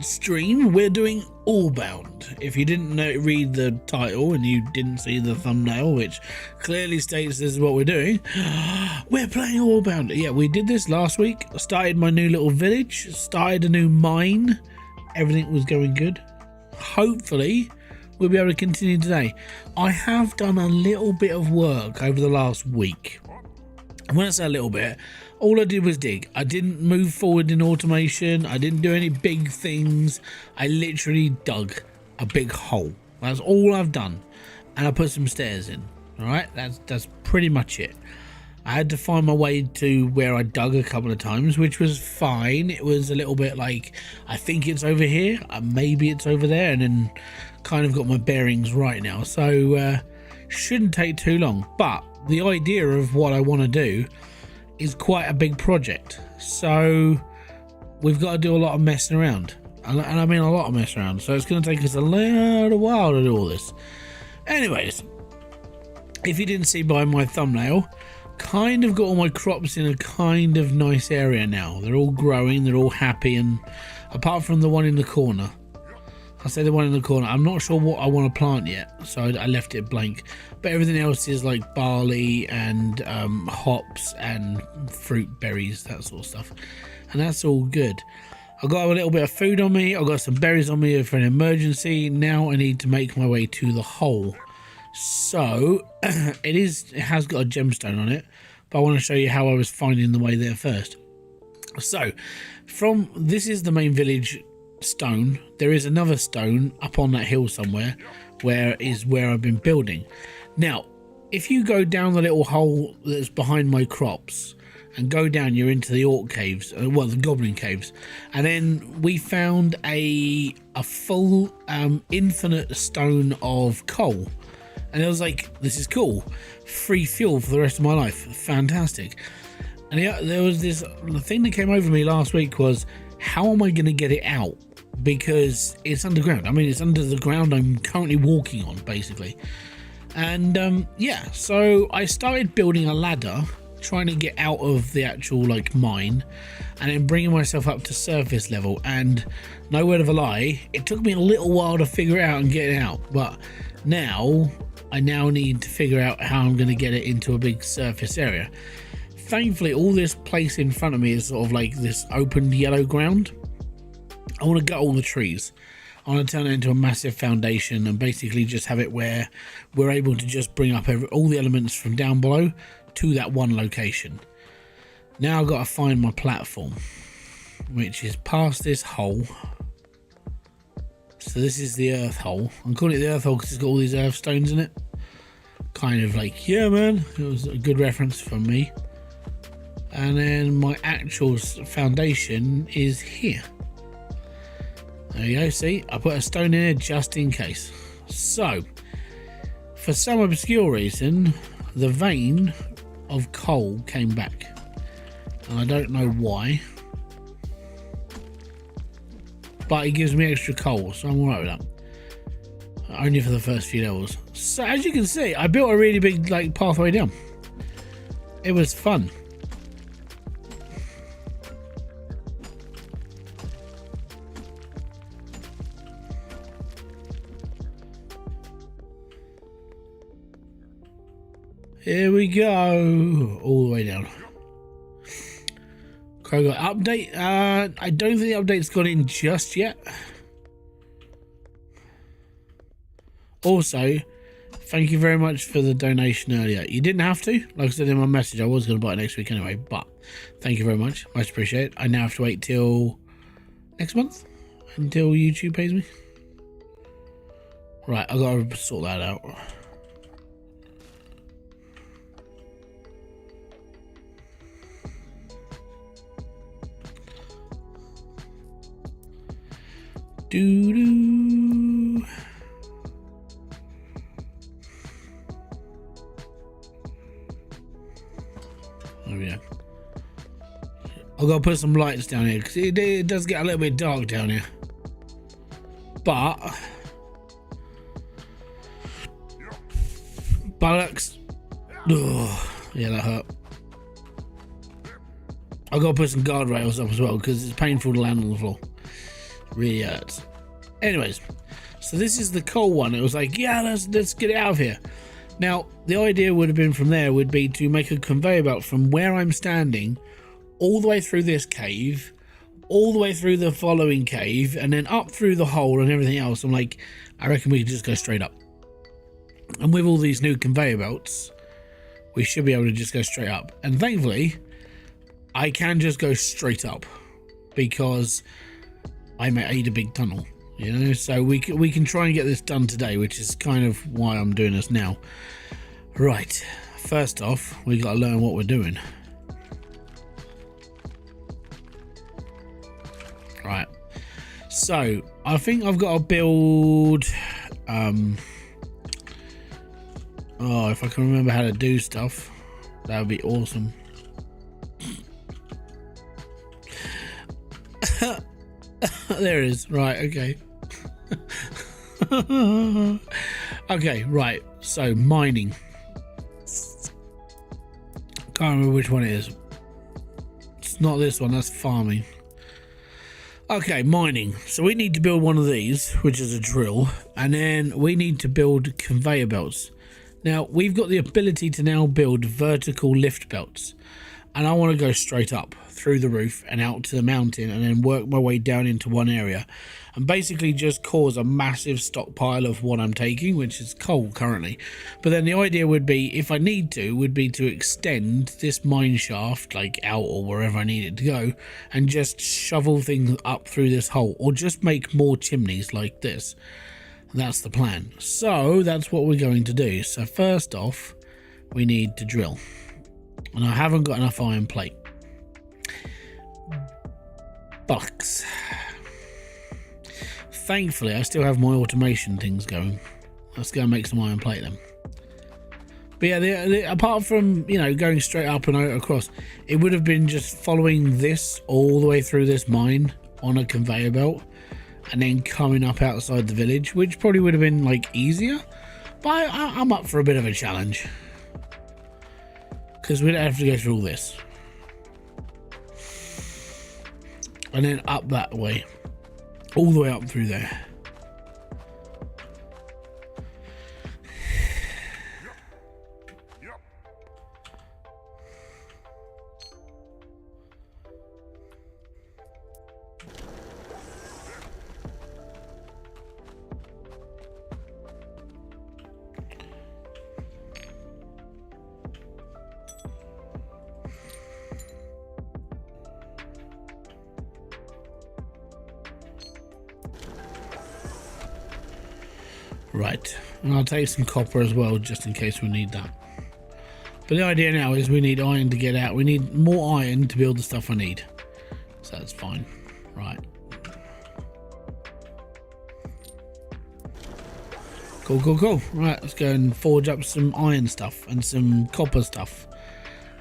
stream, we're doing Orebound. If you didn't read the title and you didn't see the thumbnail, which clearly states this is what we're doing, we're playing Orebound. Yeah, we did this last week. Started my new little village, started a new mine. Everything was going good. Hopefully, we'll be able to continue today. I have done a little bit of work over the last week. And when I say a little bit, all I did was dig. I didn't move forward in automation. I didn't do any big things. I literally dug a big hole. That's all I've done. And I put some stairs in. All right, that's pretty much it. I had to find my way to where I dug a couple of times, which was fine. It was a little bit like, I think it's over here, maybe it's over there, and then kind of got my bearings right now. So shouldn't take too long. But the idea of what I want to do is quite a big project. So we've got to do a lot of messing around. And I mean a lot of messing around. So it's going to take us a little while to do all this. Anyways, if you didn't see by my thumbnail, kind of got all my crops in a kind of nice area now. They're all growing, they're all happy, and apart from the one in the corner, I say the one in the corner, I'm not sure what I want to plant yet, so I left it blank. But everything else is like barley and hops and fruit, berries, that sort of stuff, and that's all good. I've got a little bit of food on me, I've got some berries on me for an emergency. Now I need to make my way to the hole. So it has got a gemstone on it, but I want to show you how I was finding the way there first. So this is the main village stone. There is another stone up on that hill somewhere where I've been building. Now if you go down the little hole that's behind my crops and go down, you're into the orc caves, well, the goblin caves, and then we found a full infinite stone of coal. And I was like, this is cool. Free fuel for the rest of my life. Fantastic. And there was the thing that came over me last week was, how am I going to get it out? Because it's underground. I mean, it's under the ground I'm currently walking on, basically. And yeah, so I started building a ladder, trying to get out of the actual mine, and then bringing myself up to surface level. And no word of a lie, it took me a little while to figure it out and get it out. But I now need to figure out how I'm going to get it into a big surface area. Thankfully, all this place in front of me is sort of like this open yellow ground. I want to gut all the trees. I want to turn it into a massive foundation and basically just have it where we're able to just bring up all the elements from down below to that one location. Now I've got to find my platform, which is past this hole. So this is the earth hole. I'm calling it the earth hole because it's got all these earth stones in it. Kind of like, yeah man, it was a good reference from me. And then my actual foundation is here. There you go, see, I put a stone in here just in case. So for some obscure reason, the vein of coal came back, and I don't know why, but it gives me extra coal, so I'm alright with that. Only for the first few levels. So as you can see, I built a really big pathway down. It was fun. Here we go, all the way down. Kroger update. I don't think the update's gone in just yet. Also, thank you very much for the donation earlier. You didn't have to. Like I said in my message, I was going to buy it next week anyway, but thank you very much. Much appreciated. I now have to wait till next month until YouTube pays me. Right, I've got to sort that out. Doo-doo. There we go. I've got to put some lights down here because it does get a little bit dark down here. But bollocks. Oh, yeah, that hurt. I've got to put some guardrails up as well because it's painful to land on the floor. Really hurts. Anyways, so this is the coal one. It was like, yeah, let's get it out of here. Now, the idea would have been from there would be to make a conveyor belt from where I'm standing all the way through this cave, all the way through the following cave, and then up through the hole and everything else. I'm like, I reckon we could just go straight up. And with all these new conveyor belts, we should be able to just go straight up. And thankfully, I can just go straight up because I made a big tunnel, you know, so we can try and get this done today, which is kind of why I'm doing this now. Right, first off, we got to learn what we're doing. Right, so I think I've got to build oh, if I can remember how to do stuff, that would be awesome. There it is. Right, okay. Okay, right, so mining. Can't remember which one it is. It's not this one, that's farming. Okay, mining. So we need to build one of these, which is a drill, and then we need to build conveyor belts. Now, we've got the ability to now build vertical lift belts, and I want to go straight up through the roof and out to the mountain and then work my way down into one area and basically just cause a massive stockpile of what I'm taking, which is coal currently. But then the idea would be, if I need to, would be to extend this mine shaft like out or wherever I need it to go and just shovel things up through this hole, or just make more chimneys like this. That's the plan. So that's what we're going to do. So first off, we need to drill, and I haven't got enough iron plate. Bucks. Thankfully, I still have my automation things going. Let's go and make some iron plate then. But yeah, apart from, you know, going straight up and across, it would have been just following this all the way through this mine on a conveyor belt and then coming up outside the village, which probably would have been like easier. But I'm up for a bit of a challenge, because we don't have to go through all this and then up that way, all the way up through there. Right, and I'll take some copper as well, just in case we need that. But the idea now is we need iron to get out. We need more iron to build the stuff I need. So that's fine. Right. Cool, cool, cool. Right, let's go and forge up some iron stuff and some copper stuff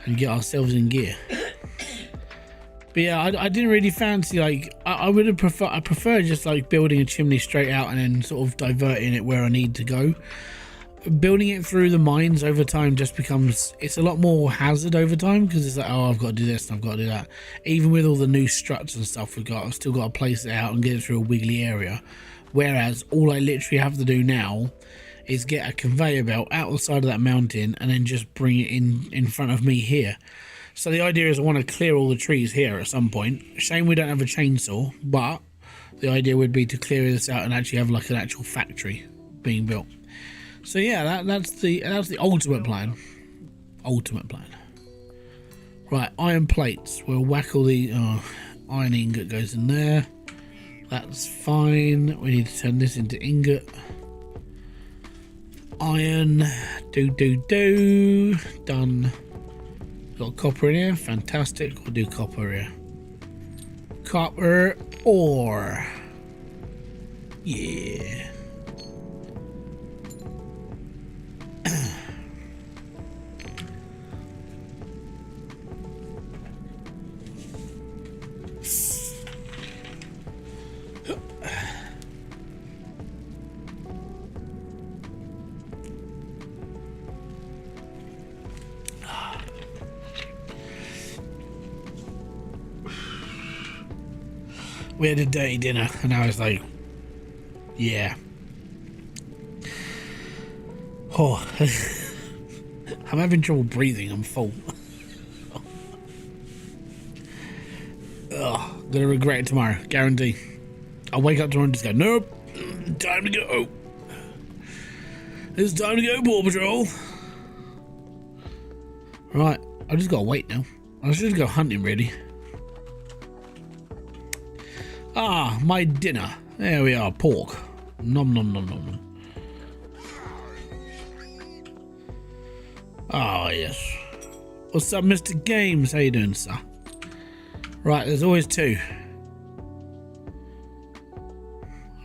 and get ourselves in gear. But yeah, I didn't really fancy, like, I would have I prefer just like building a chimney straight out and then sort of diverting it where I need to go. Building it through the mines over time just becomes, it's a lot more hazard over time, because it's like, oh, I've got to do this and I've got to do that. Even with all the new struts and stuff we've got, I've still got to place it out and get it through a wiggly area. Whereas all I literally have to do now is get a conveyor belt out the side of that mountain and then just bring it in front of me here. So the idea is I want to clear all the trees here at some point. Shame we don't have a chainsaw, but the idea would be to clear this out and actually have like an actual factory being built. So yeah, that's the ultimate plan. Ultimate plan. Right, iron plates. We'll whack all the iron ingot goes in there. That's fine. We need to turn this into ingot. Iron. Do. Done. Got copper in here. Fantastic. We'll do copper here. Copper ore. Yeah. We had a dirty dinner, and I was like, yeah. Oh, I'm having trouble breathing. I'm full. Ugh, gonna regret it tomorrow, guarantee. I'll wake up tomorrow and just go, nope, time to go. It's time to go, Paw Patrol. Right, I just gotta wait now. I should go hunting, really. Ah, my dinner. There we are, pork. Nom nom nom nom nom. Ah, yes. What's up, Mr. Games? How you doing, sir? Right, there's always two.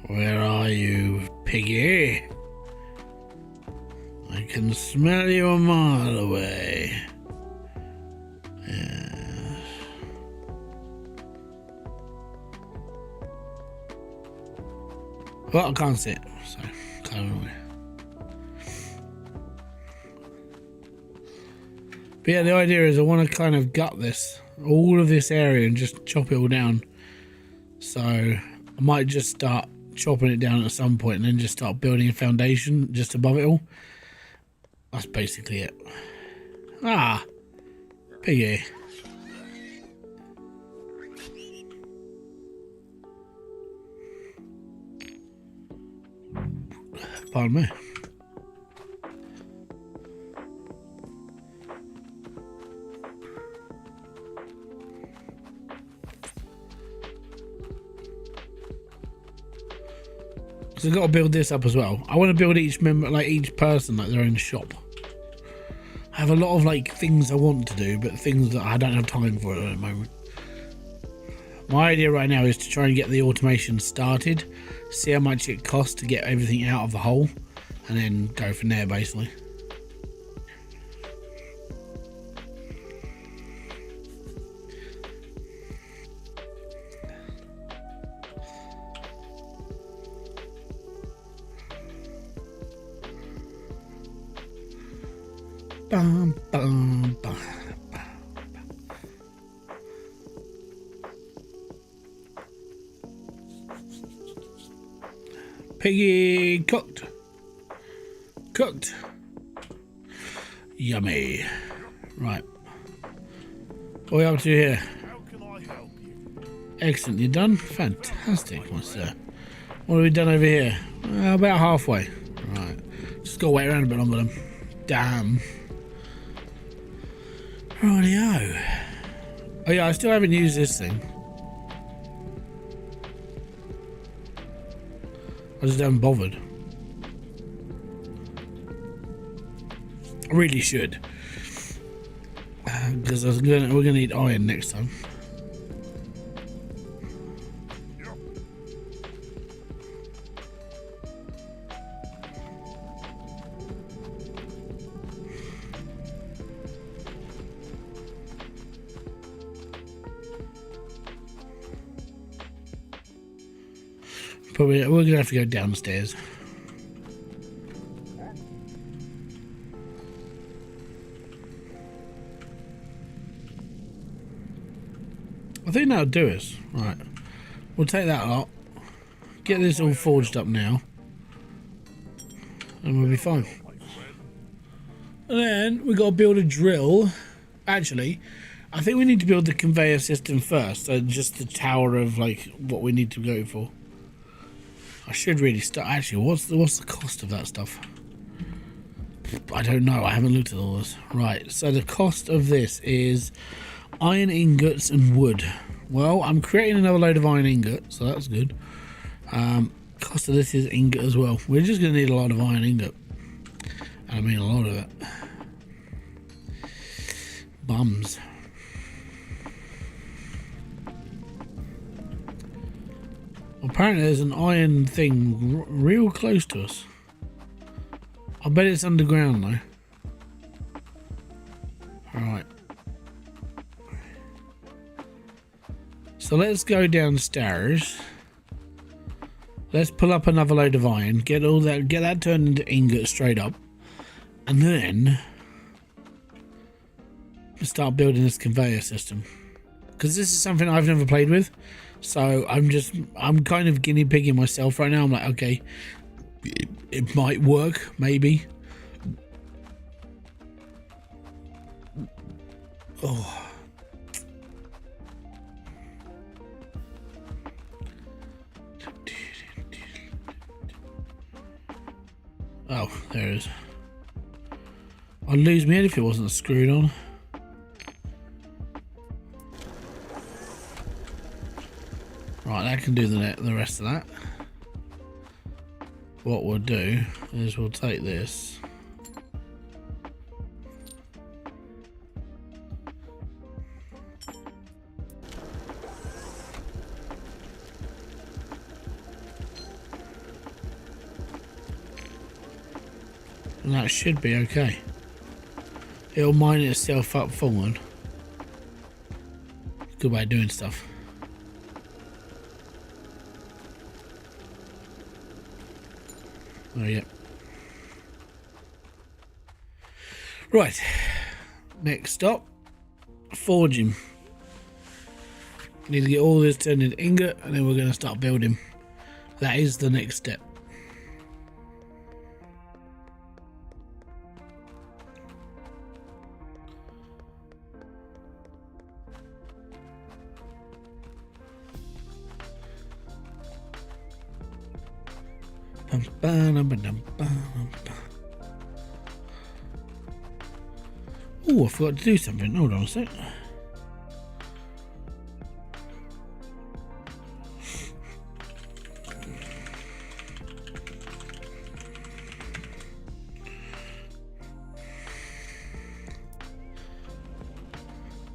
Where are you, piggy? I can smell you a mile away. Yes. Well, I can't see it, so can't away. But yeah, the idea is I want to kind of gut this, all of this area, and just chop it all down. So I might just start chopping it down at some point and then just start building a foundation just above it all. That's basically it. Ah, piggy. Pardon me. So I've got to build this up as well. I want to build each member, like each person, like their own shop. I have a lot of like things I want to do, but things that I don't have time for at the moment. My idea right now is to try and get the automation started, see how much it costs to get everything out of the hole, and then go from there basically. Bum, bum, bum. Piggy cooked. Cooked. Yummy. Right. What are we up to here? How can I help you? Excellent. You're done? Fantastic, my sir. What have we done over here? About halfway. Right. Just gotta wait around a bit longer then. Damn. Rightio. Oh yeah, I still haven't used this thing. I just haven't bothered. I really should. Because we're gonna need iron next time. But we're gonna have to go downstairs. I think that'll do us. Right. We'll take that lot. Get this all forged up now. And we'll be fine. And then we gotta build a drill. Actually, I think we need to build the conveyor system first. So just the tower of like what we need to go for. I should really start. Actually, what's the cost of that stuff? I don't know. I haven't looked at all this. Right. So the cost of this is iron ingots and wood. Well, I'm creating another load of iron ingot, so that's good. Cost of this is ingot as well. We're just going to need a lot of iron ingot. I mean a lot of it. Bums. Apparently there's an iron thing real close to us. I bet it's underground though. Alright. So let's go downstairs. Let's pull up another load of iron, get that turned into ingot straight up, and then start building this conveyor system. Because this is something I've never played with, So I'm kind of guinea pigging myself right now. I'm like, okay, it might work, maybe. Oh. Oh, there it is. I'd lose me head if it wasn't screwed on. Right, that can do the rest of that. What we'll do is we'll take this. And that should be okay. It'll mine itself up forward. Good way of doing stuff. Oh yeah. Right. Next stop. Forging. Need to get all this turned into ingot and then we're going to start building. That is the next step. Oh, I forgot to do something. Hold on a sec.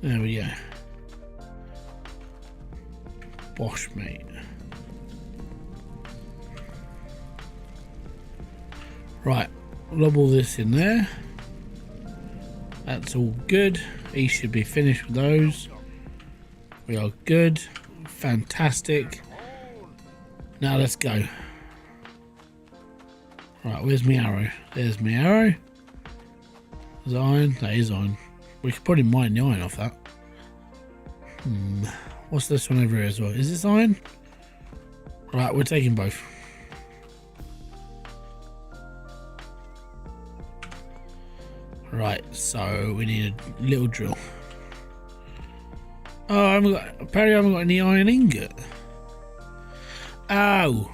There we go. Bosh, mate. Right, lob all this in there. That's all good. He should be finished with those. We are good. Fantastic. Now let's go. Right, where's my arrow? There's my arrow. Is iron? That is iron. We could probably mine the iron off that. What's this one over here as well? Is this iron? Right, we're taking both. Right, so we need a little drill. Oh, apparently I haven't got any iron ingot. Oh.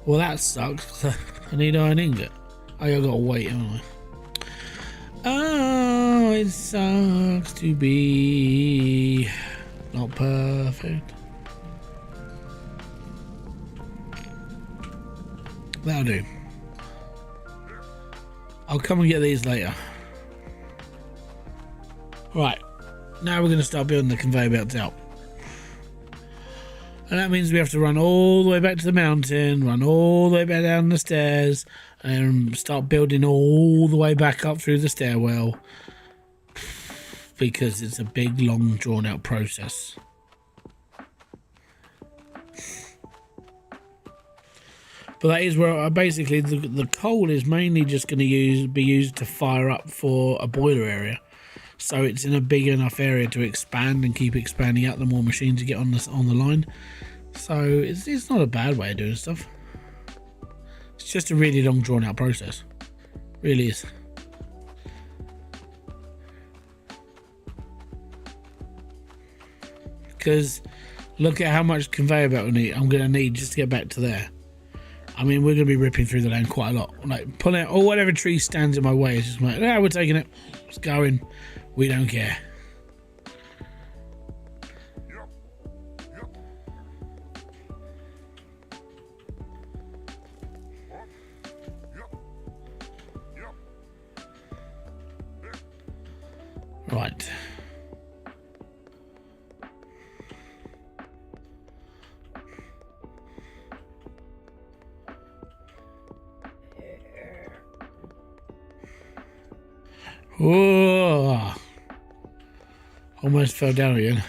Well, that sucks. I need iron ingot. Oh, I gotta wait, haven't I? Oh, it sucks to be not perfect. That'll do. I'll come and get these later. Right, now we're going to start building the conveyor belts out. And that means we have to run all the way back to the mountain, run all the way back down the stairs, and start building all the way back up through the stairwell. Because it's a big, long, drawn-out process. But that is where basically the coal is mainly just going to be used to fire up for a boiler area. So it's in a big enough area to expand and keep expanding out the more machines you get on the line. So it's not a bad way of doing stuff. It's just a really long drawn out process. Really is. Because look at how much conveyor belt I'm going to need just to get back to there. I mean, we're going to be ripping through the land quite a lot. Like, pulling out, or whatever tree stands in my way is just like, we're taking it. It's going. We don't care. Right. Whoa. Almost fell down again.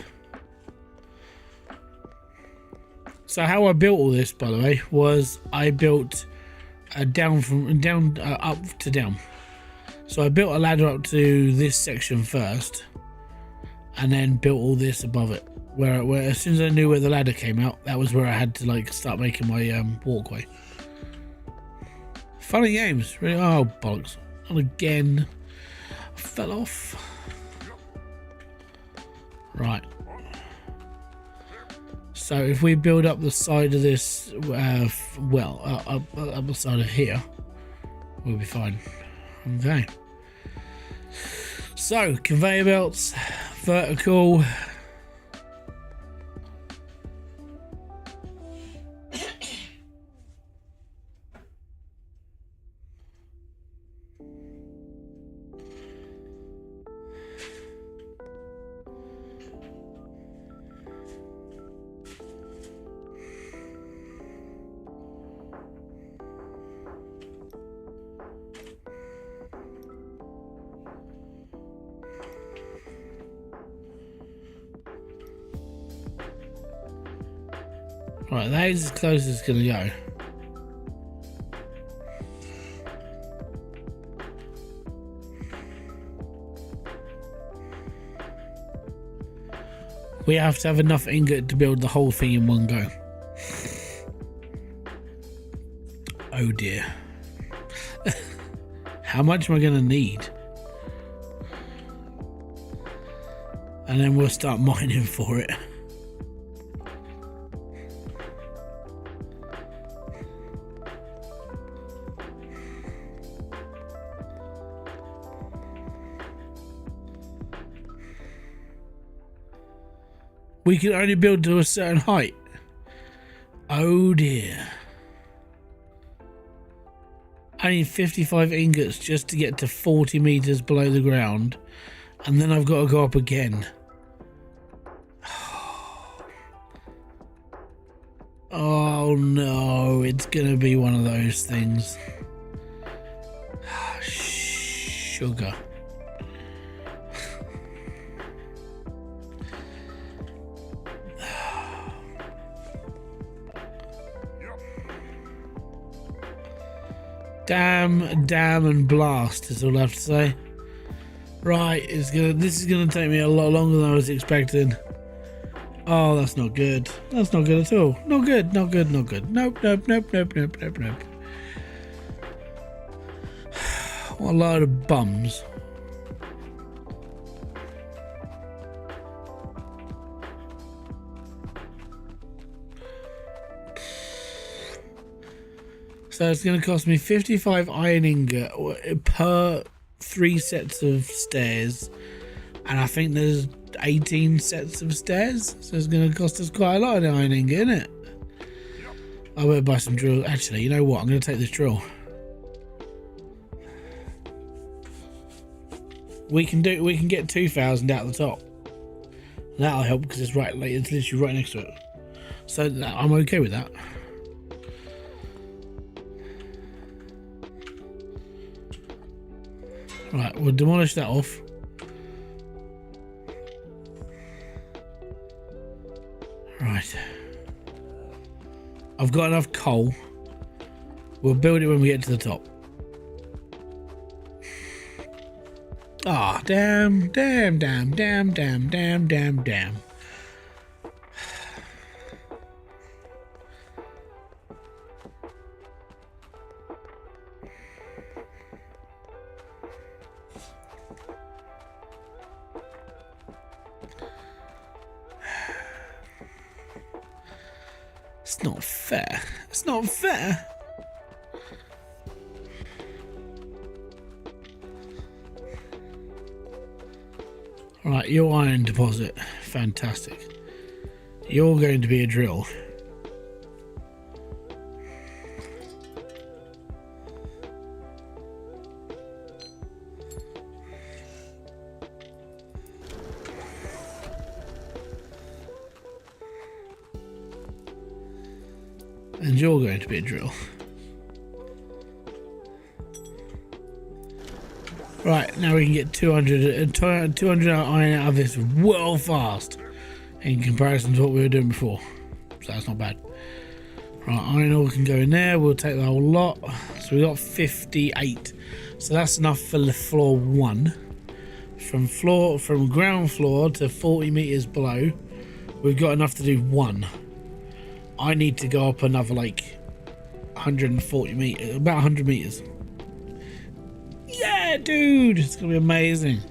So how I built all this, by the way, was I built a up to down. So I built a ladder up to this section first, and then built all this above it where as soon as I knew where the ladder came out, that was where I had to like start making my walkway. Funny games, really. Oh bollocks! Not again. I fell off. Right. So if we build up the side of this, up the side of here, we'll be fine. Okay. So conveyor belts, vertical. Right, that is as close as it's going to go. We have to have enough ingot to build the whole thing in one go. Oh dear. How much am I going to need? And then we'll start mining for it. We can only build to a certain height. Oh dear. I need 55 ingots just to get to 40 meters below the ground. And then I've got to go up again. Oh no, it's gonna be one of those things. Sugar. Damn, and blast is all I have to say. Right, this is gonna take me a lot longer than I was expecting. Oh, that's not good. That's not good at all. Not good, not good, not good. Nope. What a load of bums. So it's going to cost me 55 iron ingot per 3 sets of stairs, and I think there's 18 sets of stairs, so it's going to cost us quite a lot of iron ingot, isn't it? I better buy some drill. Actually, you know what? I'm going to take this drill. We can get 2,000 out the top. That'll help because it's it's literally right next to it. So I'm okay with that. Right, we'll demolish that off. Right. I've got enough coal. We'll build it when we get to the top. Ah, damn. It's not fair. It's not fair. Right, your iron deposit. Fantastic. You're going to be a drill. And you're going to be a drill. Right, now we can get 200 iron out of this well fast in comparison to what we were doing before. So that's not bad. Right, iron ore can go in there. We'll take the whole lot. So we got 58. So that's enough for the floor 1. From ground floor to 40 meters below, We've got enough to do one. I need to go up another like 140 meters, about 100 meters. Yeah, dude, it's gonna be amazing.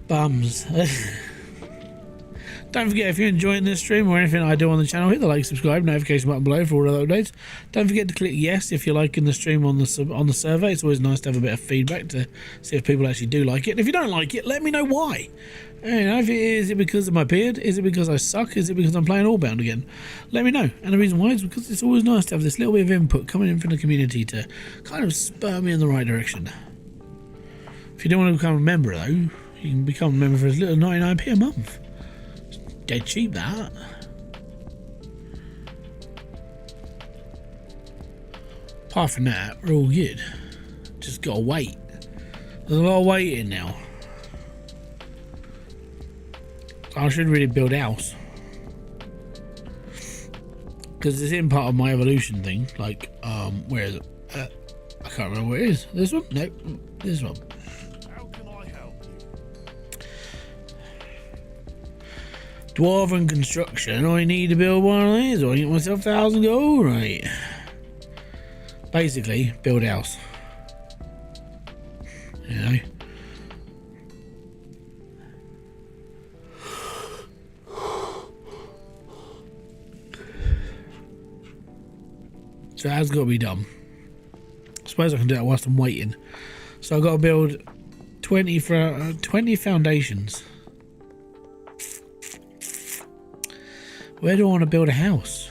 Bums. Don't forget, if you're enjoying this stream or anything I do on the channel, hit the like, subscribe, notification button below for all of the updates. Don't forget to click yes if you're liking the stream on the survey. It's always nice to have a bit of feedback to see if people actually do like it. And if you don't like it, let me know why. You know, is it because of my beard? Is it because I suck? Is it because I'm playing Orebound again? Let me know. And the reason why is because it's always nice to have this little bit of input coming in from the community to kind of spur me in the right direction. If you don't want to become a member though, you can become a member for as little as 99p a month. Dead cheap, that. Apart from that, we're all good. Just gotta wait. There's a lot of waiting now. I should really build a house. Because it's in part of my evolution thing. Like, where is it? I can't remember where it is. This one? Nope. This one. How can I help you? Dwarven construction. I need to build one of these or I get myself 1,000 gold. Right. Basically, build a house. You know? So that's got to be done. I suppose I can do that whilst I'm waiting. So I've got to build 20 foundations. Where do I want to build a house?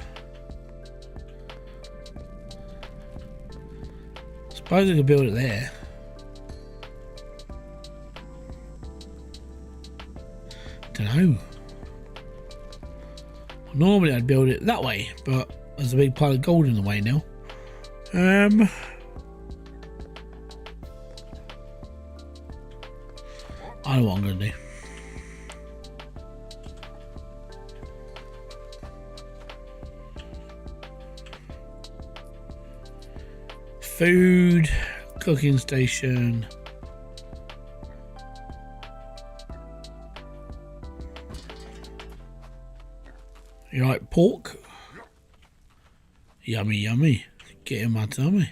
I suppose I could build it there. Don't know. Normally I'd build it that way, but there's a big pile of gold in the way now. I don't know what I'm going to do. Food, cooking station. You like pork? Yummy, yummy. Get in my tummy.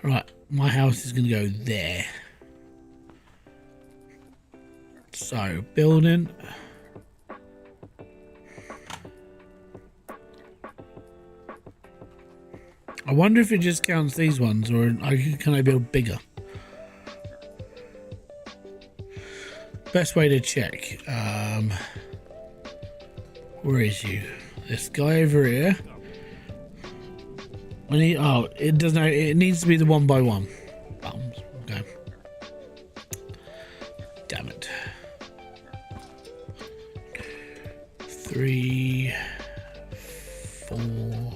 Right, my house is going to go there. So, building. I wonder if it just counts these ones or can I build bigger? Best way to check. Where is you? This guy over here. I need. Oh, it doesn't. It needs to be the 1 by 1. Bums. Okay. Damn it. 3, 4.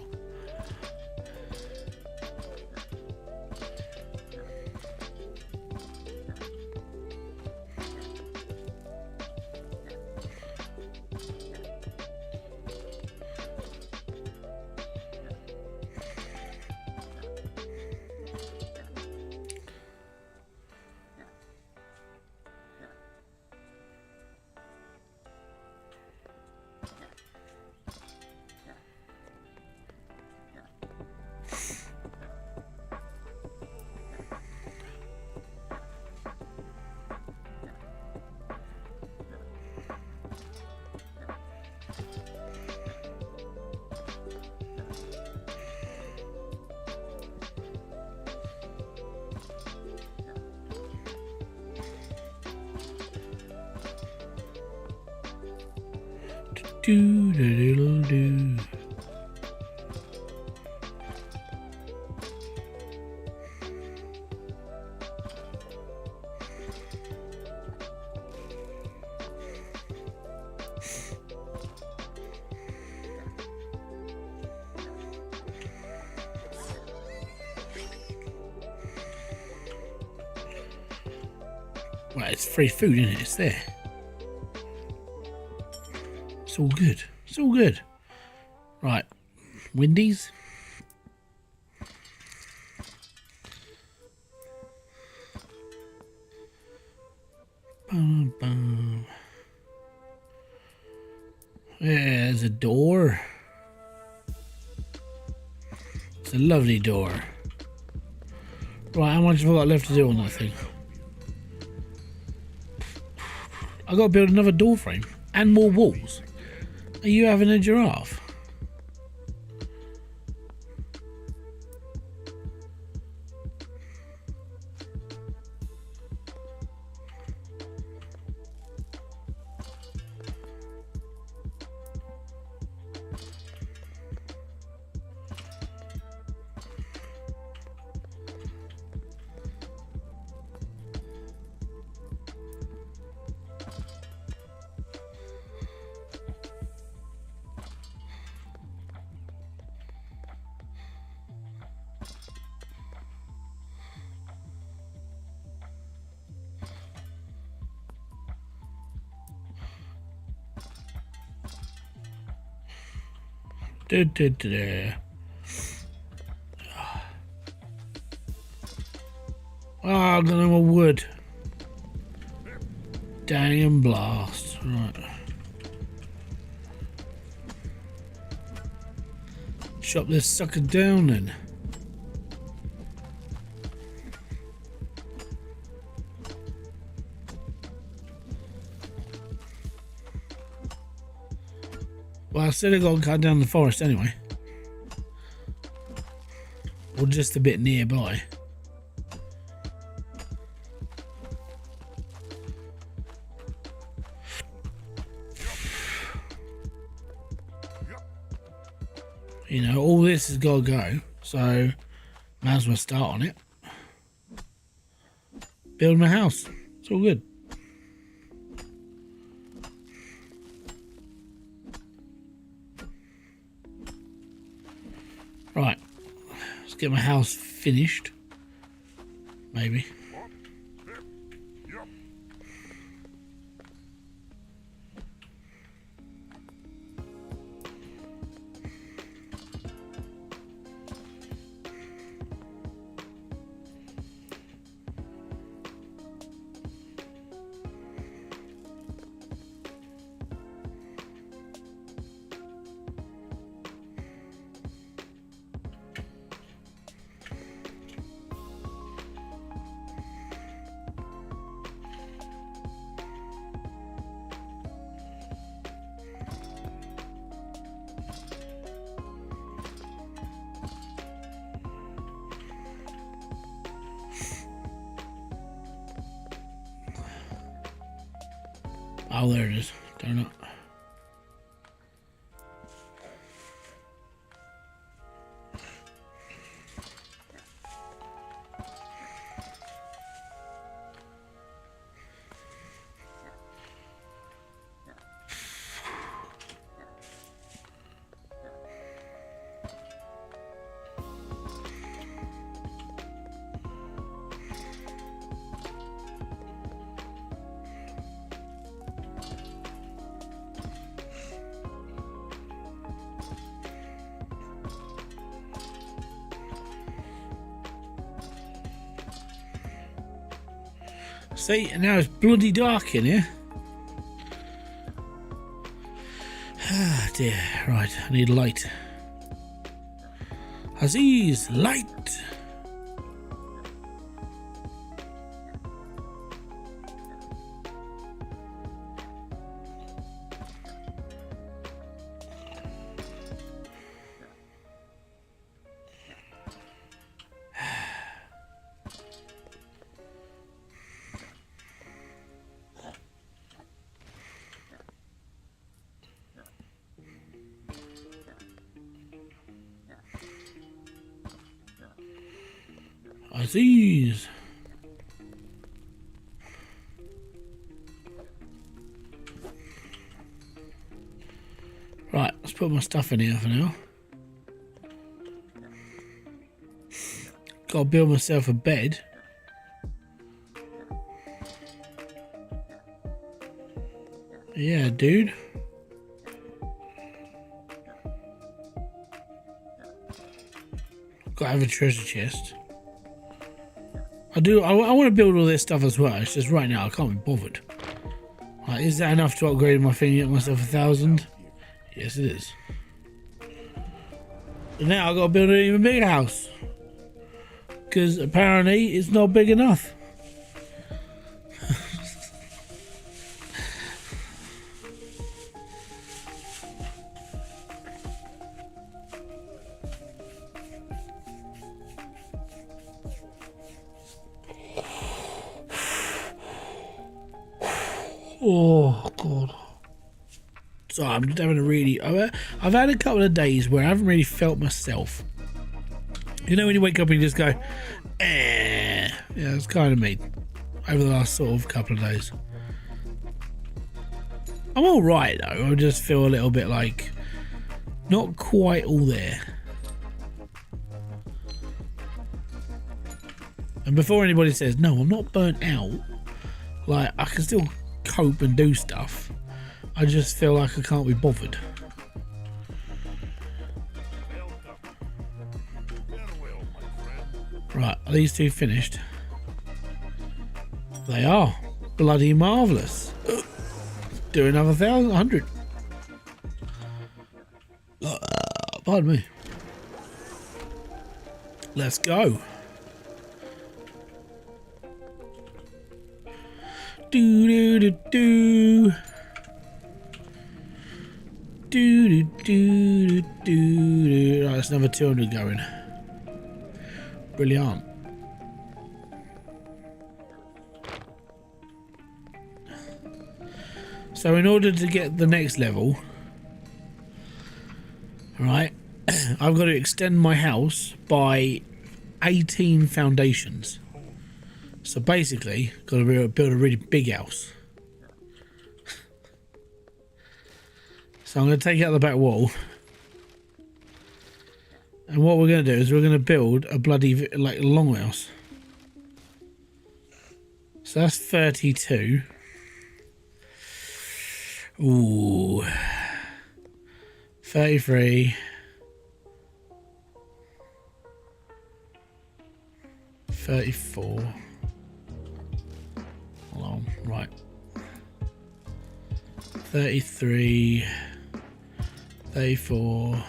Do do do do. Well, it's free food, isn't it? It's there. It's all good. It's all good. Right. Wendy's. Yeah, there's a door. It's a lovely door. Right, how much have I got left to do on that thing? I got to build another door frame and more walls. Are you having a giraffe? Oh, I've got no more wood. Damn blast. Right. Chop this sucker down then. Well, I said I got to cut down the forest anyway. Or just a bit nearby. You know, all this has got to go, so might as well start on it. Build my house. It's all good. Right, let's get my house finished. Maybe. Oh, there it is. Darn it. See, now it's bloody dark in here. Ah, dear. Right, I need light. Aziz, light! Aziz. Right, let's put my stuff in here for now. Gotta build myself a bed. Yeah, dude. Gotta have a treasure chest. I want to build all this stuff as well. It's just right now I can't be bothered. Right, is that enough to upgrade my thing and get myself 1,000? Yes, it is. And now I've got to build an even bigger house. Because apparently it's not big enough. Oh, God. So I'm just having a really... I've had a couple of days where I haven't really felt myself. You know when you wake up and you just go, eh. Yeah, it's kind of me. Over the last sort of couple of days. I'm alright though. I just feel a little bit like... not quite all there. And before anybody says, no, I'm not burnt out. Like, I can still cope and do stuff. I just feel like I can't be bothered. Right, are these two finished? They are. Bloody marvellous. Do another 1,100. Pardon me. Let's go. Do do do do. Do do do do do. Right, that's another 200 going. Brilliant. So in order to get the next level, right, I've got to extend my house by 18 foundations. So basically, got to build a really big house. So I'm going to take out the back wall. And what we're going to do is we're going to build a bloody, like, longhouse. So that's 32. Ooh. 33. 34. Hold on, right. 33. 34.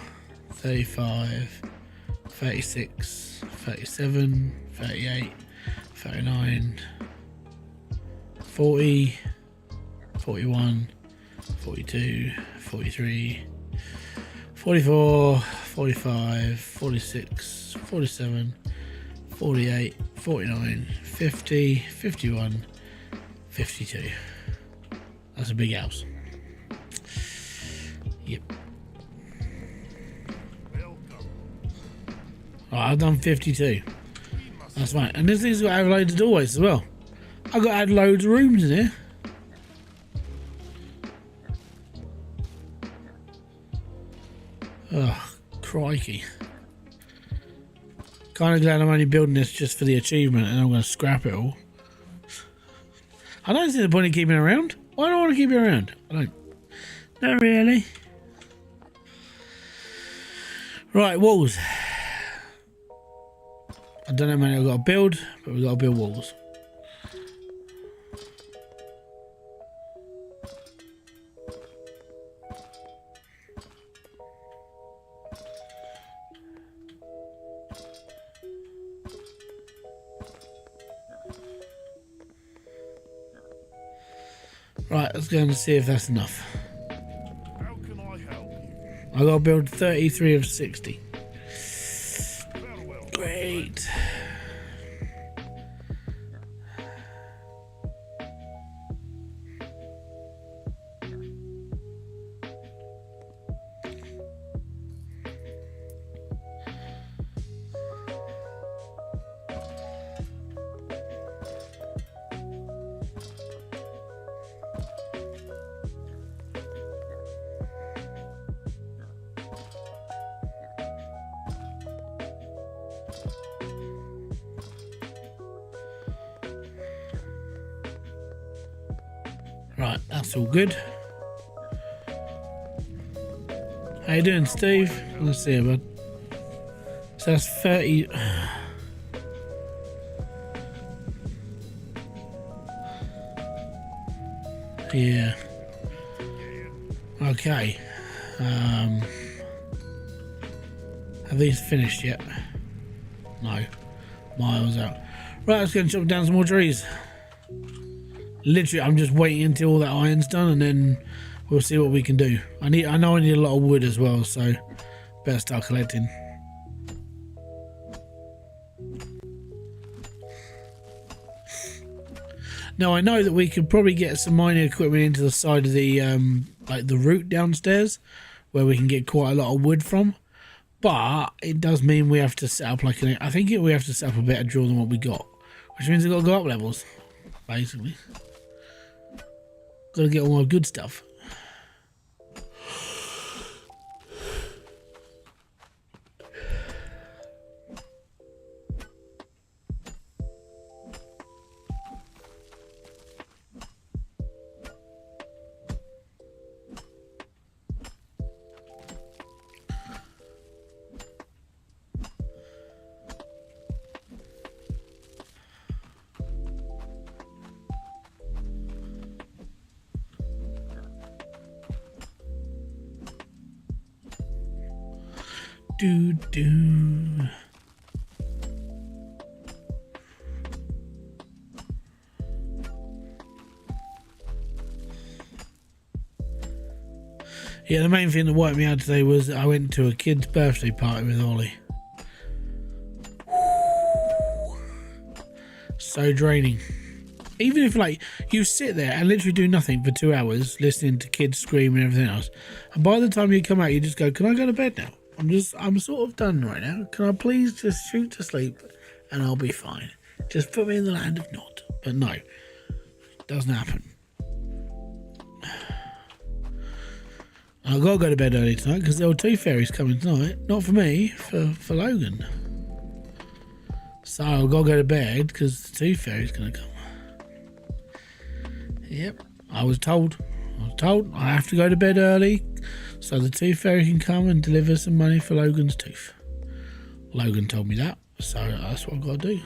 35. 36. 37. 38. 39. 40. 41. 42, 43, 44, 45, 46, 47, 48, 49, 50, 51, 52. That's a big house. Yep. Right, I've done 52. That's fine. And this thing's got to have loads of doorways as well. I've got to add loads of rooms in here. Oh, crikey. Kind of glad I'm only building this just for the achievement and I'm going to scrap it all. I don't see the point in keeping it around. Why do I want to keep it around? I don't. Not really. Right, walls. I don't know how many I've got to build, but we've got to build walls. Right, let's go and see if that's enough. How can I help you? I gotta build 33 of 60. Very well. Great. Right, that's all good. How you doing, Steve? Let's see, bud. So that's 30. Yeah. Okay. Have these finished yet? No. Miles out. Right, let's go and chop down some more trees. Literally, I'm just waiting until all that iron's done, and then we'll see what we can do. I know I need a lot of wood as well, so better start collecting. Now I know that we could probably get some mining equipment into the side of the like the route downstairs, where we can get quite a lot of wood from. But it does mean we have to set up like I think we have to set up a better drill than what we got, which means we've got to go up levels, basically. Got to get all my good stuff. Do. Yeah, the main thing that wiped me out today was I went to a kid's birthday party with Ollie. So draining. Even if like you sit there and literally do nothing for 2 hours listening to kids scream and everything else, and by the time you come out you just go, can I go to bed now? I'm sort of done right now. Can I please just shoot to sleep and I'll be fine? Just put me in the land of Nod. But no, it doesn't happen. I've got to go to bed early tonight because there were 2 fairies coming tonight. Not for me, for Logan. So I've got to go to bed because the 2 fairies going to come. Yep, I was told I have to go to bed early so the 2 fairy can come and deliver some money for Logan's tooth. Logan told me that, so that's what I've got to do.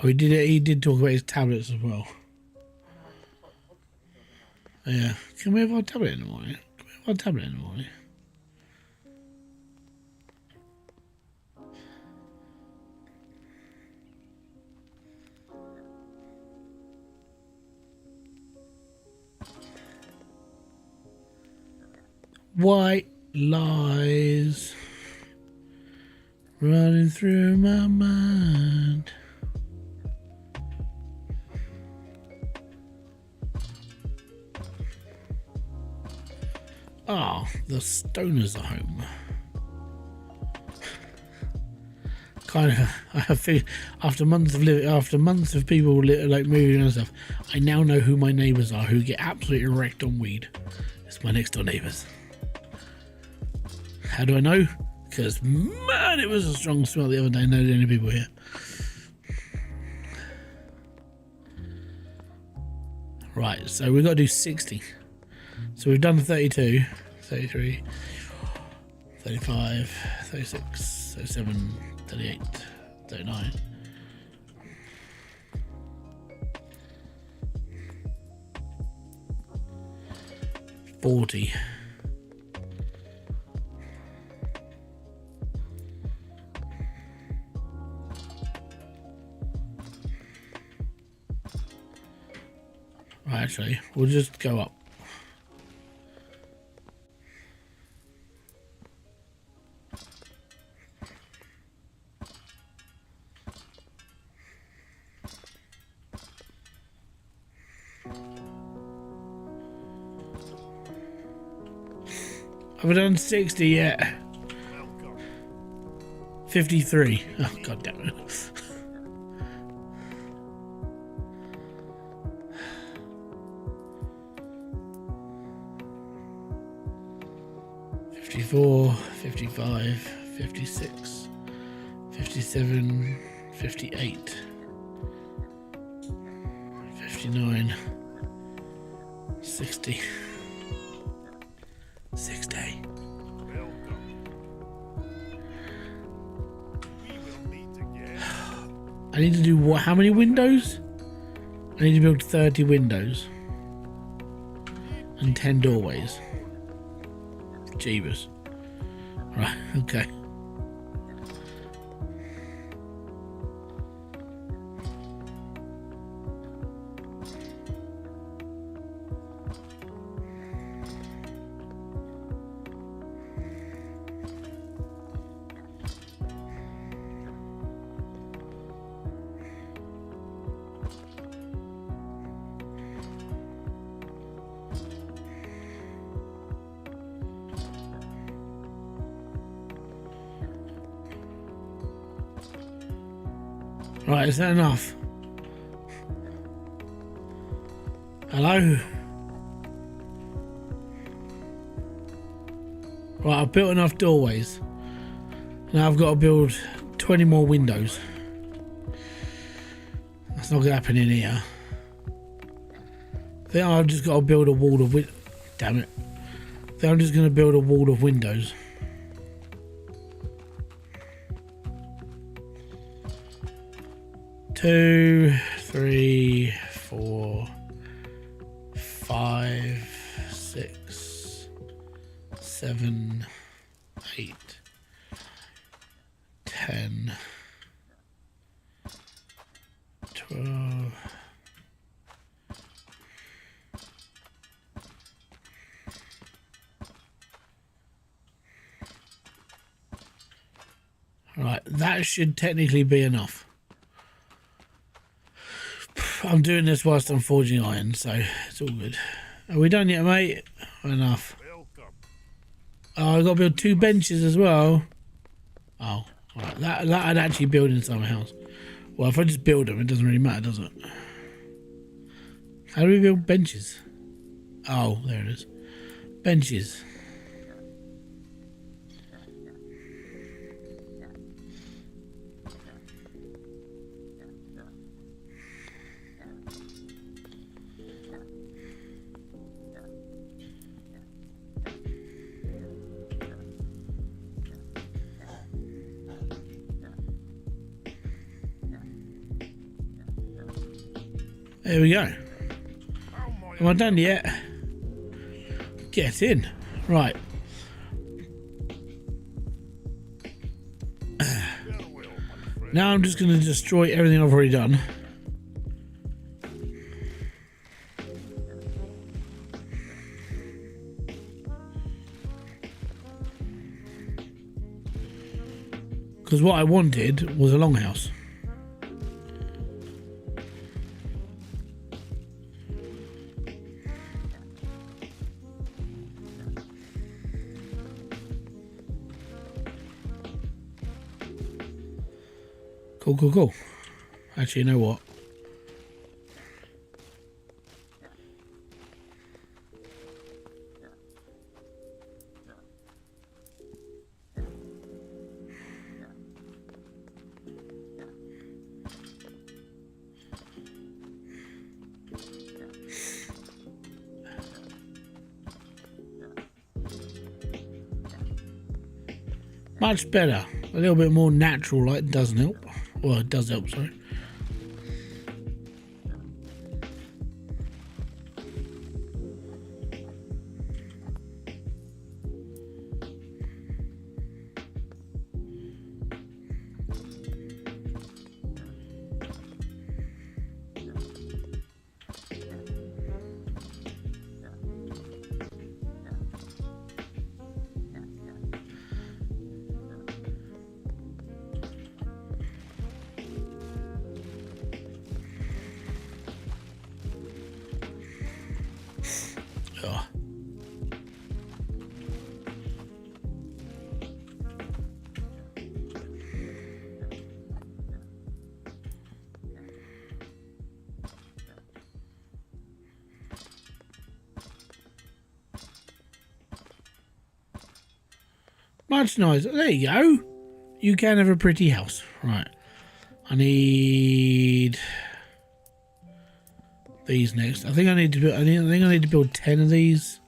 Oh, he did talk about his tablets as well. Yeah, can we have our tablet in the morning? White lies running through my mind. Ah, the stoners are home. Kind of, I feel after months of people like moving and stuff, I now know who my neighbours are who get absolutely wrecked on weed. It's my next door neighbours. How do I know? Because man, it was a strong smell the other day. No, the only people here. Right, so we've got to do 60. So we've done 32, 33, 35, 36, 37, 38, 39. $40. Right, actually, we'll just go up. Have we done 60 yet? 53. Oh, god damn it. $54, $55, $56, $57, $58, $59, $60. 60. I need to do what? How many windows? I need to build 30 windows. And 10 doorways. Jeebus. Right, okay. Right, is that enough? Hello? Right, I've built enough doorways. Now I've got to build 20 more windows. That's not going to happen in here. I think I've just got to build a wall of damn it. I think I'm just going to build a wall of windows. Two, three, 4, 5, 6, 7, 8, 10, 12. Right, that should technically be enough. I'm doing this whilst I'm forging iron, so it's all good. Are we done yet, mate? Enough. Welcome. Oh, I've got to build 2 benches as well. Oh, right. That I'd actually build inside my house. Well, if I just build them, it doesn't really matter, does it? How do we build benches? Oh, there it is. Benches. There we go. Am I done yet? Get in. Right. Now I'm just going to destroy everything I've already done. Because what I wanted was a longhouse. Cool. Actually, you know what? Much better. A little bit more natural light doesn't help. Well, it does help, sorry. Oh. Much nicer. There you go. You can have a pretty house. Right. I need these next. I think I need to build. I think I need to build 10 of these.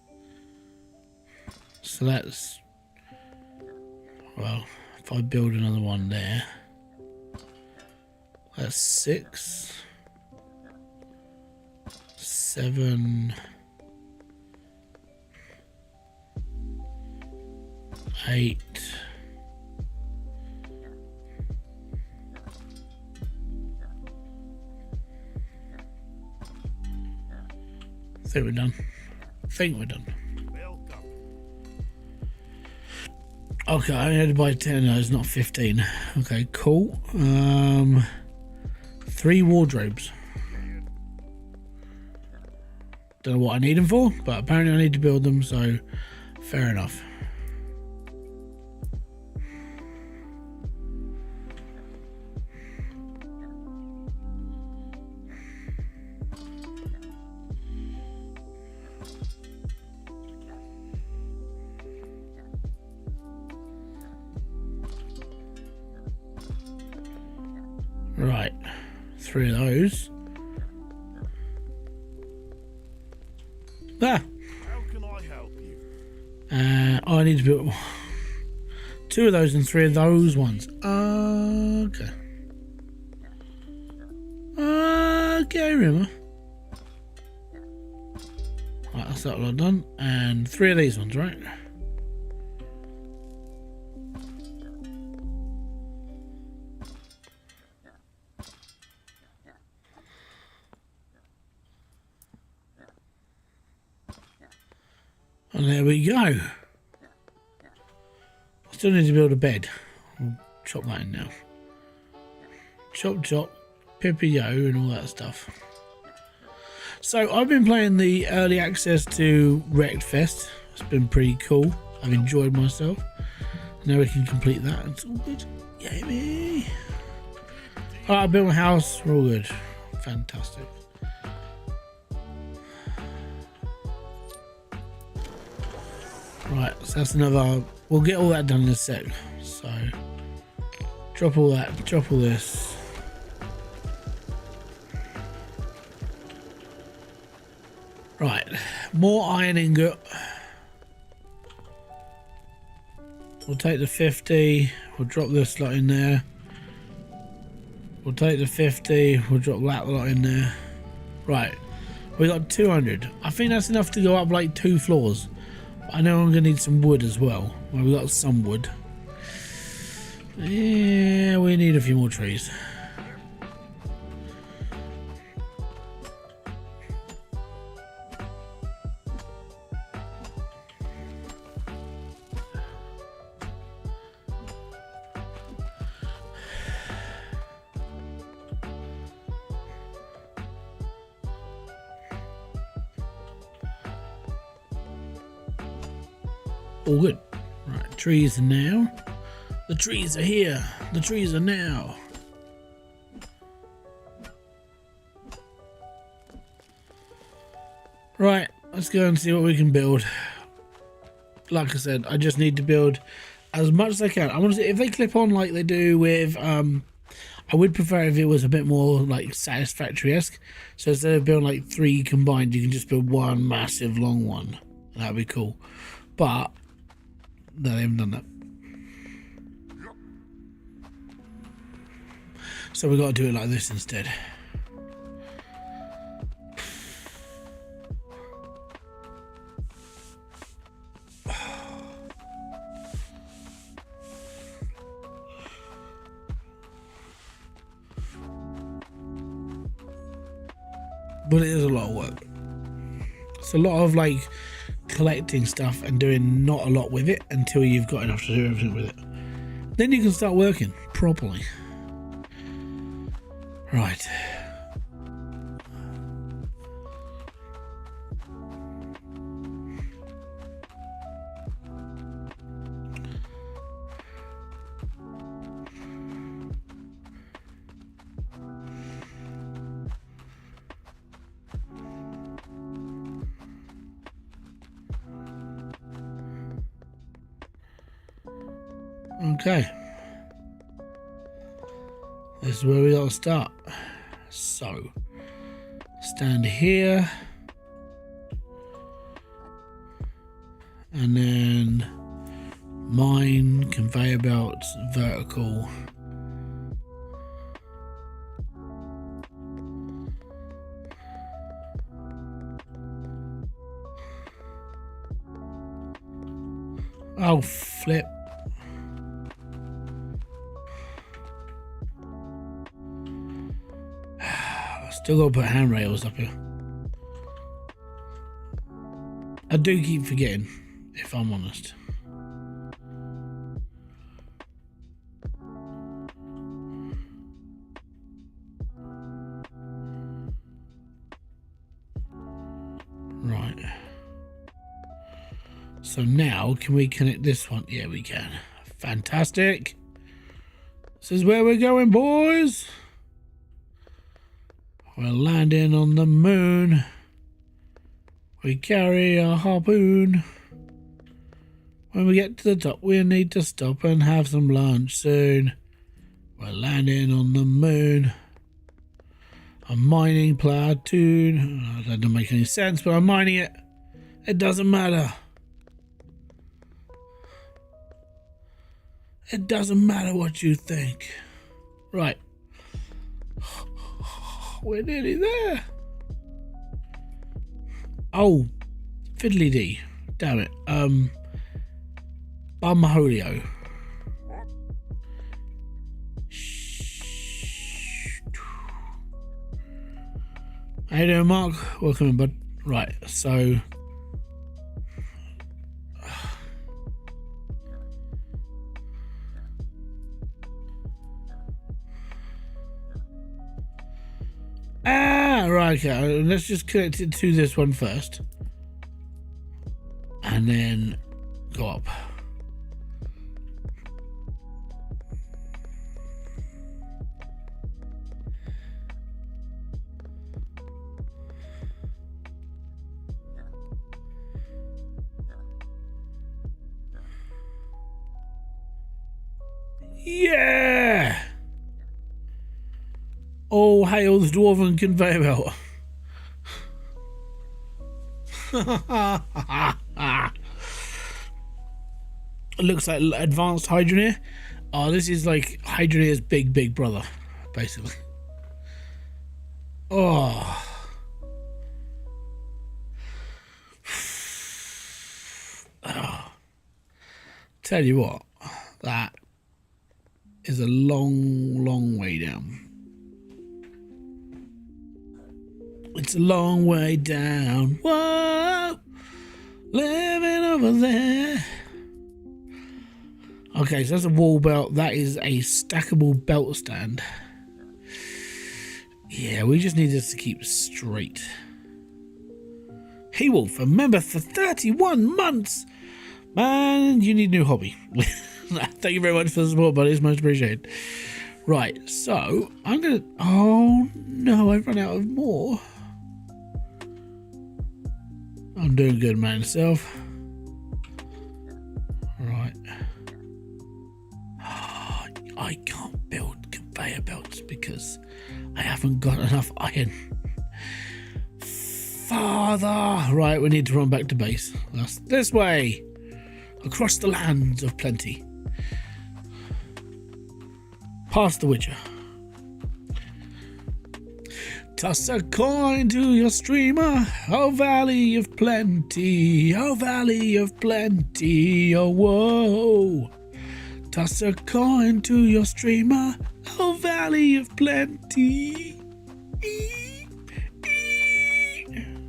So that's, well, if I build another one there, That's 6, 7, 8. I think we're done. Welcome. Okay, I only had to buy 10 of those, not 15. Okay, cool. 3 wardrobes. Don't know what I need them for, but apparently I need to build them, so fair enough. Right, 3 of those. Ah! How can I help you? I need to build 2 of those and 3 of those ones. Okay. Okay, remember. Right, that's that lot done. And 3 of these ones, right? And there we go. Still need to build a bed. We'll chop that in now. Chop chop, pippi-yo and all that stuff. So I've been playing the early access to Wreckfest. It's been pretty cool. I've enjoyed myself. Now we can complete that. It's all good. Yay me. Alright, I built my house. We're all good. Fantastic. Right, so that's another. We'll get all that done in a sec. So drop all that, drop all this. Right, more iron ingot. We'll take the 50, we'll drop this lot in there. We'll take the 50, we'll drop that lot in there. Right, we got 200. I think that's enough to go up like 2 floors. I know I'm gonna need some wood as well. Well, we got some wood. Yeah, we need a few more trees. All good. Right, trees are now. The trees are here. The trees are now. Right, let's go and see what we can build. Like I said, I just need to build as much as I can. I want to see if they clip on like they do with I would prefer if it was a bit more like Satisfactory-esque. So instead of building like 3 combined, you can just build 1 massive long one. That'd be cool. But no, they haven't done that. So we got to do it like this instead. But it is a lot of work. It's a lot of like collecting stuff and doing not a lot with it until you've got enough to do everything with it. Then you can start working properly. Right. Okay, this is where we gotta start. So, stand here, and then mine, conveyor belts, vertical. Oh, flip. Still gotta put handrails up here. I do keep forgetting, if I'm honest. Right. So now, can we connect this one? Yeah, we can. Fantastic. This is where we're going, boys. We're landing on the moon. We carry a harpoon. When we get to the top, we need to stop and have some lunch soon. We're landing on the moon. I'm mining platoon. Oh, that doesn't make any sense, but I'm mining it. It doesn't matter. It doesn't matter what you think. Right. We're nearly there. Oh, fiddly dee. Damn it. Bumholio. How you doing, Mark? Welcome in, bud. Right, so right, okay. Let's just connect it to this one first. And then go up. Yeah! Oh, hail the dwarven conveyor belt. It looks like advanced Hydroneer. Oh, this is like Hydroneer's big brother, basically. Oh. Oh. Tell you what, that is a long way down. It's a long way down. Whoa, living over there. Okay, so that's a wall belt. That is a stackable belt stand. Yeah, we just need this to keep straight. Hey Wolf, a member for 31 months. Man, you need a new hobby. Thank you very much for the support, buddy. It's most appreciated. Right, so I'm gonna. Oh no, I've run out of more. I'm doing good, man. Myself. Right. I can't build conveyor belts because I haven't got enough iron. Father! Right, we need to run back to base. That's this way. Across the lands of plenty. Past the Witcher. Toss a coin to your streamer, oh valley of plenty, oh valley of plenty, oh whoa. Toss a coin to your streamer, oh valley of plenty.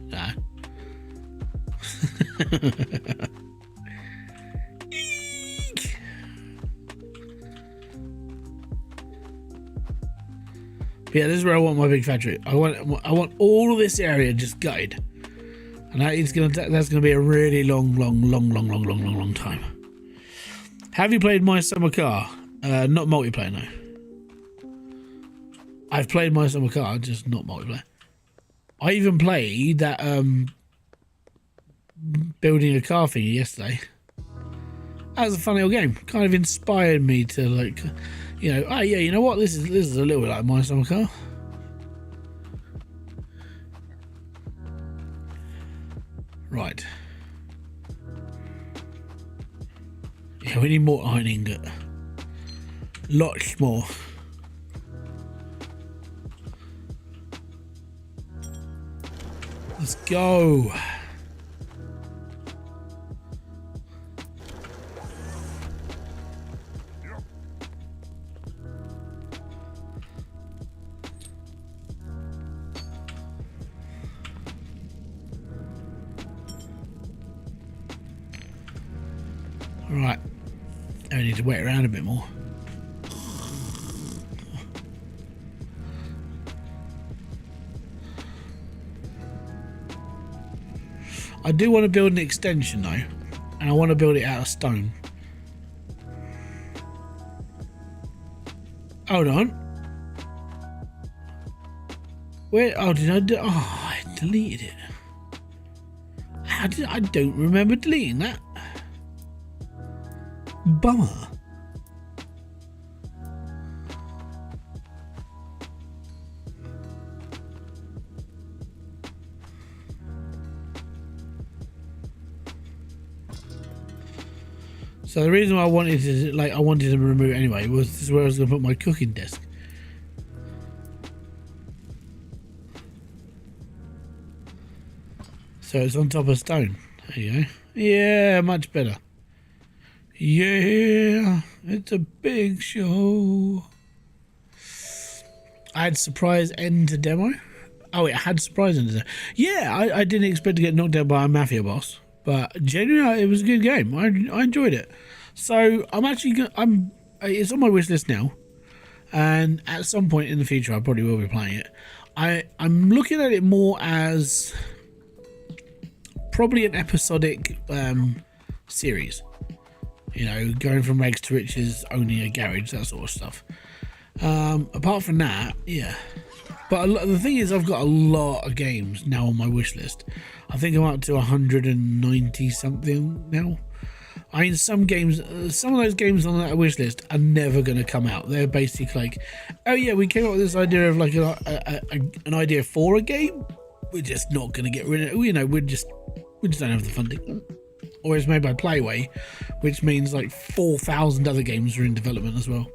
Nah. Yeah, this is where I want my big factory. I want all of this area just gutted, and that's gonna be a really long time. Have you played My Summer Car? Not multiplayer, no. I've played My Summer Car, just not multiplayer. I even played that building a car thingy yesterday. That was a funny old game. Kind of inspired me to like. You know, oh yeah, you know what? This is a little bit like My Summer Car. Right. Yeah, we need more iron ingot. Lots more. Let's go. Right. I need to wait around a bit more. I do want to build an extension though, and I want to build it out of stone. Hold on. Where? Oh, did I do? Oh, I deleted it. How did I don't remember deleting that. Bummer. So the reason why I wanted to remove it anyway was this is where I was going to put my cooking desk. So it's on top of stone. There you go. Yeah, much better. Yeah, it's a big show. I had surprise end to demo. Oh, it had surprise end to demo. Yeah, I didn't expect to get knocked out by a mafia boss. But genuinely, it was a good game. I enjoyed it. So it's on my wish list now, and at some point in the future, I probably will be playing it. I'm looking at it more as probably an episodic series. You know, going from rags to riches, owning a garage, that sort of stuff. Apart from that, yeah. But the thing is, I've got a lot of games now on my wish list. I think I'm up to 190 something now. I mean, some of those games on that wish list are never going to come out. They're basically like, oh yeah, we came up with this idea of like an idea for a game. We're just not going to get rid of it. You know, we just don't have the funding. Or it's made by Playway, which means like 4,000 other games are in development as well.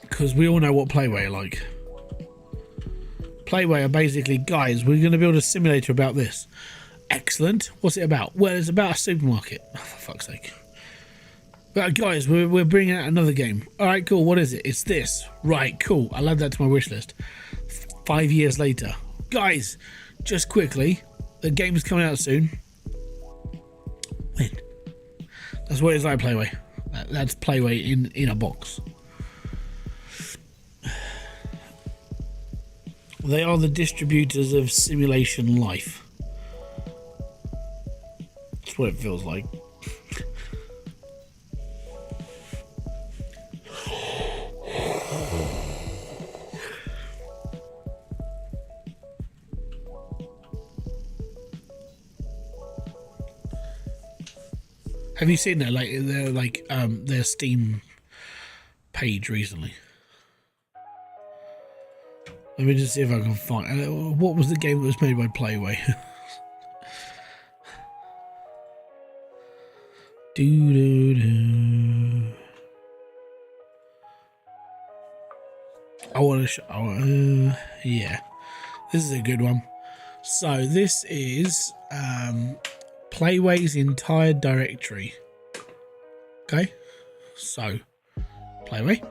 Because we all know what Playway are like. Playway are basically, guys, we're going to build a simulator about this. Excellent. What's it about? Well, it's about a supermarket. Oh, for fuck's sake. But guys, we're bringing out another game. All right, cool. What is it? It's this. Right, cool. I'll add that to my wish list. 5 years later. Guys, just quickly, the game's coming out soon. When? That's what it's like, Playway. That's Playway in a box. They are the distributors of simulation life. That's what it feels like. Have you seen that? Their Steam page recently. Let me just see if I can find. What was the game that was made by Playway? I want to show. Yeah, this is a good one. So this is Playway's entire directory. Okay, so Playway.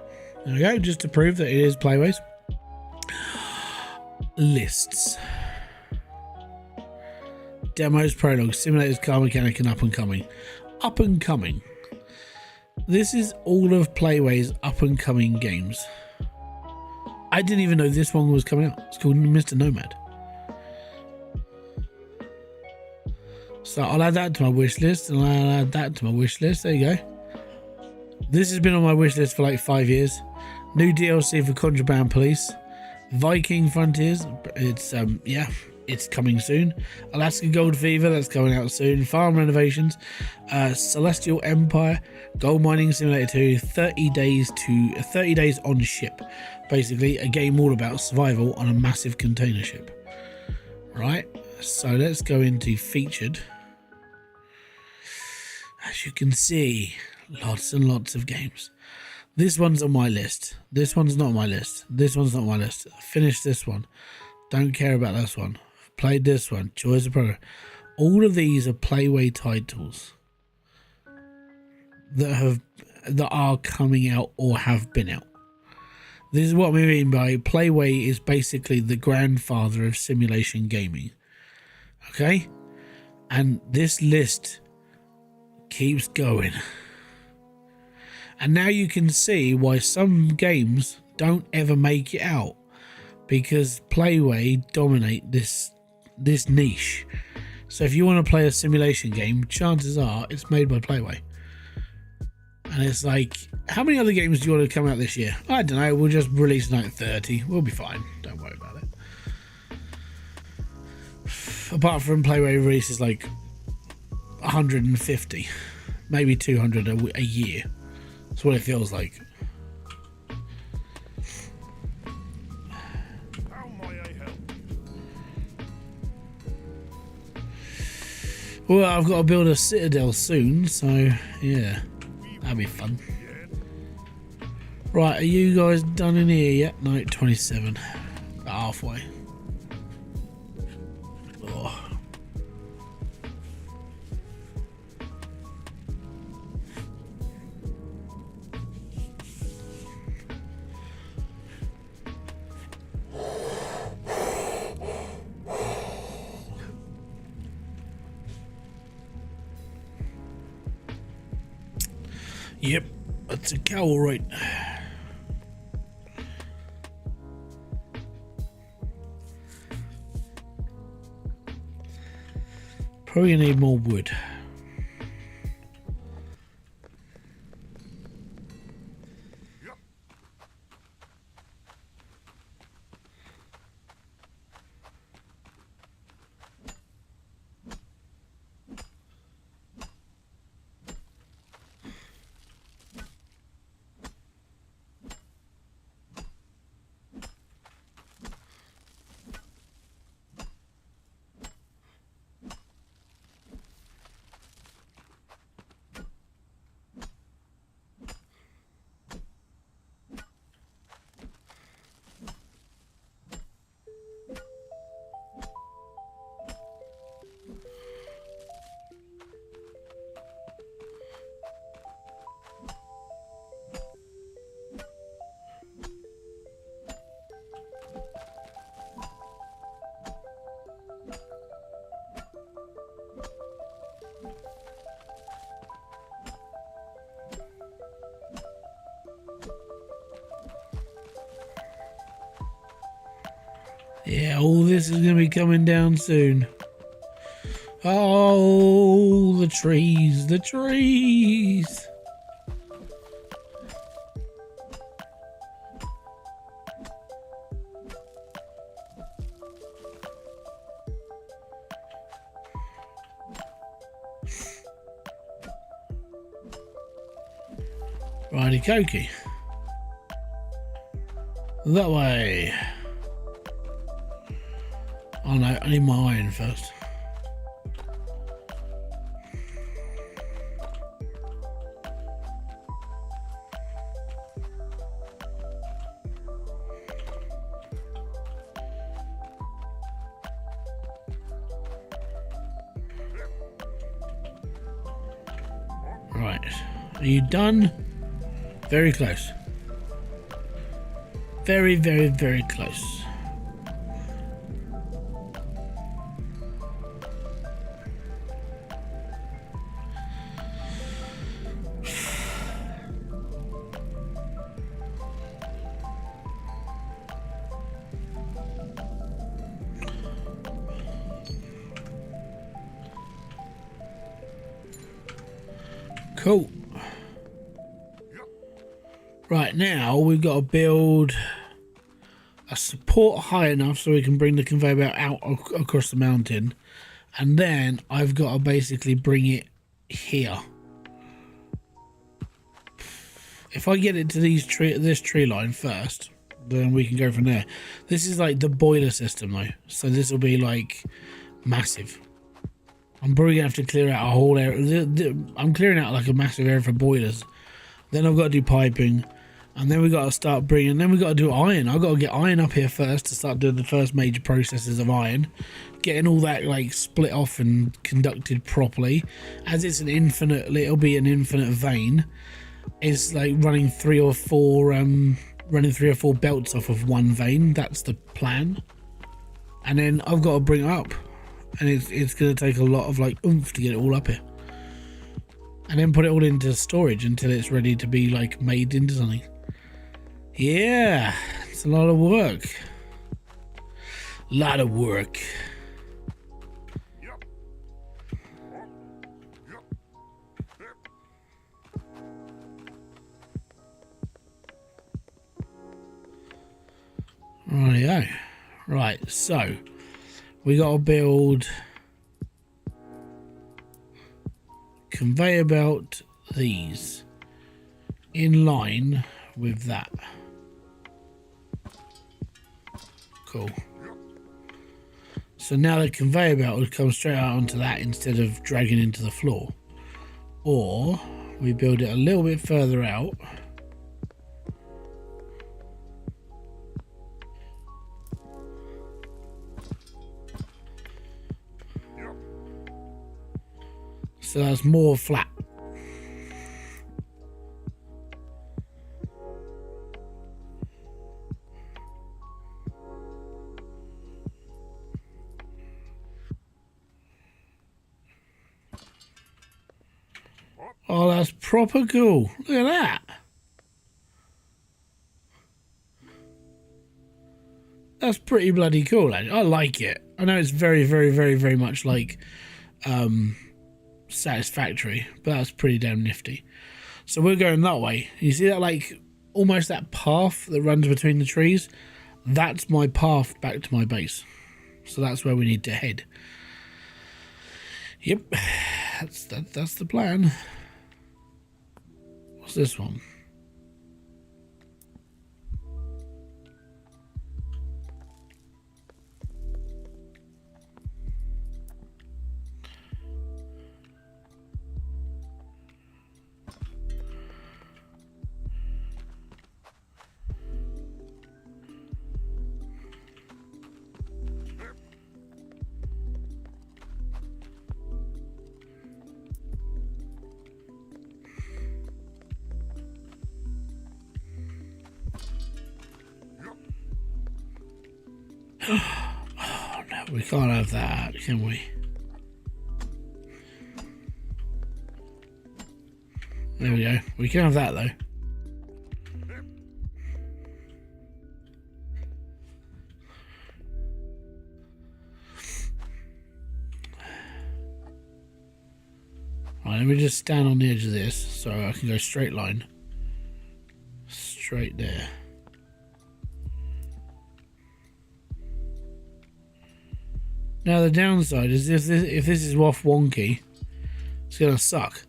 There we go. Just to prove that it is Playway's. Lists, demos, prologues, simulators, car mechanic, and up and coming. This is all of Playway's up and coming games. I didn't even know this one was coming out. It's called Mr. Nomad. So I'll add that to my wish list, and I'll add that to my wish list. There you go. This has been on my wish list for like 5 years. New DLC for Contraband Police. Viking Frontiers, it's coming soon. Alaska Gold Fever, that's coming out soon. Farm Renovations, Celestial Empire, Gold Mining Simulator 2, 30 days on ship. Basically, a game all about survival on a massive container ship. Right, so let's go into featured. As you can see, lots and lots of games. This one's on my list. This one's not on my list. This one's not on my list. Finished this one. Don't care about this one. Played this one. Choice of program. All of these are Playway titles that are coming out or have been out. This is what we mean by Playway is basically the grandfather of simulation gaming. Okay? And this list keeps going. And now you can see why some games don't ever make it out, because Playway dominate this niche. So if you want to play a simulation game, chances are it's made by Playway. And it's like, how many other games do you want to come out this year? I don't know, we'll just release like 30. We'll be fine, don't worry about it. Apart from Playway releases like 150, maybe 200 a year. That's what it feels like. How may I help? Well, I've got to build a citadel soon, so yeah, that'll be fun. Right, are you guys done in here yet? No, 27. About halfway. Oh. Yep, that's a cow, right? Probably need more wood. Yeah, all this is going to be coming down soon. Oh, the trees, the trees. Righty Koki. That way. Oh no, I need my iron first. Right, are you done? Very close. Very, very, very close. Cool. Right, now we've got to build a support high enough so we can bring the conveyor belt out across the mountain, and then I've got to basically bring it here. If I get it to this tree line first, then we can go from there. This is like the boiler system though, so this will be like massive. I'm probably gonna have to clear out a whole area. I'm clearing out like a massive area for boilers. Then I've got to do piping, and then we got to start bringing. Then we got to do iron. I've got to get iron up here first to start doing the first major processes of iron, getting all that like split off and conducted properly. As it's an infinite, it'll be an infinite vein. It's like running three or four belts off of one vein. That's the plan. And then I've got to bring it up. And it's going to take a lot of like oomph to get it all up here. and then put it all into storage until it's ready to be like made into something. Yeah, it's a lot of work. Lot of work. Rightio. Right, so we got to build conveyor belt these in line with that. Cool. So now the conveyor belt would come straight out onto that instead of dragging into the floor. Or we build it a little bit further out. So that's more flat. Oh, that's proper cool. Look at that. That's pretty bloody cool, actually. I like it. I know it's very, very, very, very much like satisfactory, but that's pretty damn nifty. So we're going that way. You see that, like, almost that path that runs between the trees? That's my path back to my base. So that's where we need to head. Yep, that's the plan. What's this one? Oh no, we can't have that, can we? There we go. We can have that though. Right, let me just stand on the edge of this so I can go straight line. Straight there. Now the downside is if this is off wonky, it's gonna suck.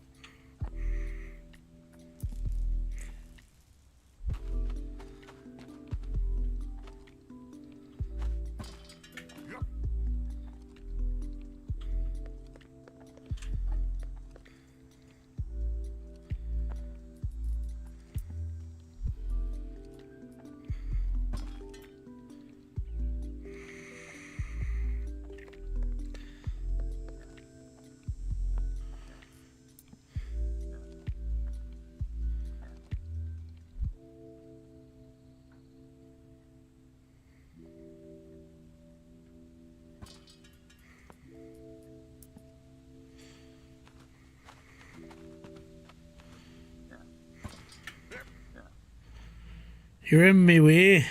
You're in me way.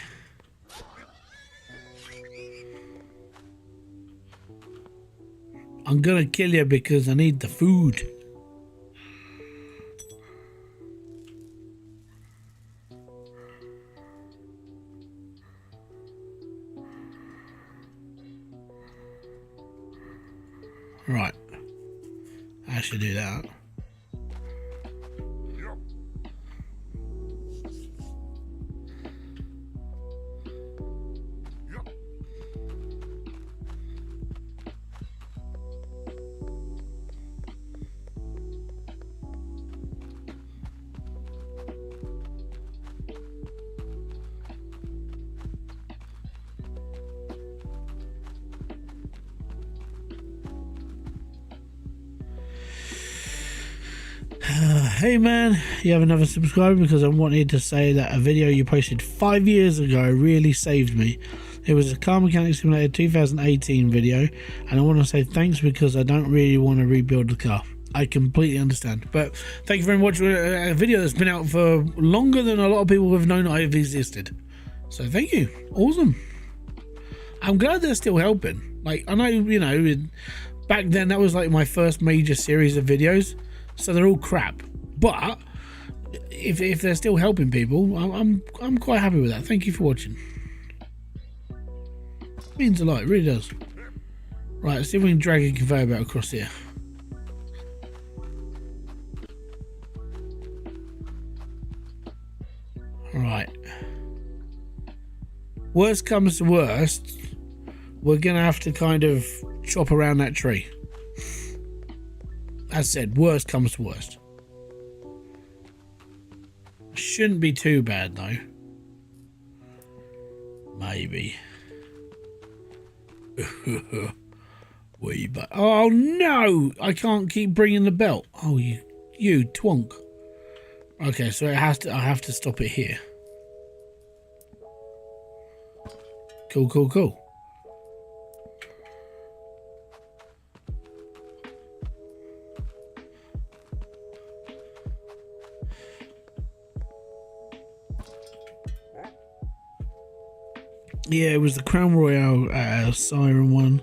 I'm gonna kill you because I need the food. Right. I should do that. Hey man, you have another subscriber because I wanted to say that a video you posted 5 years ago really saved me. It was a Car Mechanic Simulator 2018 video, and I want to say thanks because I don't really want to rebuild the car. I completely understand. But thank you very much for a video that's been out for longer than a lot of people have known I've existed. So thank you. Awesome. I'm glad they're still helping. Like, I know, you know, back then that was like my first major series of videos, so they're all crap. But if they're still helping people, I'm quite happy with that. Thank you for watching. It means a lot, it really does. Right, let's see if we can drag a conveyor belt across here. Right. Worst comes to worst, we're gonna have to kind of chop around that tree. As said, worst comes to worst. Shouldn't be too bad though. Maybe. Way back. Oh no! I can't keep bringing the belt. Oh, you twonk. Okay, so it has to. I have to stop it here. Cool, cool, cool. Yeah, it was the Crown Royale Siren one.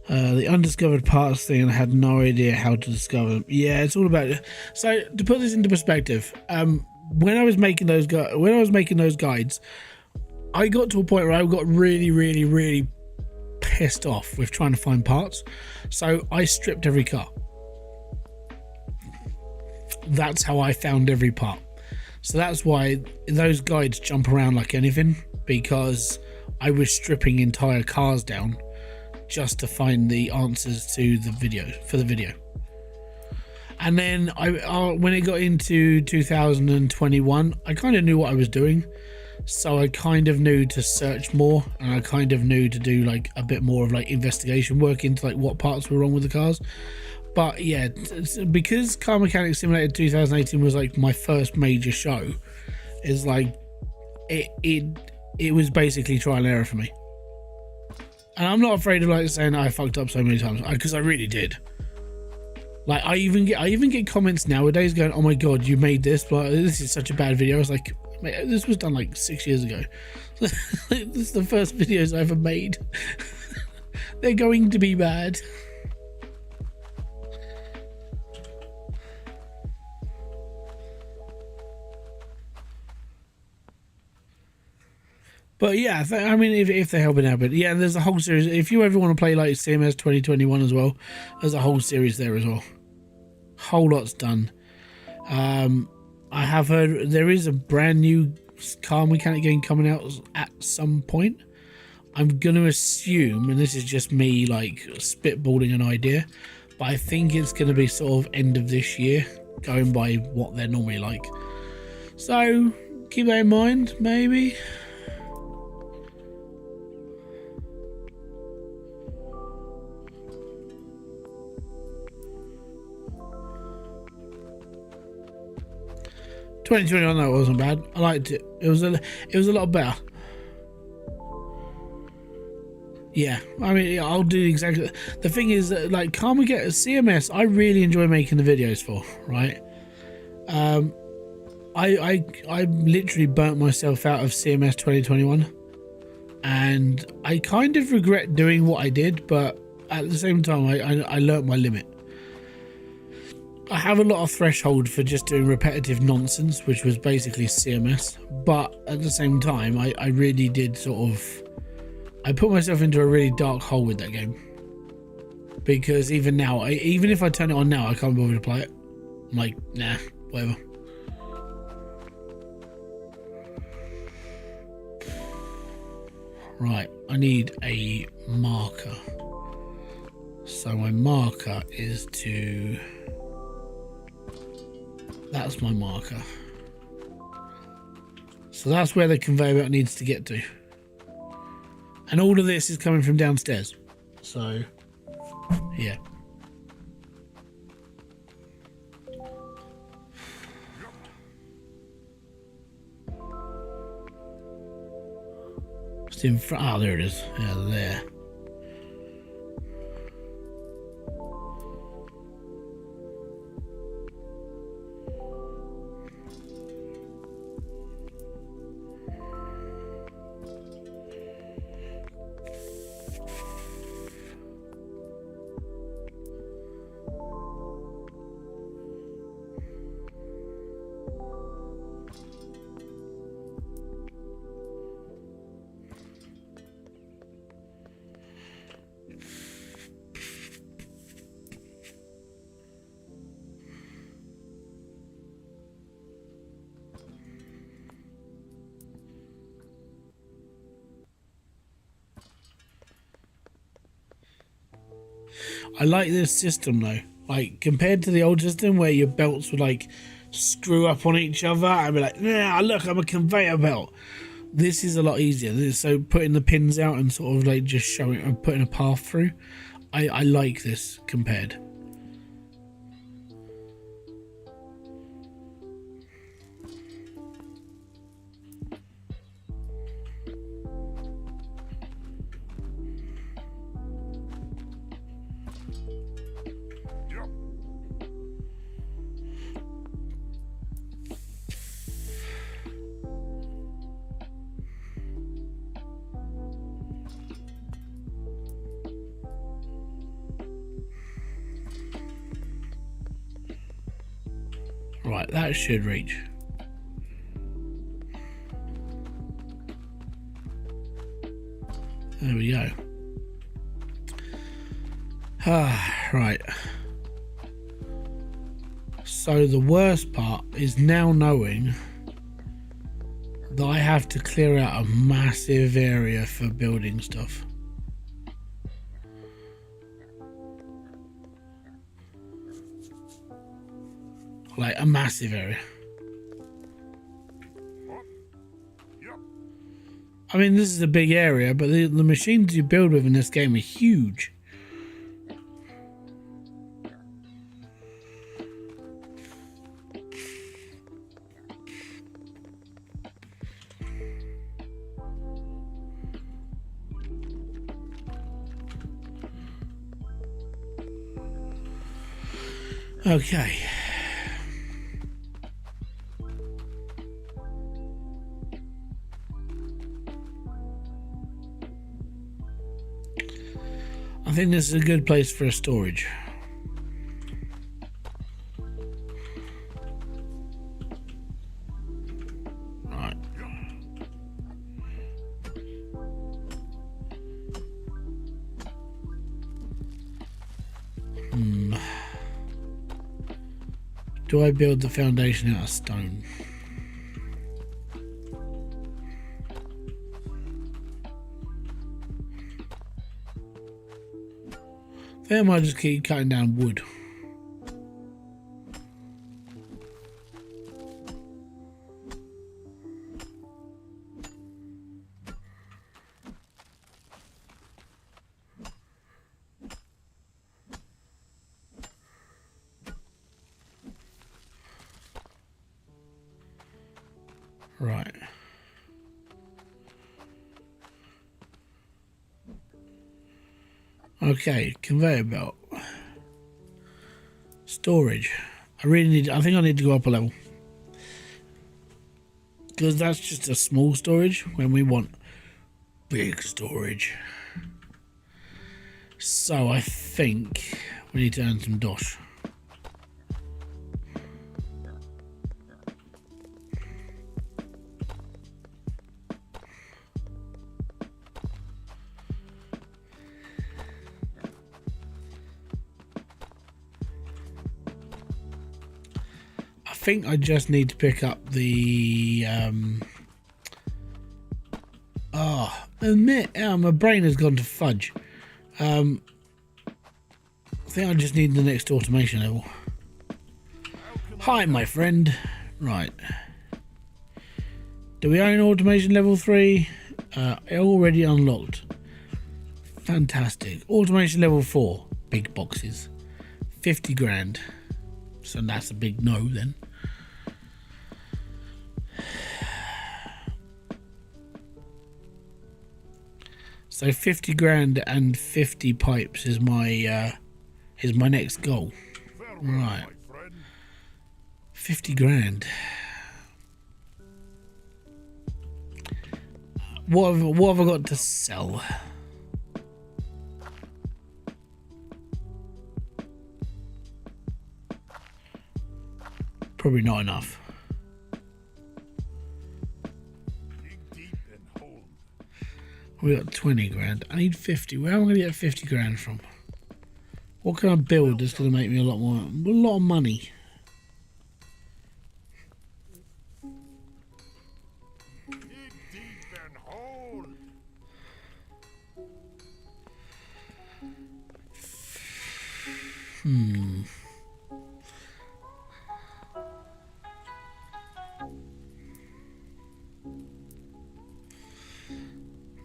The undiscovered parts thing, and I had no idea how to discover them. Yeah, it's all about. So to put this into perspective, when I was making those guides, I got to a point where I got really pissed off with trying to find parts. So I stripped every car. That's how I found every part. So that's why those guides jump around like anything, because I was stripping entire cars down just to find the answers to the video. And then when it got into 2021, I kind of knew what I was doing, so I kind of knew to search more, and I kind of knew to do like a bit more of like investigation work into like what parts were wrong with the cars. But yeah, because Car Mechanic Simulator 2018 was like my first major show, is like it was basically trial and error for me. And I'm not afraid of like saying I fucked up so many times, because I really did. Like I even get comments nowadays going, "Oh my god, you made this, but this is such a bad video." I was like, mate, this was done like 6 years ago. This is the first videos I ever made. They're going to be bad. But yeah, I mean, if they're helping out, but yeah, there's a whole series. If you ever want to play like CMS 2021 as well, there's a whole series there as well. Whole lot's done. I have heard there is a brand new Car Mechanic game coming out at some point. I'm going to assume, and this is just me like spitballing an idea, but I think it's going to be sort of end of this year, going by what they're normally like. So keep that in mind, maybe. No, it wasn't bad. I liked it. It was a lot better. Yeah, I mean, I'll do exactly. The thing is that like Karma get CMS, I really enjoy making the videos for, right? I literally burnt myself out of CMS 2021, and I kind of regret doing what I did, but at the same time, I learnt my limit. I have a lot of threshold for just doing repetitive nonsense, which was basically CMS, but at the same time, I really did sort of, I put myself into a really dark hole with that game, because even now, even if I turn it on now, I can't bother to play it. I'm like, nah, whatever. Right, I need a marker. So my marker is to... That's my marker. So that's where the conveyor belt needs to get to. And all of this is coming from downstairs. So, yeah. It's in front. Oh, there it is. Yeah, there. I like this system though. Like compared to the old system where your belts would like screw up on each other and be like, nah, look, I'm a conveyor belt. This is a lot easier. So putting the pins out and sort of like just showing and putting a path through. I like this compared. Yep. Right, that should reach. There we go. Right. So the worst part is now knowing that I have to clear out a massive area for building stuff. Like a massive area. What? Yep. I mean, this is a big area, but the machines you build with in this game are huge. Okay. I think this is a good place for a storage. Right. Do I build the foundation out of stone? I might just keep cutting down wood. Right. Okay, conveyor belt. Storage. I think I need to go up a level. Because that's just a small storage when we want big storage. So I think we need to earn some dosh. I think I just need to pick up the my brain has gone to fudge. I think I just need the next automation level. Hi, my friend. Right. Do we own automation level 3? Already unlocked. Fantastic. Automation level 4. Big boxes. 50 grand. So that's a big no then. So 50 grand and 50 pipes is my next goal. Farewell, Right. my friend. 50 grand. What have I got to sell? Probably not enough. Dig deep and hold. We got 20 grand. I need 50. Where am I going to get 50 grand from? What can I build that's going to make me a lot of money? Dig deep and hold.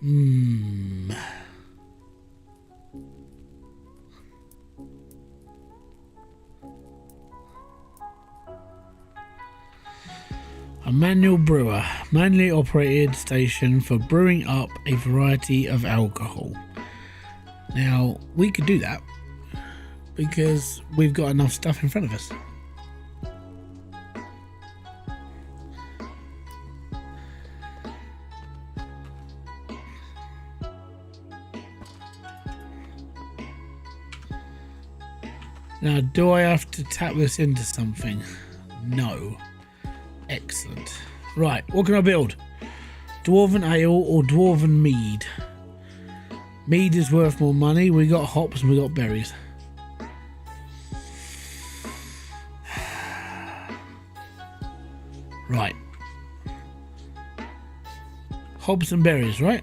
Hmm. A manual brewer, manually operated station for brewing up a variety of alcohol. Now, we could do that because we've got enough stuff in front of us. Now, do I have to tap this into something? No. Excellent. Right, what can I build? Dwarven ale or dwarven mead? Mead is worth more money. We got hops and we got berries. Right. Hops and berries, right?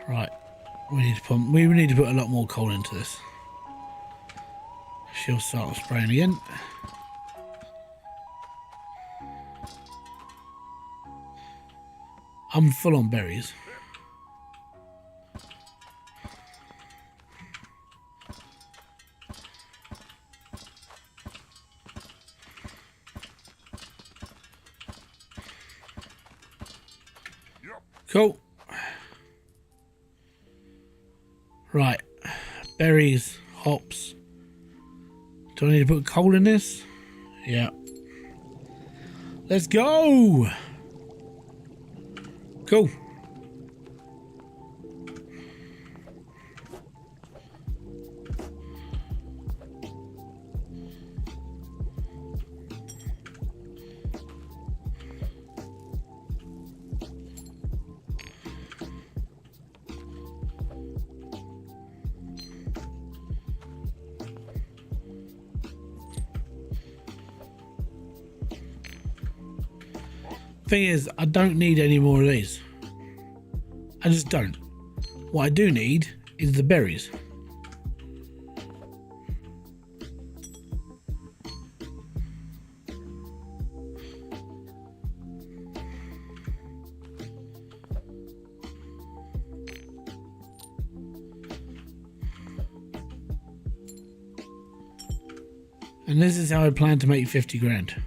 Right, we need to put a lot more coal into this. She'll start spraying again. I'm full on berries. Cool. Right, berries, hops. Do I need to put coal in this? Yeah. Let's go! Cool. Thing is, I don't need any more of these. I just don't. What I do need is the berries. And this is how I plan to make 50 grand.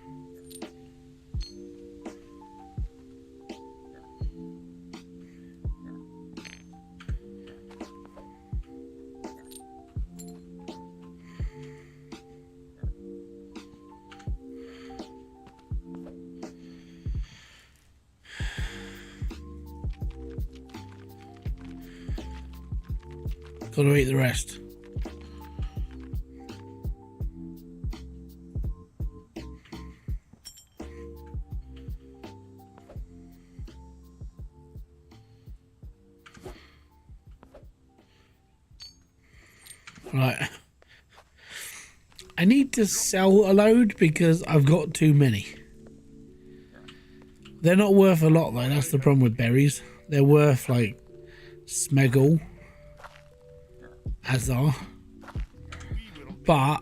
Gotta eat the rest. Right. I need to sell a load because I've got too many. They're not worth a lot though, that's the problem with berries. They're worth like smeggle. Azar, but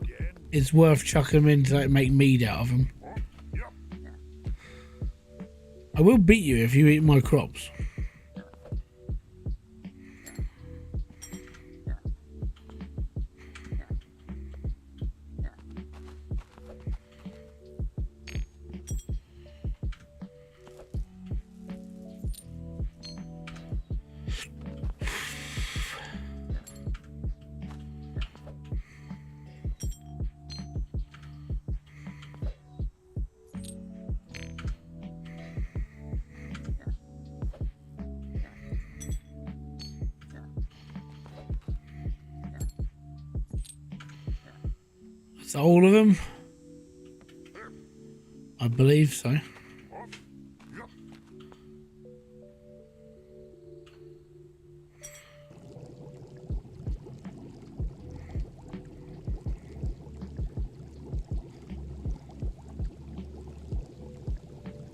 it's worth chucking them in to like make mead out of them. I will beat you if you eat my crops. That's all of them? I believe so.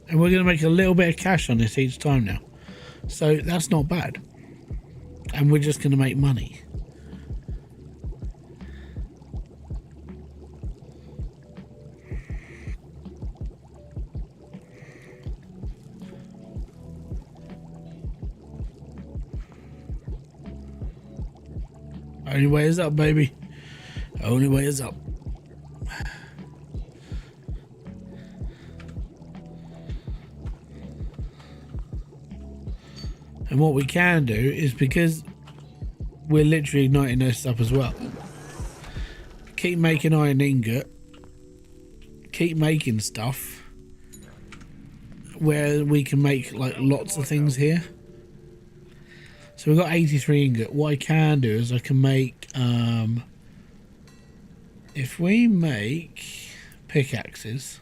And we're going to make a little bit of cash on this each time now. So that's not bad. And we're just going to make money. Only way is up, baby. Only way is up. And what we can do is, because we're literally igniting this up as well, keep making iron ingot, keep making stuff where we can make like lots of things here. So we've got 83 ingot. What I can do is I can make, if we make pickaxes,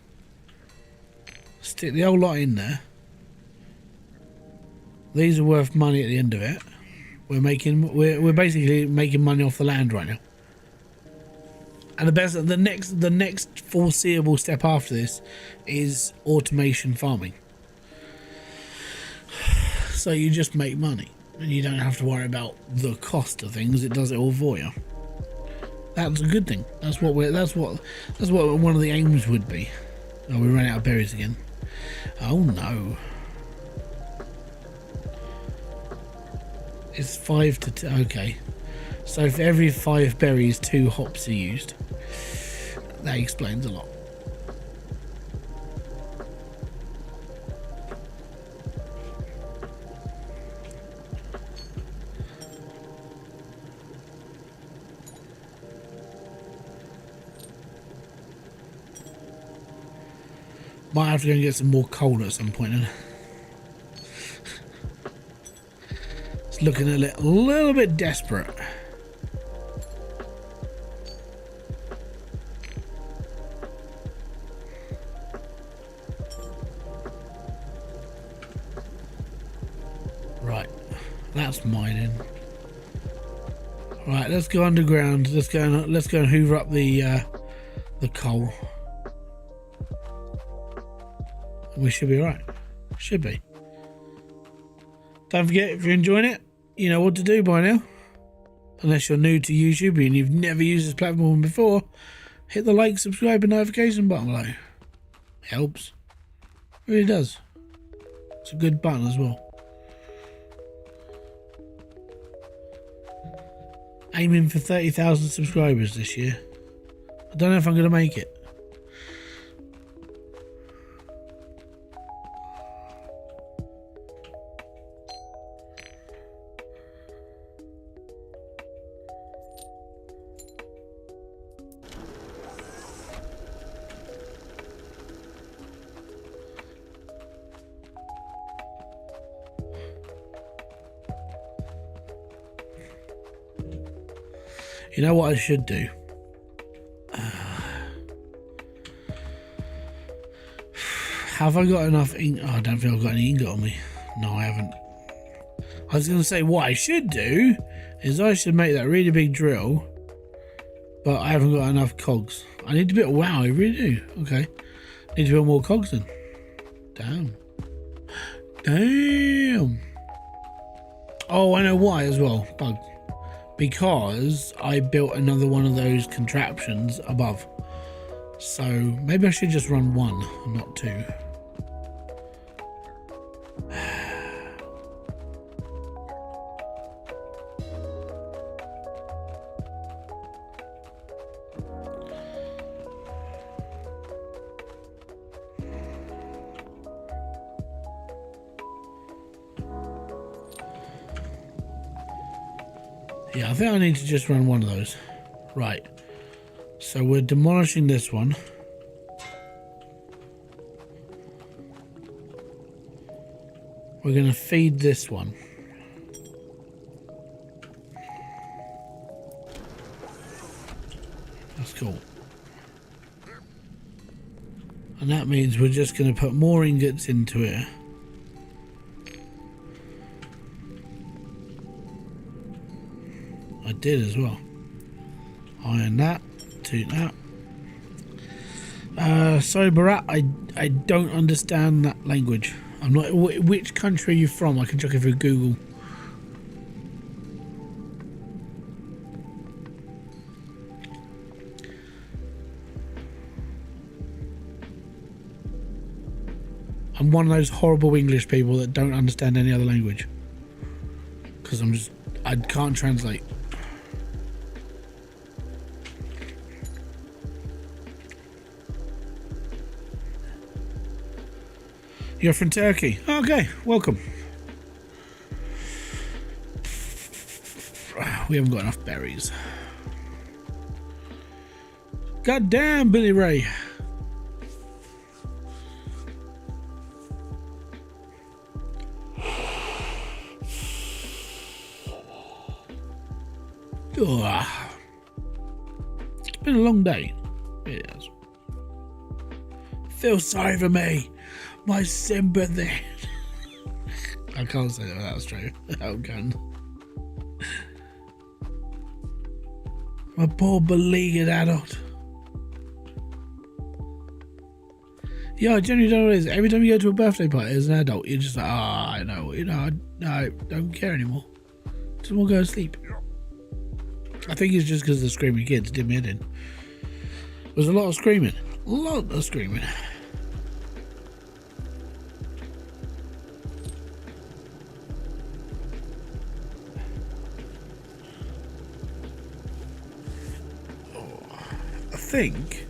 stick the whole lot in there. These are worth money at the end of it. We're basically making money off the land right now. And the next foreseeable step after this is automation farming. So you just make money and you don't have to worry about the cost of things. It does it all for you. That's a good thing. That's what one of the aims would be. Oh, we ran out of berries again. Oh no. It's 5 to 10. Okay. So for every 5 berries, 2 hops are used. That explains a lot. Might have to go and get some more coal at some point then. It's looking a little bit desperate. Right, that's mining. Right, let's go underground. Let's go and hoover up the coal. We should be right. Should be. Don't forget, if you're enjoying it, you know what to do by now. Unless you're new to YouTube and you've never used this platform before, hit the like, subscribe and notification button below. It helps. It really does. It's a good button as well. Aiming for 30,000 subscribers this year. I don't know if I'm going to make it. You know what I should do? Have I got enough ink? Oh, I don't think I've got any ingot on me. No, I haven't. I was going to say what I should do is I should make that really big drill, but I haven't got enough cogs. I need to build. Wow, I really do. Okay, need to build more cogs then. Damn. Damn. Oh, I know why as well. Bug. Because I built another one of those contraptions above. So maybe I should just run one, not 2. Yeah, I think I need to just run one of those. Right. So we're demolishing this one. We're going to feed this one. That's cool. And that means we're just going to put more ingots into it. I did as well. Iron that, toot that. Sorry, Barat, I don't understand that language. I'm not. Which country are you from? I can check it through Google. I'm one of those horrible English people that don't understand any other language. Because I can't translate. You're from Turkey. Okay, welcome. We haven't got enough berries. God damn, Billy Ray. Oh, it's been a long day. It has. Feel sorry for me. My sympathy. I can't say that without straight. How can? My poor beleaguered adult. Yeah, I genuinely don't know what it is. Every time you go to a birthday party as an adult, you're just like, I know, I don't care anymore. Just want to go to sleep. I think it's just because the screaming kids did me in. There's a lot of screaming. A lot of screaming. I think,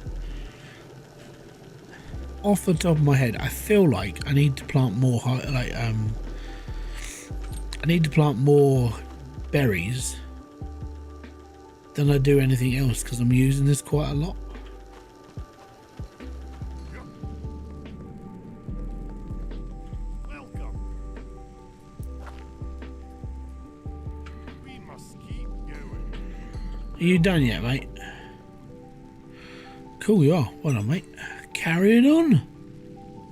off the top of my head, I feel like I need to plant more, I need to plant more berries than I do anything else because I'm using this quite a lot. Welcome. We must keep going. Are you done yet, mate? Cool, you are. Well done, mate. Carrying on.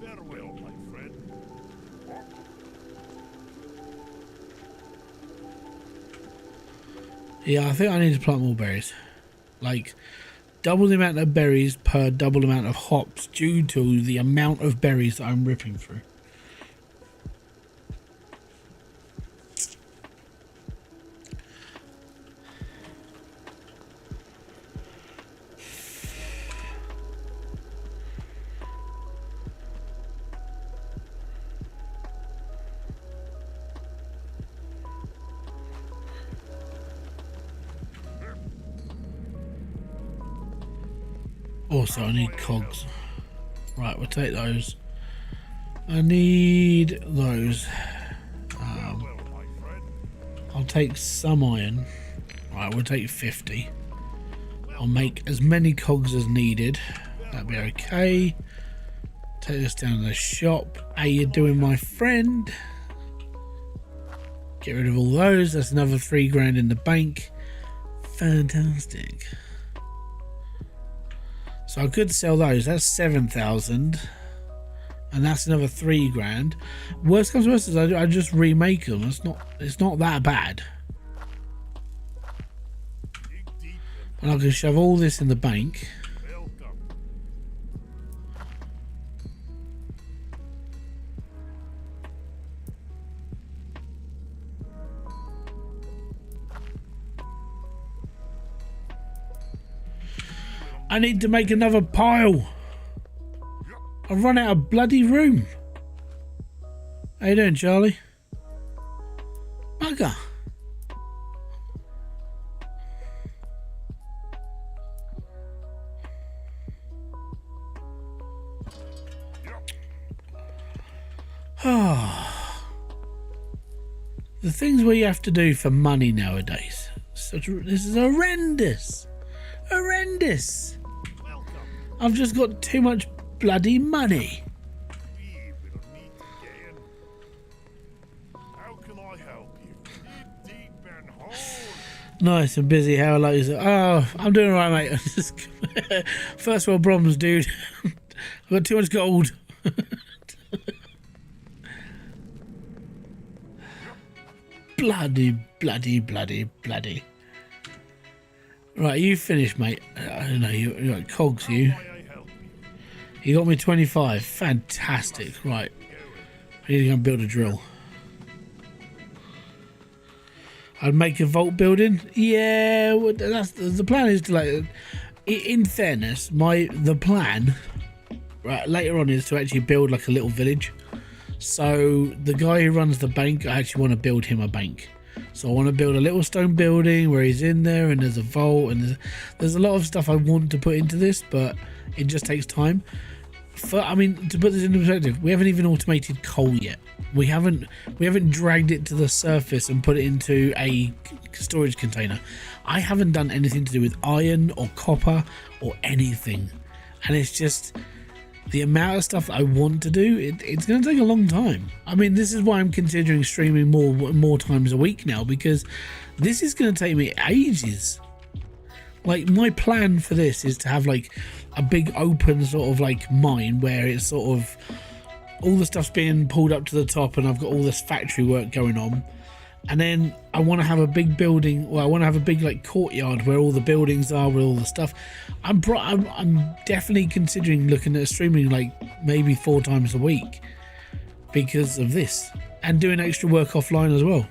Farewell, my friend. Yeah, I think I need to plant more berries. Like, double the amount of berries per double the amount of hops due to the amount of berries that I'm ripping through. Also, I need cogs. Right, we'll take those. I need those. Farewell, my friend. I'll take some iron. Right, we'll take 50. I'll make as many cogs as needed. That'll be okay. Take this down to the shop. How you doing, my friend? Get rid of all those. That's another 3 grand in the bank. Fantastic. So I could sell those. That's 7,000, and that's another 3 grand. Worst comes to worst is I just remake them. It's not that bad. Dig deep And I can shove all this in the bank. and welcome. I need to make another pile. I've run out of bloody room. How you doing, Charlie? Bugger. The things we have to do for money nowadays. This is horrendous. Horrendous. Welcome. I've just got too much bloody money. We will meet again. How can I help you? Dig deep and hold. Nice and busy. How like is it? Oh, I'm doing alright, mate. Just first world problems, dude. I've got too much gold. bloody. Right, you finished, mate. I don't know. You're like cogs, you. May I help you? You got me 25. Fantastic. Right. I need to go and build a drill. I'd make a vault building. Yeah, well, that's the plan. Is to like, in fairness, the plan right later on is to actually build like a little village. So the guy who runs the bank, I actually want to build him a bank. So I want to build a little stone building where he's in there, and there's a vault, and there's a lot of stuff I want to put into this, but it just takes time. I mean, to put this into perspective, we haven't even automated coal yet. We haven't dragged it to the surface and put it into a storage container. I haven't done anything to do with iron or copper or anything, and it's just the amount of stuff I want to do. It's going to take a long time. I mean, this is why I'm considering streaming more times a week now, because this is going to take me ages. Like, my plan for this is to have like a big open sort of like mine where it's sort of all the stuff's being pulled up to the top and I've got all this factory work going on. And then I want to have a big building. Well, I want to have a big like courtyard where all the buildings are with all the stuff. I'm definitely considering looking at streaming like maybe 4 times a week because of this, and doing extra work offline as well,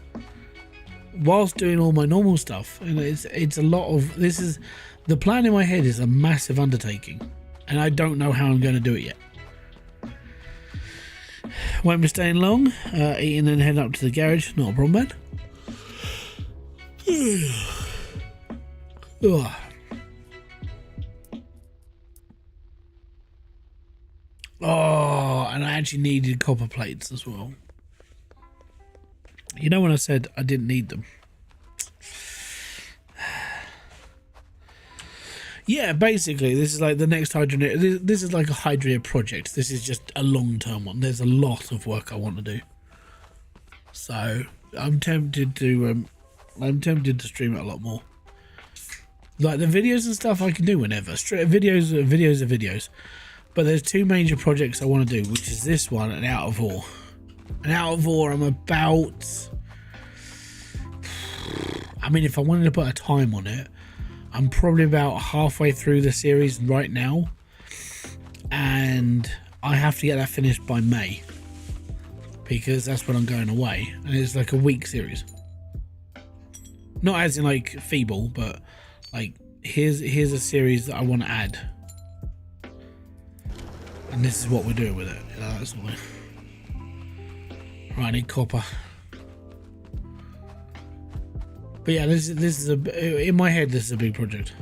whilst doing all my normal stuff. And it's a lot of this. Is the plan in my head is a massive undertaking, and I don't know how I'm going to do it yet. Won't be staying long. Eating and heading up to the garage. Not a problem, man. Oh, and I actually needed copper plates as well. You know when I said I didn't need them? Yeah, basically, this is like the next Hydra. This is like a Hydra project. This is just a long-term one. There's a lot of work I want to do. So I'm tempted to stream it a lot more. Like the videos and stuff I can do whenever. Videos are videos. But there's 2 major projects I want to do, which is this one and Out of Ore. And Out of Ore, I'm about... I mean, if I wanted to put a time on it, I'm probably about halfway through the series right now. And I have to get that finished by May, because that's when I'm going away. And it's like a week series. Not as in like feeble, but like here's a series that I want to add. And this is what we're doing with it. That's all. Right, I need copper. But yeah, this is in my head. This is a big project.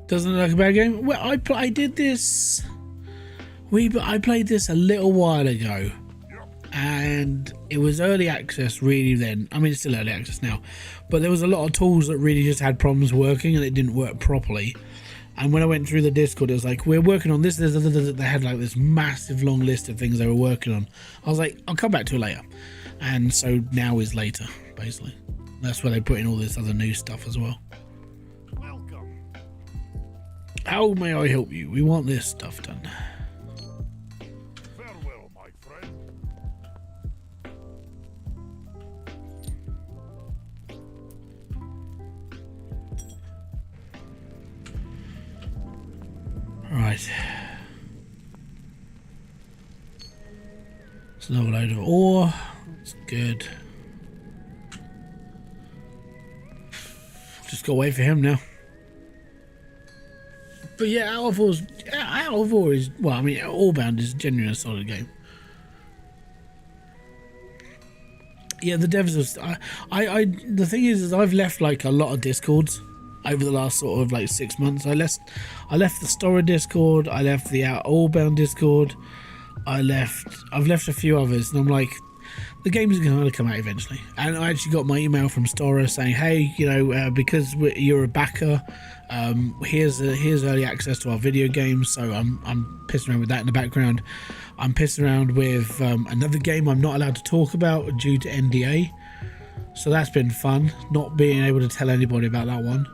Doesn't look like a bad game. Well, I did this. I played this a little while ago, and it was early access really then. I mean, it's still early access now, but there was a lot of tools that really just had problems working, and it didn't work properly. And when I went through the Discord, it was like, we're working on this. They had like this massive long list of things they were working on. I was like, I'll come back to it later. And so now is later, basically. That's where they put in all this other new stuff as well. How may I help you? We want this stuff done. Farewell, my friend. Right. It's another load of ore. That's good. Just gotta wait for him now. But yeah, Out of Ore is, well, I mean, Orebound is genuinely a solid game. Yeah, the devs are, the thing is I've left like a lot of Discords over the last sort of like 6 months. I left the Story Discord, I left the Orebound Discord, I've left a few others, and I'm like, the game is going to come out eventually. And I actually got my email from Stora saying, hey, you know, because you're a backer, here's early access to our video games. So I'm pissing around with that in the background. I'm pissing around with another game I'm not allowed to talk about due to NDA. So that's been fun, not being able to tell anybody about that one.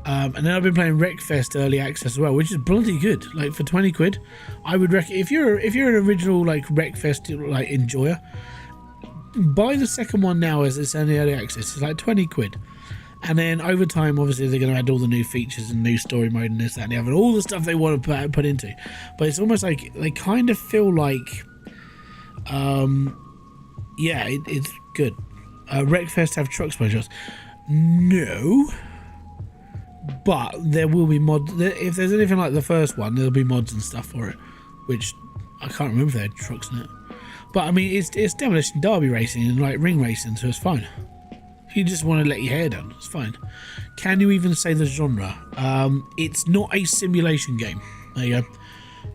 And then I've been playing Wreckfest early access as well, which is bloody good. Like for 20 quid, I would recommend if you're an original like Wreckfest like enjoyer, buy the second one now as it's only early access. It's like 20 quid. And then over time, obviously, they're going to add all the new features and new story mode and this, that, and the other, and all the stuff they want to put into. But it's almost like they kind of feel like, yeah, it's good. Wreckfest have truck specials? No. But there will be mods. If there's anything like the first one, there'll be mods and stuff for it, which I can't remember if they had trucks in it. But I mean, it's demolition derby racing and like ring racing, so it's fine. If you just want to let your hair down, it's fine. Can you even say the genre? It's not a simulation game. There you go.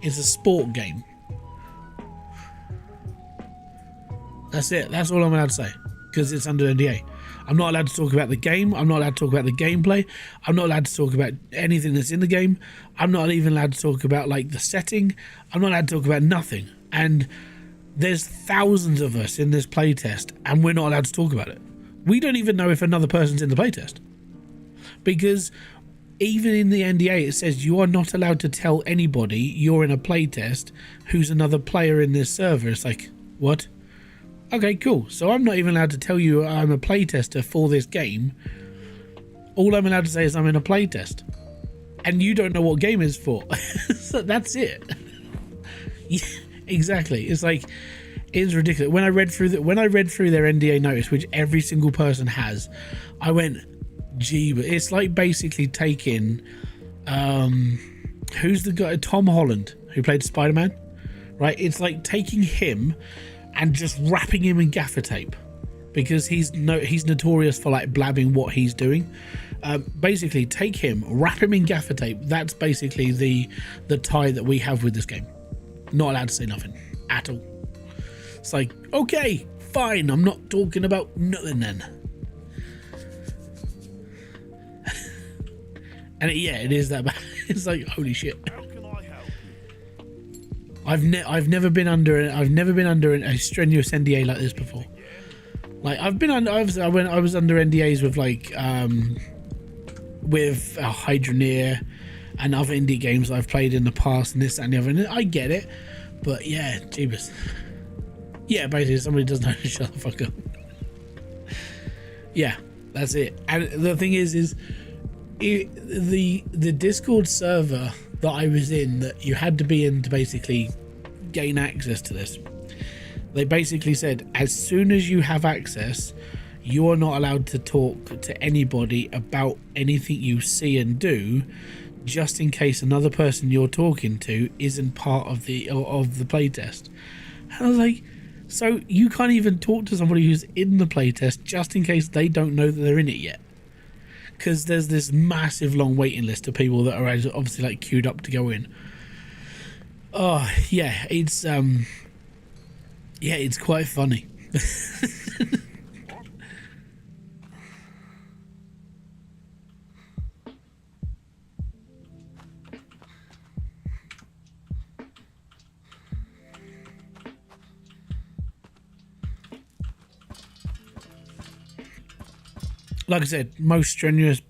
It's a sport game. That's it. That's all I'm allowed to say, because it's under NDA. I'm not allowed to talk about the game. I'm not allowed to talk about the gameplay. I'm not allowed to talk about anything that's in the game. I'm not even allowed to talk about like the setting. I'm not allowed to talk about nothing. And there's thousands of us in this playtest, and we're not allowed to talk about it. We don't even know if another person's in the playtest, because even in the NDA it says you are not allowed to tell anybody you're in a playtest who's another player in this server. It's like, what? Okay, cool. So I'm not even allowed to tell you I'm a playtester for this game. All I'm allowed to say is I'm in a playtest, and you don't know what game is for. So that's it. Yeah, exactly. It's like, it's ridiculous. When I read through their NDA notice, which every single person has, I went, gee, but it's like basically taking who's the guy, Tom Holland, who played Spider-Man, right? It's like taking him and just wrapping him in gaffer tape, because he's notorious for like blabbing what he's doing. Basically take him, wrap him in gaffer tape. That's basically the tie that we have with this game. Not allowed to say nothing at all. It's like, okay, fine, I'm not talking about nothing then. And it is that bad. It's like, holy shit. How can I help you? I've never been under a strenuous NDA like this before. Like I was under NDAs with like with Hydroneer and other indie games I've played in the past and this and the other, and I get it, but yeah, jeebus. Yeah, basically somebody doesn't know to shut the fuck up. Yeah, that's it. And the thing is the Discord server that I was in, that you had to be in to basically gain access to this, they basically said as soon as you have access, you are not allowed to talk to anybody about anything you see and do, just in case another person you're talking to isn't part of the playtest. And I was like, so you can't even talk to somebody who's in the playtest just in case they don't know that they're in it yet, because there's this massive long waiting list of people that are obviously like queued up to go in. Oh yeah, it's quite funny. Like I said, most strenuous.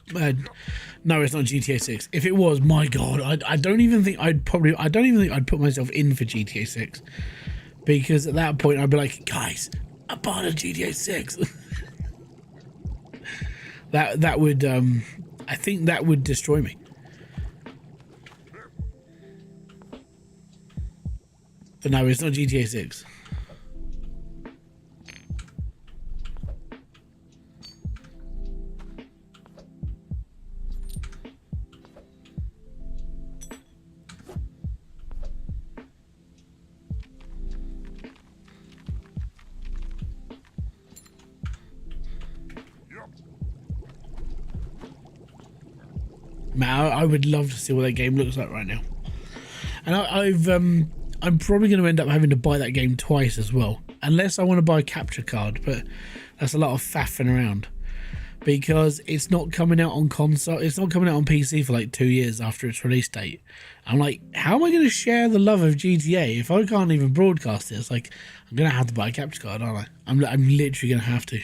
No, it's not GTA 6. If it was, my God, I don't even think I'd put myself in for GTA 6, because at that point I'd be like, guys, I'm part of GTA 6. that would I think that would destroy me. But no, it's not GTA 6. Man, I would love to see what that game looks like right now. And I'm probably going to end up having to buy that game twice as well, unless I want to buy a capture card, but that's a lot of faffing around, because it's not coming out on console. It's not coming out on PC for like 2 years after its release date. I'm like, how am I going to share the love of GTA if I can't even broadcast it? It's like, I'm going to have to buy a capture card, aren't I? I'm literally going to have to.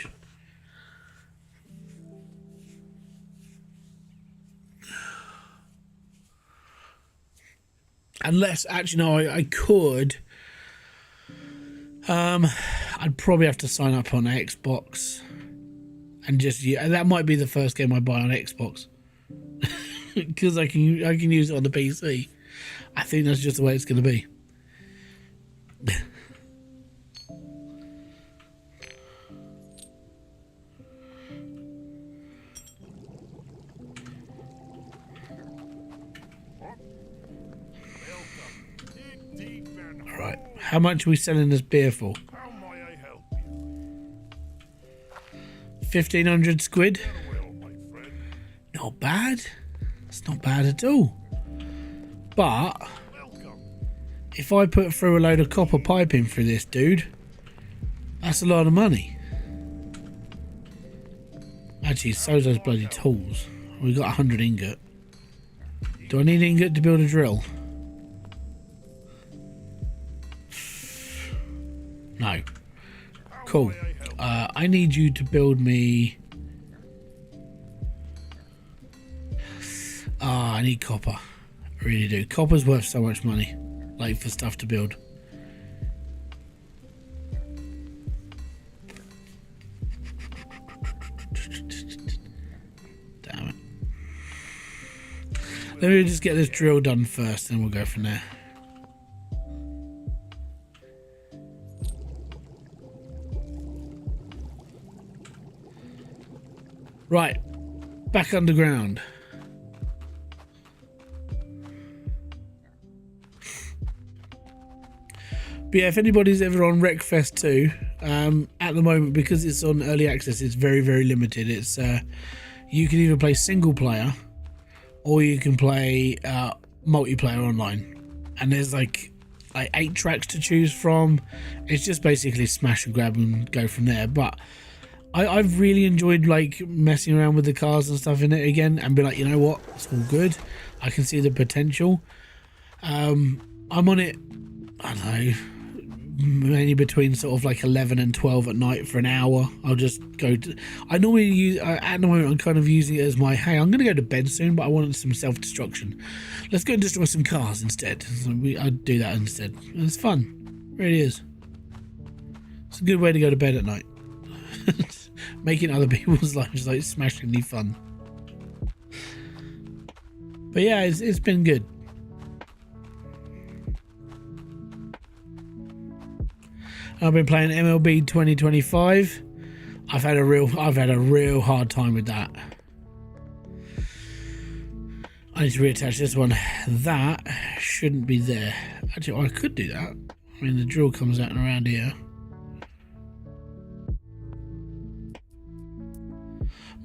Unless, actually, no, I could. I'd probably have to sign up on Xbox. And just, yeah, that might be the first game I buy on Xbox. Because I can use it on the PC. I think that's just the way it's going to be. Alright, how much are we selling this beer for? How may I help you? 1,500 squid? Farewell, my friend. Not bad. It's not bad at all. But Welcome. if I put through a load of copper piping through this dude, that's a lot of money. Actually, so's those bloody tools. We got 100 ingot. Do I need ingot to build a drill? No. Cool. I need you to build me. I need copper. I really do. Copper's worth so much money, like for stuff to build. Damn it. Let me just get this drill done first, and we'll go from there. Right, back underground. But yeah, if anybody's ever on Wreckfest 2, at the moment, because it's on early access, it's very, very limited. It's you can either play single player or you can play multiplayer online. And there's like 8 tracks to choose from. It's just basically smash and grab and go from there. But I've really enjoyed like messing around with the cars and stuff in it again, and be like, you know what, it's all good. I can see the potential. I'm on it, I don't know, mainly between sort of like 11 and 12 at night for an hour. I'll just go to, I normally use, at the moment I'm kind of using it as my, hey, I'm going to go to bed soon, but I want some self-destruction. Let's go and destroy some cars instead. So I'd do that instead. And it's fun. It really is. It's a good way to go to bed at night. Making other people's lives like smashingly fun. But yeah, it's been good. I've been playing MLB 2025. I've had a real hard time with that. I need to reattach this one. That shouldn't be there. Actually, I could do that. I mean, the drill comes out and around here.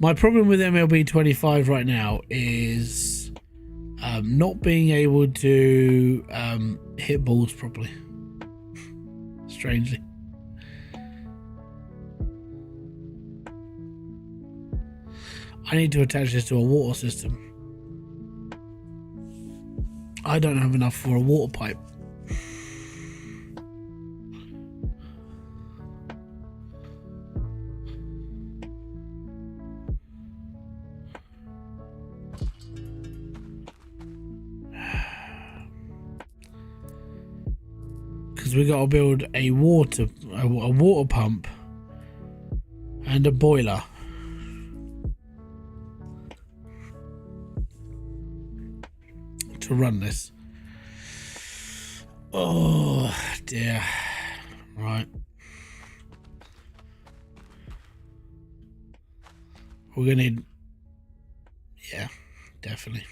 My problem with MLB 25 right now is not being able to hit balls properly. Strangely. I need to attach this to a water system. I don't have enough for a water pipe. Because we got to build a water pump and a boiler. To run this. Oh dear. Right. We're gonna need, yeah, definitely.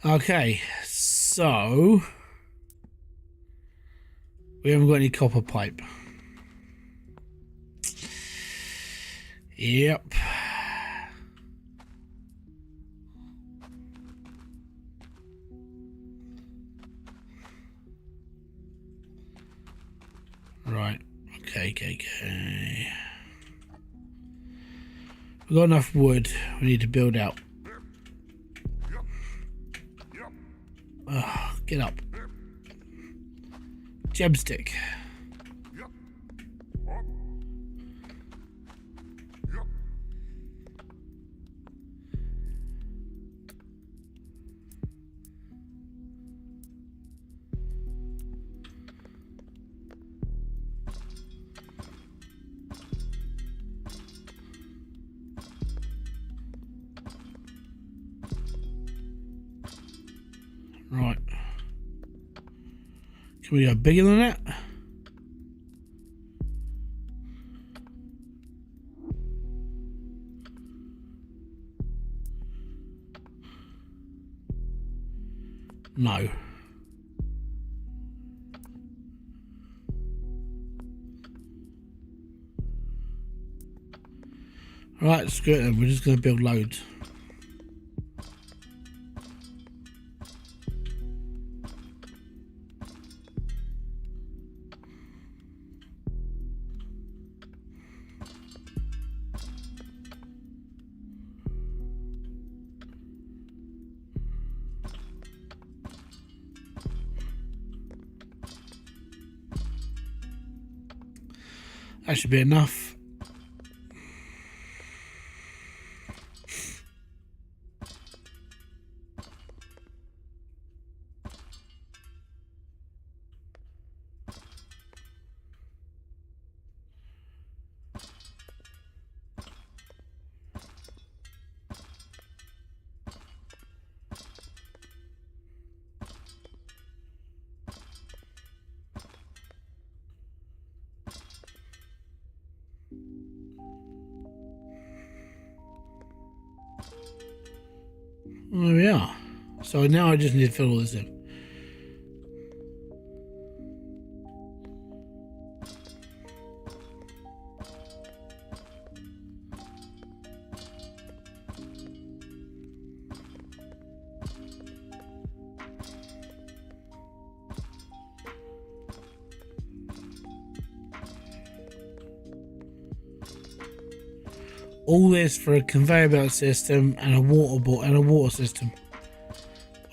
Okay, so we haven't got any copper pipe. Yep. Right. Okay. We've got enough wood. We need to build out. Oh, get up. Gemstick. Right. Can we go bigger than that? No. Right, screw it then. We're just going to build loads. That should be enough. There we are. So now I just need to fill all this in. All this for a conveyor belt system and a water system.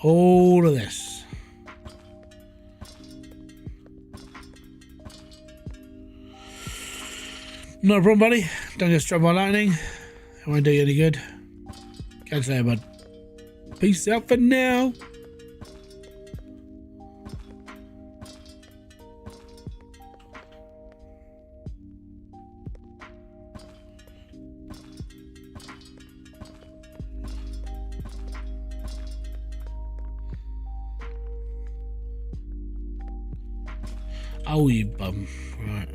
All of this. No problem, buddy. Don't get struck by lightning. It won't do you any good. Catch you later, bud. Peace out for now. Oh, you bum. Right.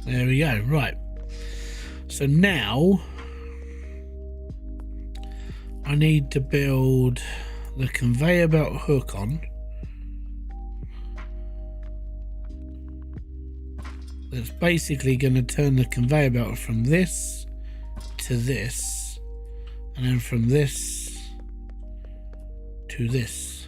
There we go. Right. So now I need to build the conveyor belt hook on. That's basically going to turn the conveyor belt from this to this, and then from this to this.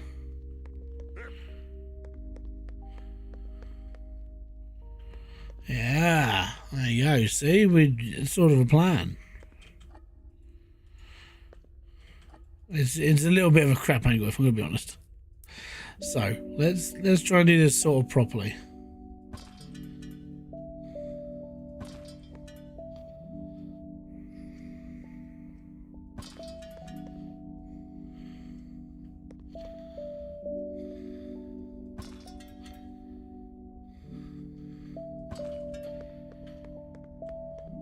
Yeah, there you go. See, it's sort of a plan. It's a little bit of a crap angle, if I'm going to be honest. So let's try and do this sort of properly.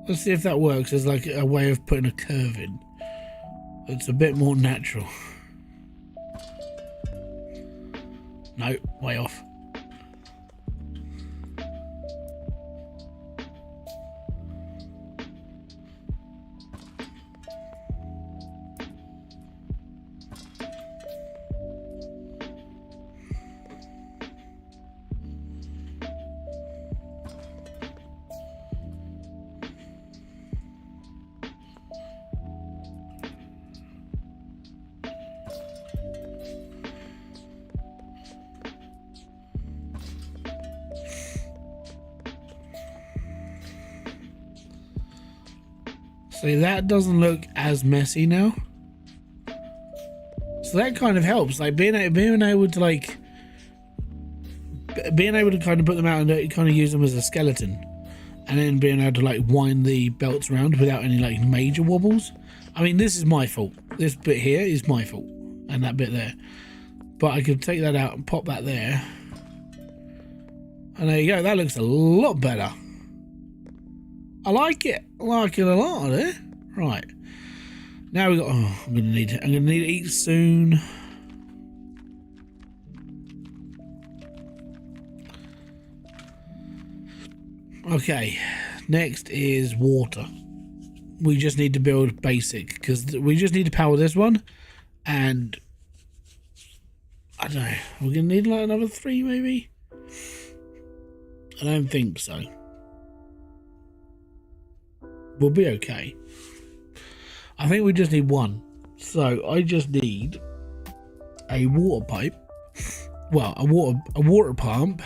Let's see if that works as like a way of putting a curve in. It's a bit more natural. No, way off. See, that doesn't look as messy now. So that kind of helps, like being able to kind of put them out and kind of use them as a skeleton, and then being able to like wind the belts around without any like major wobbles. I mean, this is my fault. This bit here is my fault, and that bit there. But I could take that out and pop that there. And there you go. That looks a lot better. I like it. I like it a lot there. Right. Now we got. Oh, I'm gonna need to eat soon. Okay. Next is water. We just need to build basic because we just need to power this one, and I don't know. We're gonna need like another 3 maybe. I don't think so. We'll be okay. I think we just need 1. So I just need a water pipe. Well, a water pump.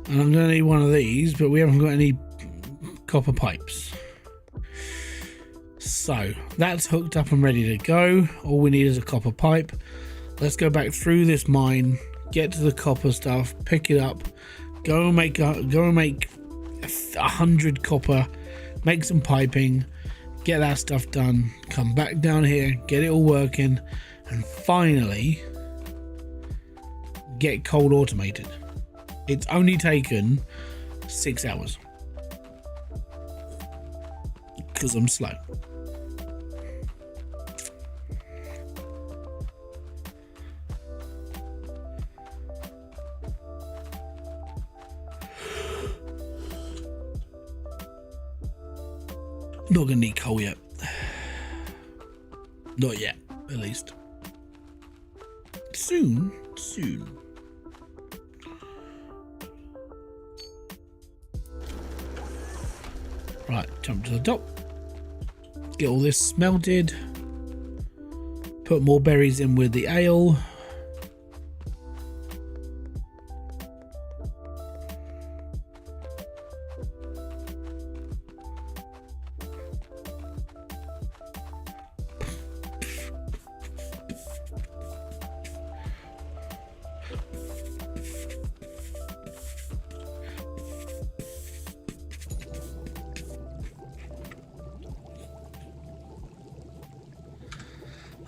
And I'm going to need one of these, but we haven't got any copper pipes. So that's hooked up and ready to go. All we need is a copper pipe. Let's go back through this mine, get to the copper stuff, pick it up, go and make 100 copper, make some piping, get that stuff done, come back down here, get it all working, and finally get cold automated. It's only taken 6 hours because I'm slow. Not gonna need coal yet. Not yet, at least. Soon. Right, jump to the top. Get all this smelted. Put more berries in with the ale.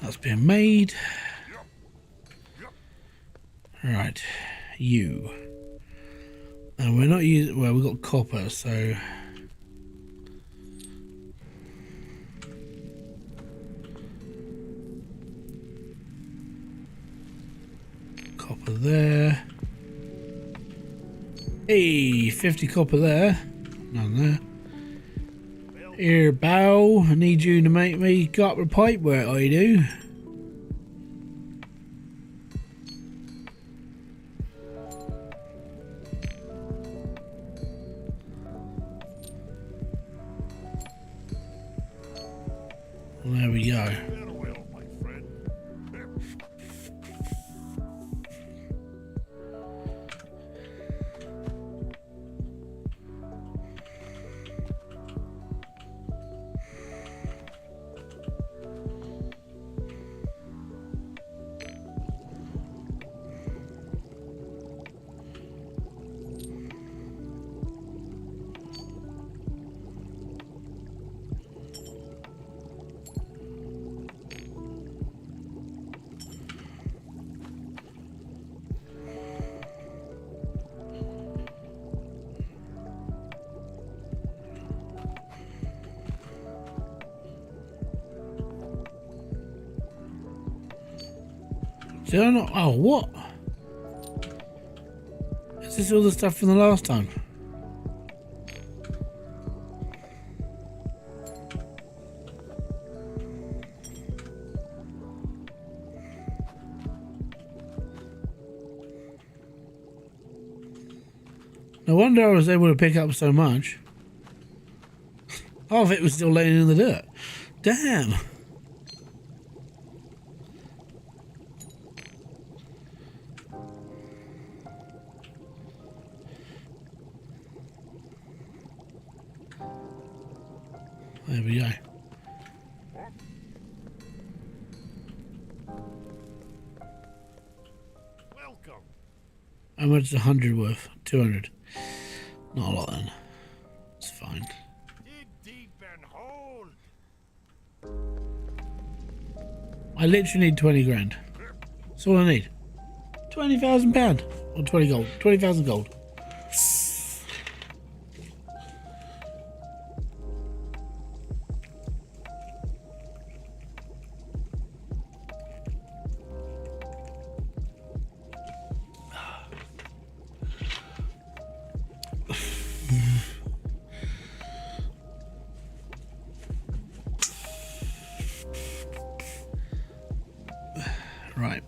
That's been made. Right, you. And we're not using. Well, we've got copper, so. Copper there. Hey, 50 copper there. None there. Here, Bow, I need you to make me copper pipe work, I do. There we go. Did I not? Oh, what? Is this all the stuff from the last time? No wonder I was able to pick up so much. Half of it was still laying in the dirt. Damn. There we go. Welcome. much is 100 worth? 200. Not a lot then. It's fine. Dig deep and hold. I literally need 20 grand. That's all I need. £20,000 or 20 gold. 20,000 gold. Right.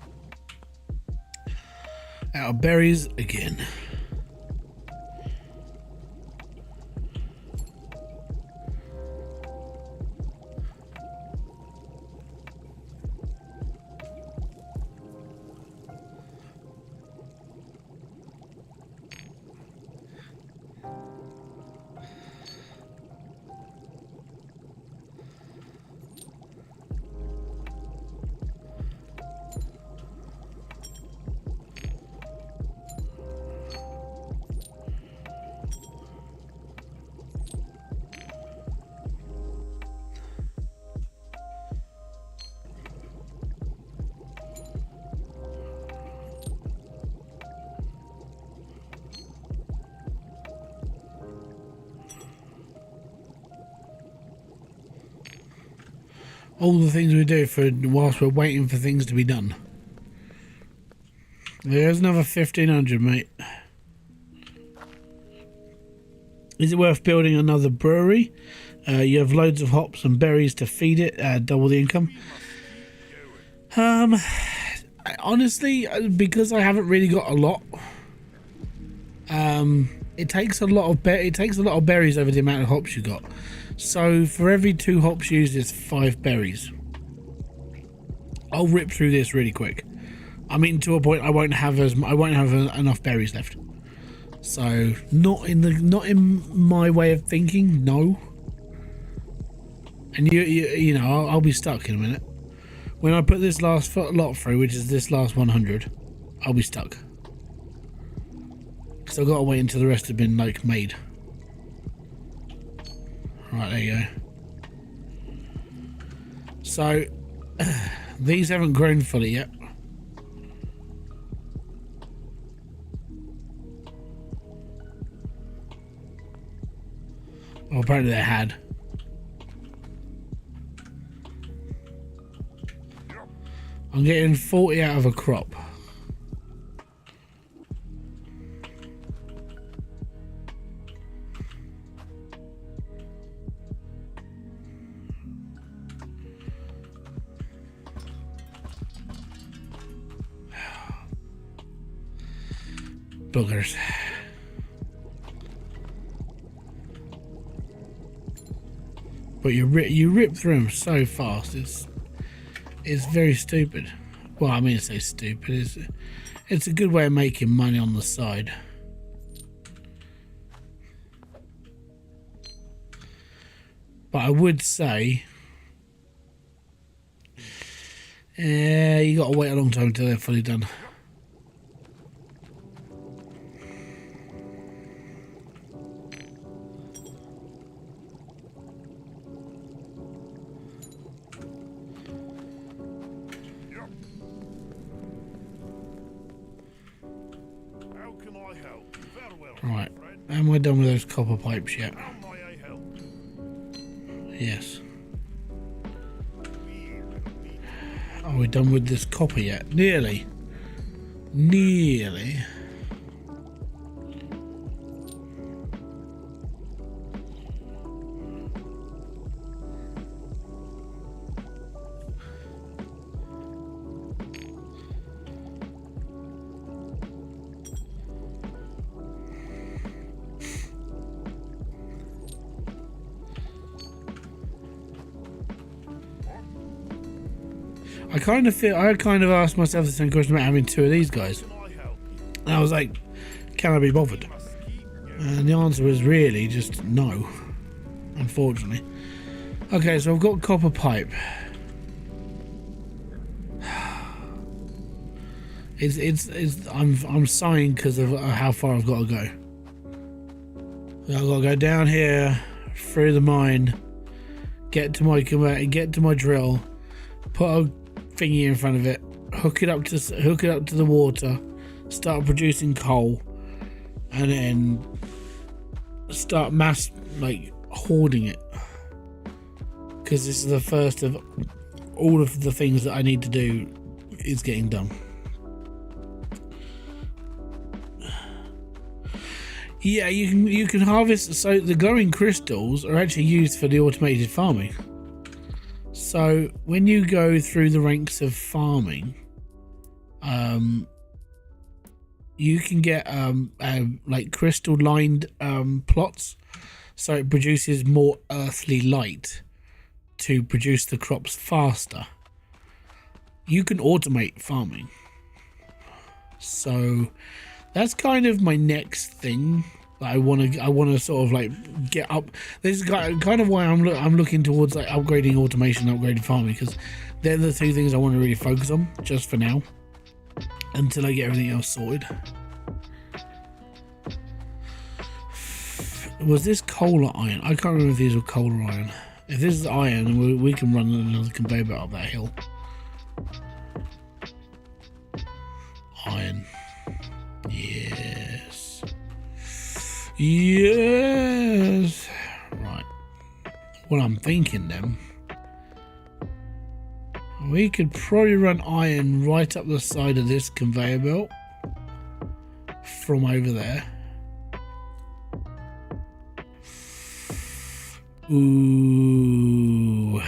Out of berries again. All the things we do for whilst we're waiting for things to be done. There's another 1,500, mate. Is it worth building another brewery? You have loads of hops and berries to feed it, double the income. Honestly, because I haven't really got a lot. It takes a lot of berries over the amount of hops you got. So for every 2 hops used is 5 berries. I'll rip through this really quick. I mean, to a point I won't have enough berries left. So not in my way of thinking, no. And you know, I'll be stuck in a minute. When I put this last lot through, which is this last 100, I'll be stuck. Because I've got to wait until the rest have been like made. Right, there you go. So, these haven't grown fully yet. Well, apparently they had. I'm getting 40 out of a crop. Boogers. But you rip through them so fast. It's very stupid. Well, I mean, to say stupid. It's a good way of making money on the side. But I would say, you got to wait a long time until they're fully done. Right, am I done with those copper pipes yet? Yes. Are we done with this copper yet? Nearly. Nearly. I kind of asked myself the same question about having 2 of these guys. And I was like, can I be bothered? And the answer was really just no, unfortunately. Okay, so I've got copper pipe. I'm sighing because of how far I've got to go. I've got to go down here through the mine, get to my drill, put a thingy in front of it, hook it up to the water, start producing coal, and then start hoarding it, because this is the first of all of the things that I need to do is getting done. Yeah, you can harvest. So the glowing crystals are actually used for the automated farming. So when you go through the ranks of farming, you can get like crystal lined plots, so it produces more earthly light to produce the crops faster. You can automate farming, so that's kind of my next thing that I want to sort of like get up. This is kind of why I'm looking towards like upgrading automation, upgrading farming, because they're the two things I want to really focus on just for now, until I get everything else sorted. Was this coal or iron? I can't remember if these were coal or iron. If this is iron, we can run another conveyor belt up that hill. Iron. Yes. Yes. Right. What I'm thinking then, we could probably run iron right up the side of this conveyor belt from over there. Ooh,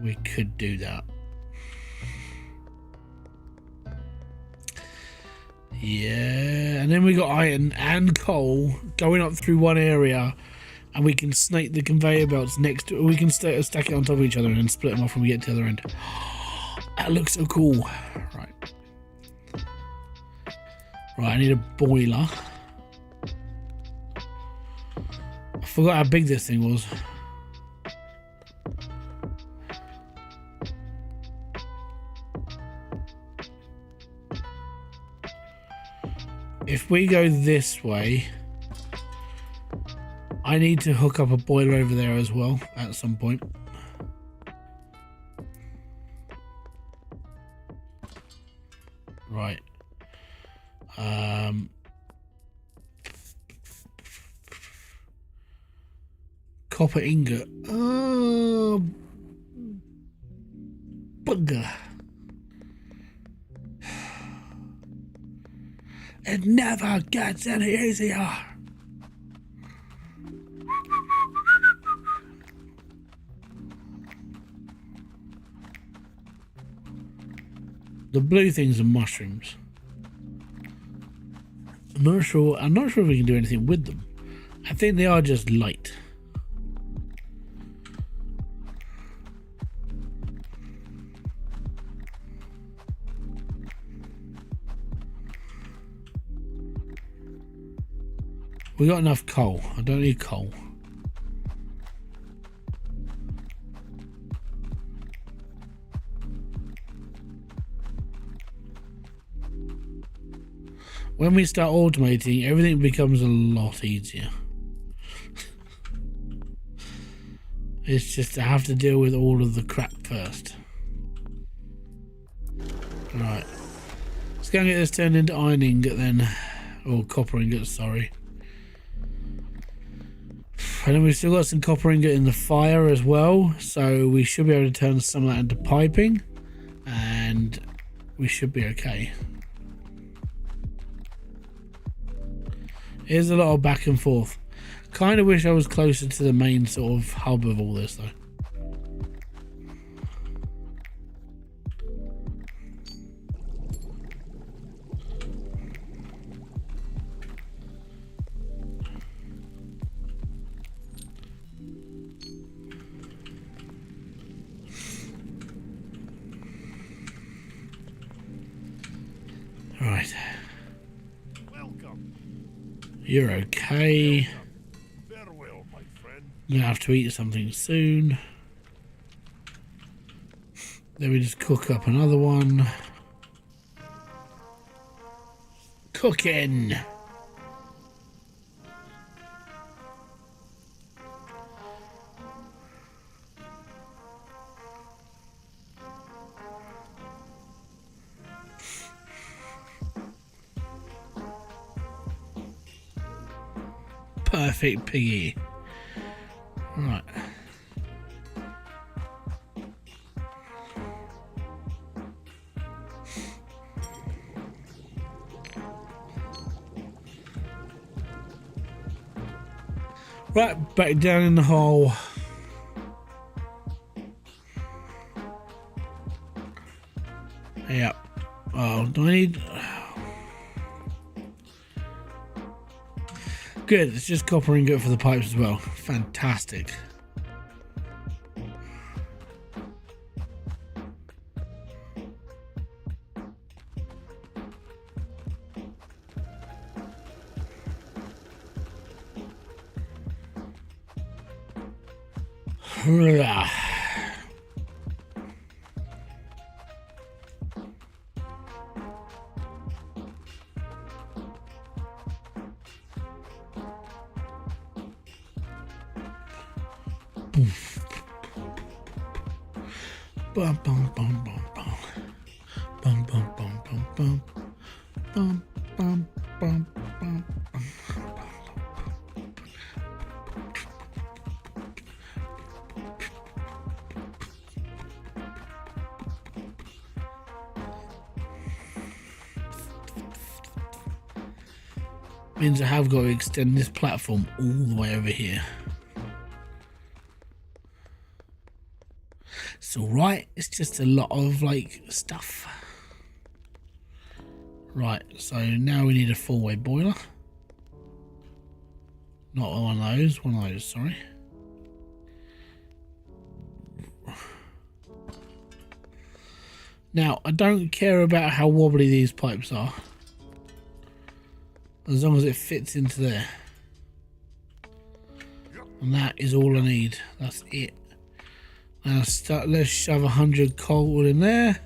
we could do that. Yeah, and then we got iron and coal going up through one area, and we can snake the conveyor belts next to. We can stack it on top of each other and then split them off when we get to the other end. That looks so cool. Right, I need a boiler. I forgot how big this thing was. If we go this way, I need to hook up a boiler over there as well at some point. Right. Copper ingot. Oh, bugger. It never gets any easier. The blue things are mushrooms. I'm not sure if we can do anything with them. I think they are just light. We got enough coal. I don't need coal. When we start automating, everything becomes a lot easier. It's just I have to deal with all of the crap first. Right. Let's go and get this turned into iron ingot then. Or copper ingot, sorry. And then we've still got some copper ingot in the fire as well, so we should be able to turn some of that into piping, and we should be okay. Here's a lot of back and forth. Kind of wish I was closer to the main sort of hub of all this though. Right. Welcome. You're okay. Farewell, my friend. Gonna have to eat something soon. Then we just cook up another one. Cooking. Perfect piggy. Right. Right, back down in the hole. Yep. Oh, do I need... Good, it's just copper ingot for the pipes as well. Fantastic. Bum, bum, bum, bum, bum. Bum, bum, bum, bum, bum. Bum, bum, bum, bum, bum. Means I have got to extend this platform all the way over here. It's alright, it's just a lot of like stuff. Right, so now we need a four-way boiler. Not one of those, sorry. Now, I don't care about how wobbly these pipes are, as long as it fits into there. And that is all I need, that's it. Now let's shove 100 coal in there.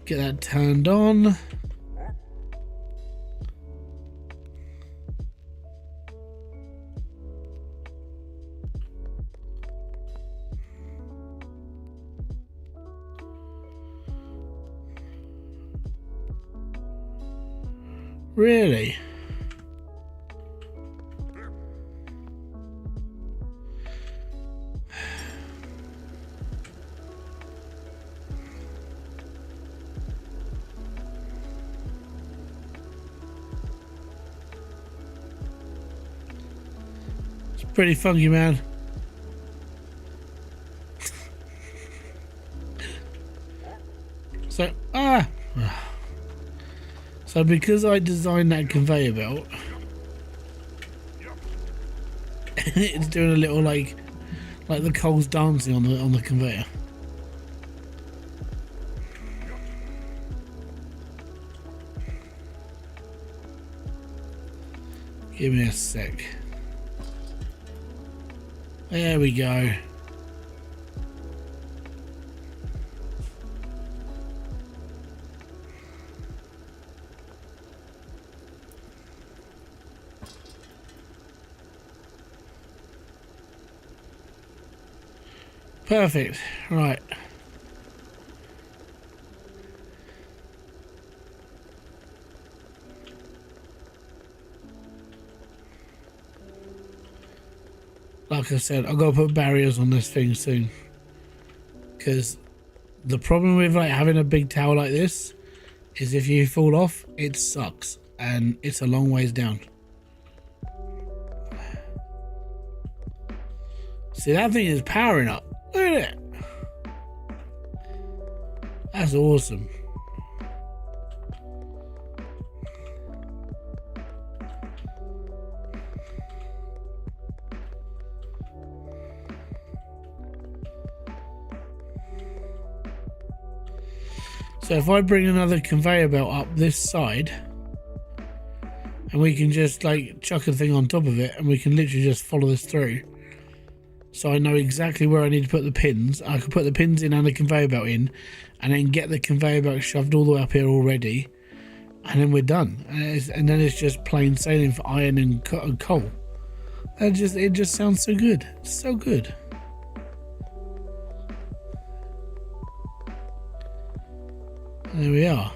Get that turned on. Really? Pretty funky, man. So because I designed that conveyor belt, it's doing a little like the coal's dancing on the conveyor. Give me a sec. There we go. Perfect. Right. Like I said, I've got to put barriers on this thing soon, because the problem with like having a big tower like this is if you fall off, it sucks, and it's a long ways down. See, that thing is powering up. Look at it. That's awesome. So if I bring another conveyor belt up this side, and we can just like chuck a thing on top of it, and we can literally just follow this through. So I know exactly where I need to put the pins. I can put the pins in and the conveyor belt in, and then get the conveyor belt shoved all the way up here already, and then we're done. And then it's just plain sailing for iron and coal. It just sounds so good. So good. There we are.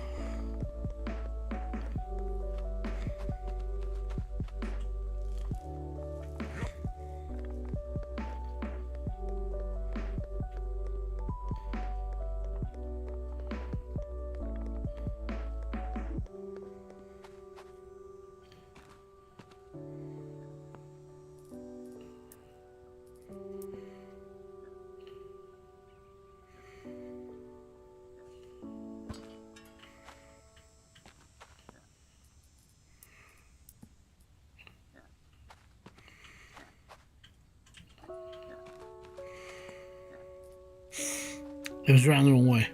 It was round the wrong way.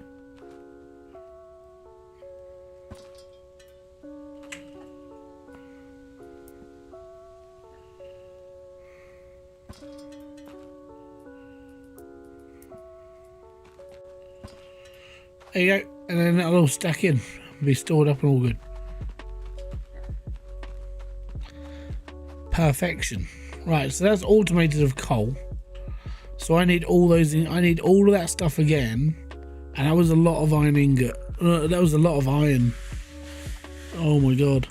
There you go, and then that'll all stack in, be stored up and all good. Perfection. Right, so that's automated of coal. So I need all those. I need all of that stuff again, and that was a lot of iron ingot. That was a lot of iron. Oh my god!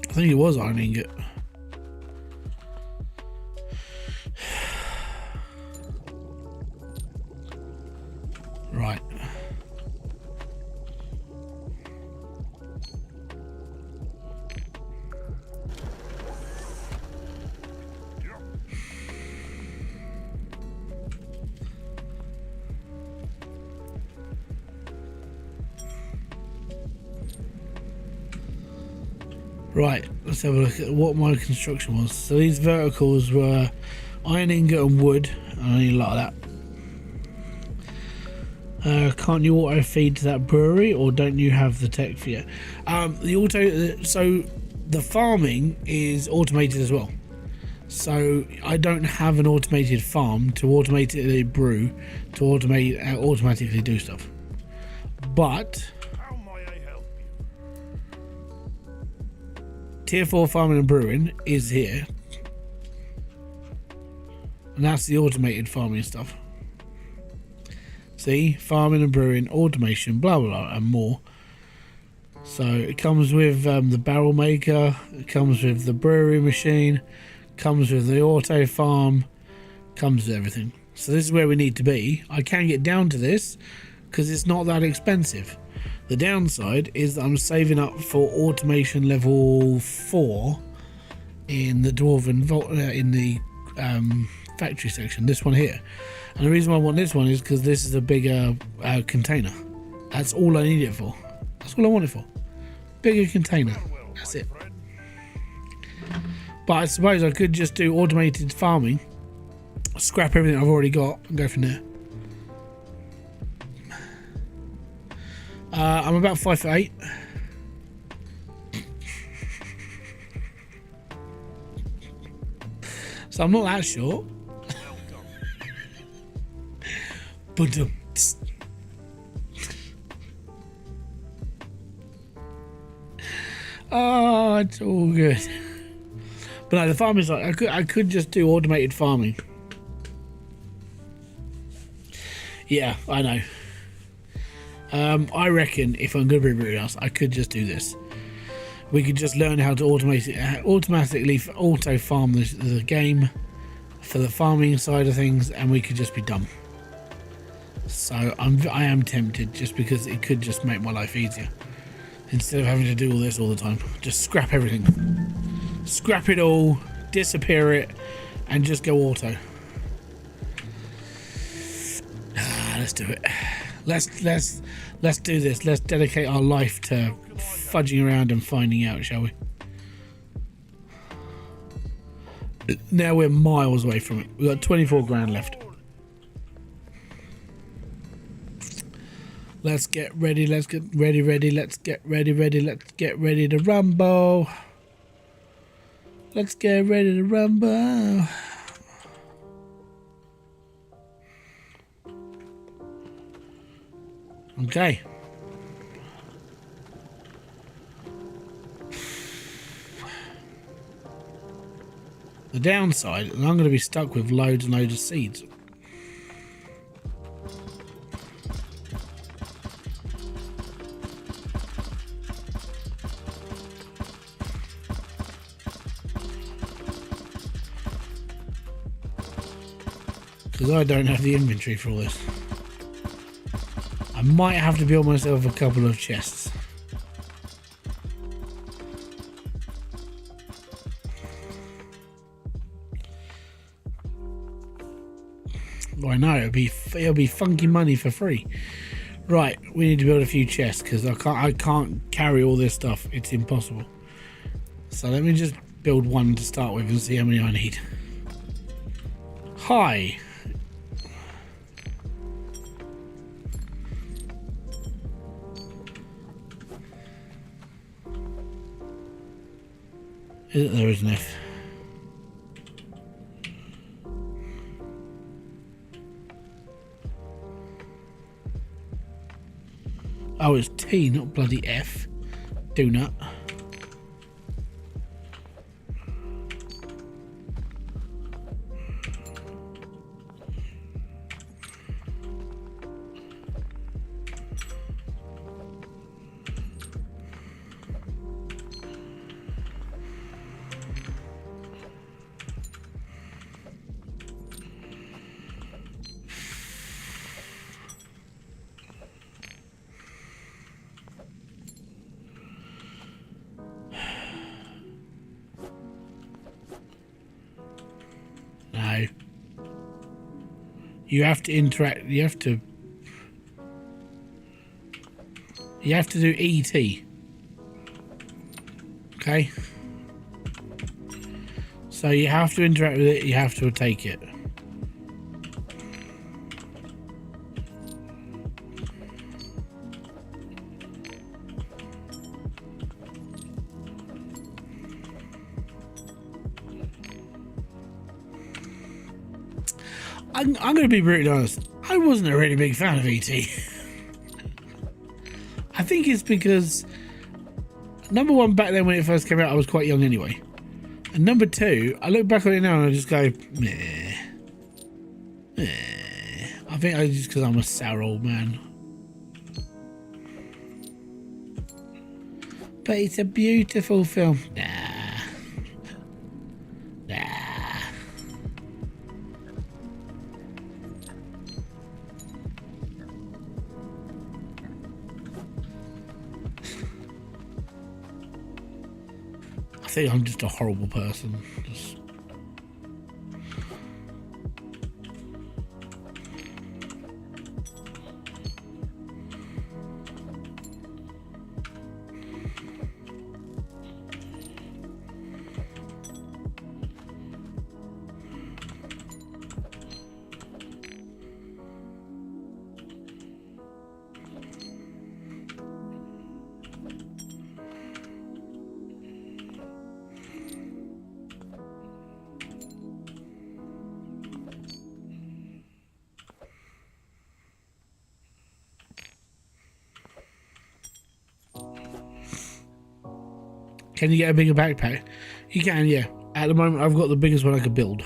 I think it was iron ingot. Right. Right, let's have a look at what my construction was. So these verticals were iron ingot and wood. I need a lot of that. Can't you auto feed to that brewery, or don't you have the tech for it? So the farming is automated as well. So I don't have an automated farm to automatically brew, to automatically do stuff. But How may I help you? Tier 4 farming and brewing is here, and that's the automated farming stuff. See, farming and brewing, automation, blah blah blah, and more. So it comes with the barrel maker, it comes with the brewery machine, comes with the auto farm, comes with everything. So this is where we need to be. I can get down to this because it's not that expensive. The downside is that I'm saving up for automation level 4 in the dwarven in the factory section. This one here, and the reason why I want this one is because this is a bigger container. That's all I need it for. That's all I want it for. Bigger container. That's it. But I suppose I could just do automated farming, scrap everything I've already got, and go from there. I'm about 5'8". So I'm not that short. But oh, it's all good. But no, the farm is like I could just do automated farming. Yeah, I know. I reckon if I'm going to be brewing house, I could just do this. We could just learn how to automatically auto farm the game for the farming side of things, and we could just be done. So I am tempted, just because it could just make my life easier instead of having to do all this all the time. Just scrap everything, scrap it all, disappear it, and just go auto. Let's do it. Let's do this. Let's dedicate our life to fudging around and finding out, shall we? Now we're miles away from it. We've got 24 grand left. Let's get ready. Let's get ready. Let's get ready. Let's get ready to rumble. Let's get ready to rumble. Okay. The downside is I'm going to be stuck with loads and loads of seeds. Because I don't have the inventory for all this. I might have to build myself a couple of chests. Well, I know it'll be funky money for free. Right, we need to build a few chests because I can't carry all this stuff. It's impossible. So let me just build one to start with and see how many I need. Hi. There is an F. Oh, it's T, not bloody F. Donut. No. You have to interact. You have to do ET. Okay. So you have to interact with it. You have to take it. I'm going to be brutally honest. I wasn't a really big fan of ET. I think it's because, number one, back then when it first came out, I was quite young anyway. And number two, I look back on it now and I just go, meh. I think I just because I'm a sour old man. But it's a beautiful film. Nah. I think I'm just a horrible person. Can you get a bigger backpack? You can, yeah. At the moment, I've got the biggest one I could build.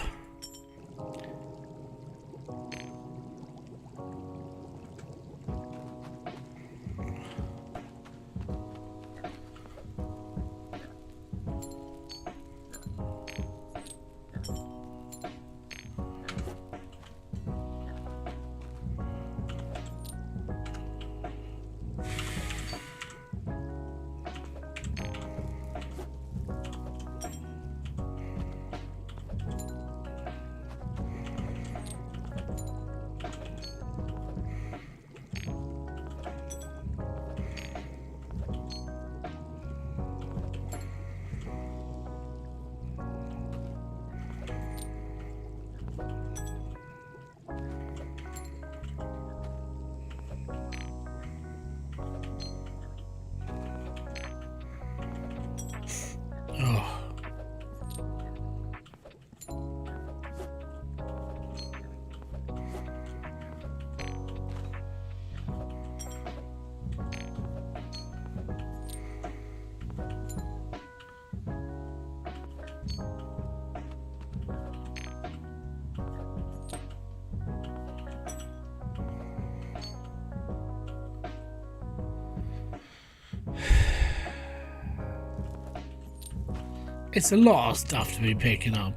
It's a lot of stuff to be picking up.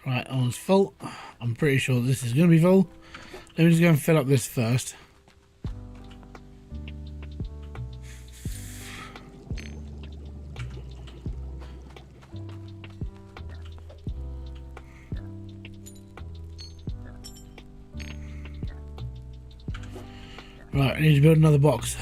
Right, that one's full. I'm pretty sure this is going to be full. Let me just go and fill up this first. Right, I need to build another box.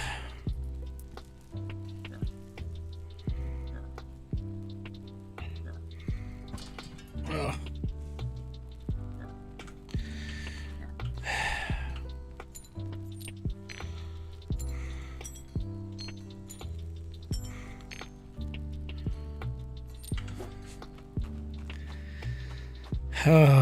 Ugh.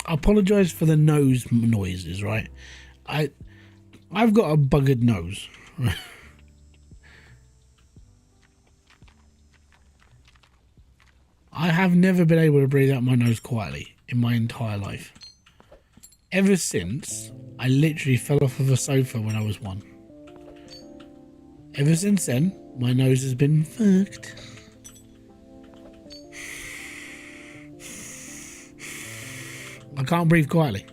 I apologise for the nose noises, right? I've got a buggered nose. I have never been able to breathe out my nose quietly in my entire life. Ever since I literally fell off of a sofa when I was 1. Ever since then, my nose has been fucked. I can't breathe quietly.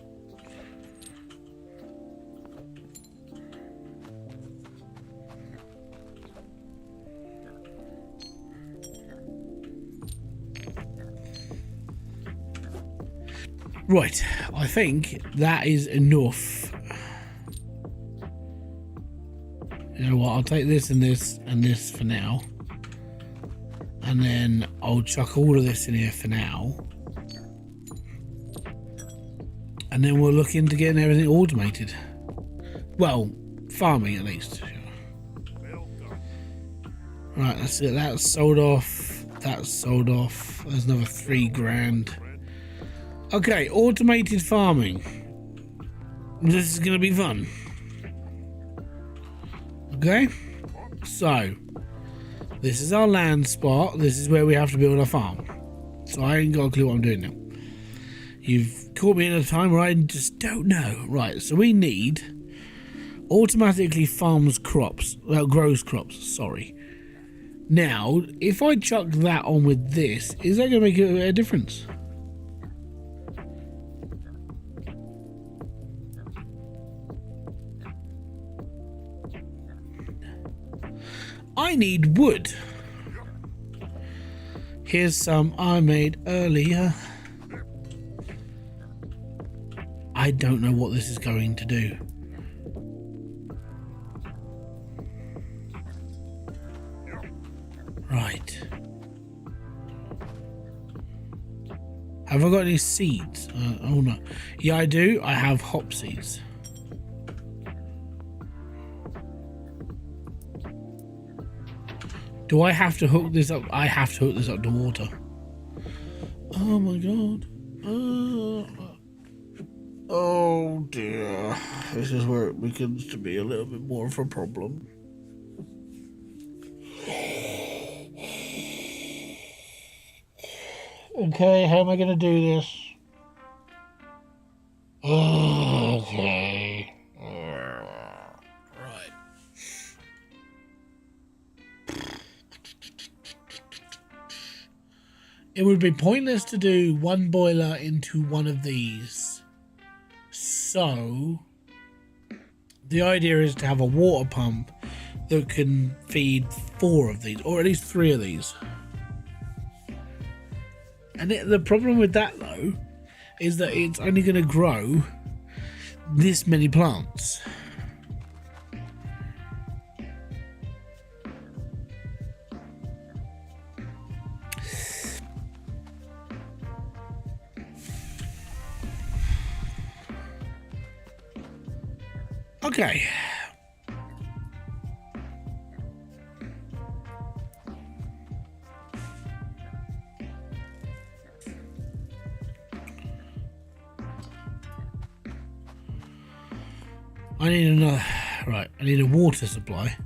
Right, I think that is enough. You know what, I'll take this and this and this for now. And then I'll chuck all of this in here for now. And then we'll look into getting everything automated. Well, farming at least. Right, that's it. That's sold off. That's sold off. There's another 3 grand. Okay, automated farming. This is going to be fun. Okay, so this is our land spot. This is where we have to build our farm. So I ain't got a clue what I'm doing now. You've caught me in a time where I just don't know. Right, so we need automatically grows crops, sorry. Now, if I chuck that on with this, is that going to make a difference? I need wood. Here's some I made earlier. I don't know what this is going to do. Right. Have I got any seeds? Oh no. Yeah, I do. I have hop seeds. Do I have to hook this up? I have to hook this up to water. Oh my god. Oh dear. This is where it begins to be a little bit more of a problem. Okay, how am I going to do this? Okay. Right. It would be pointless to do one boiler into one of these. So, the idea is to have a water pump that can feed 4 of these, or at least 3 of these. And the problem with that, though, is that it's only going to grow this many plants. Okay. I need another. Right, I need a water supply.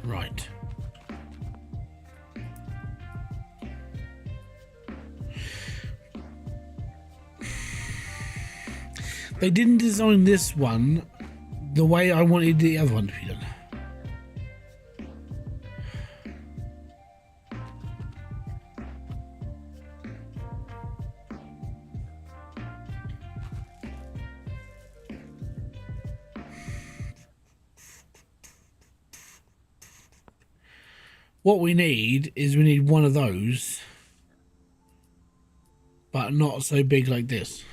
Right. They didn't design this one the way I wanted the other one to be done. What we need is we need one of those, but not so big like this.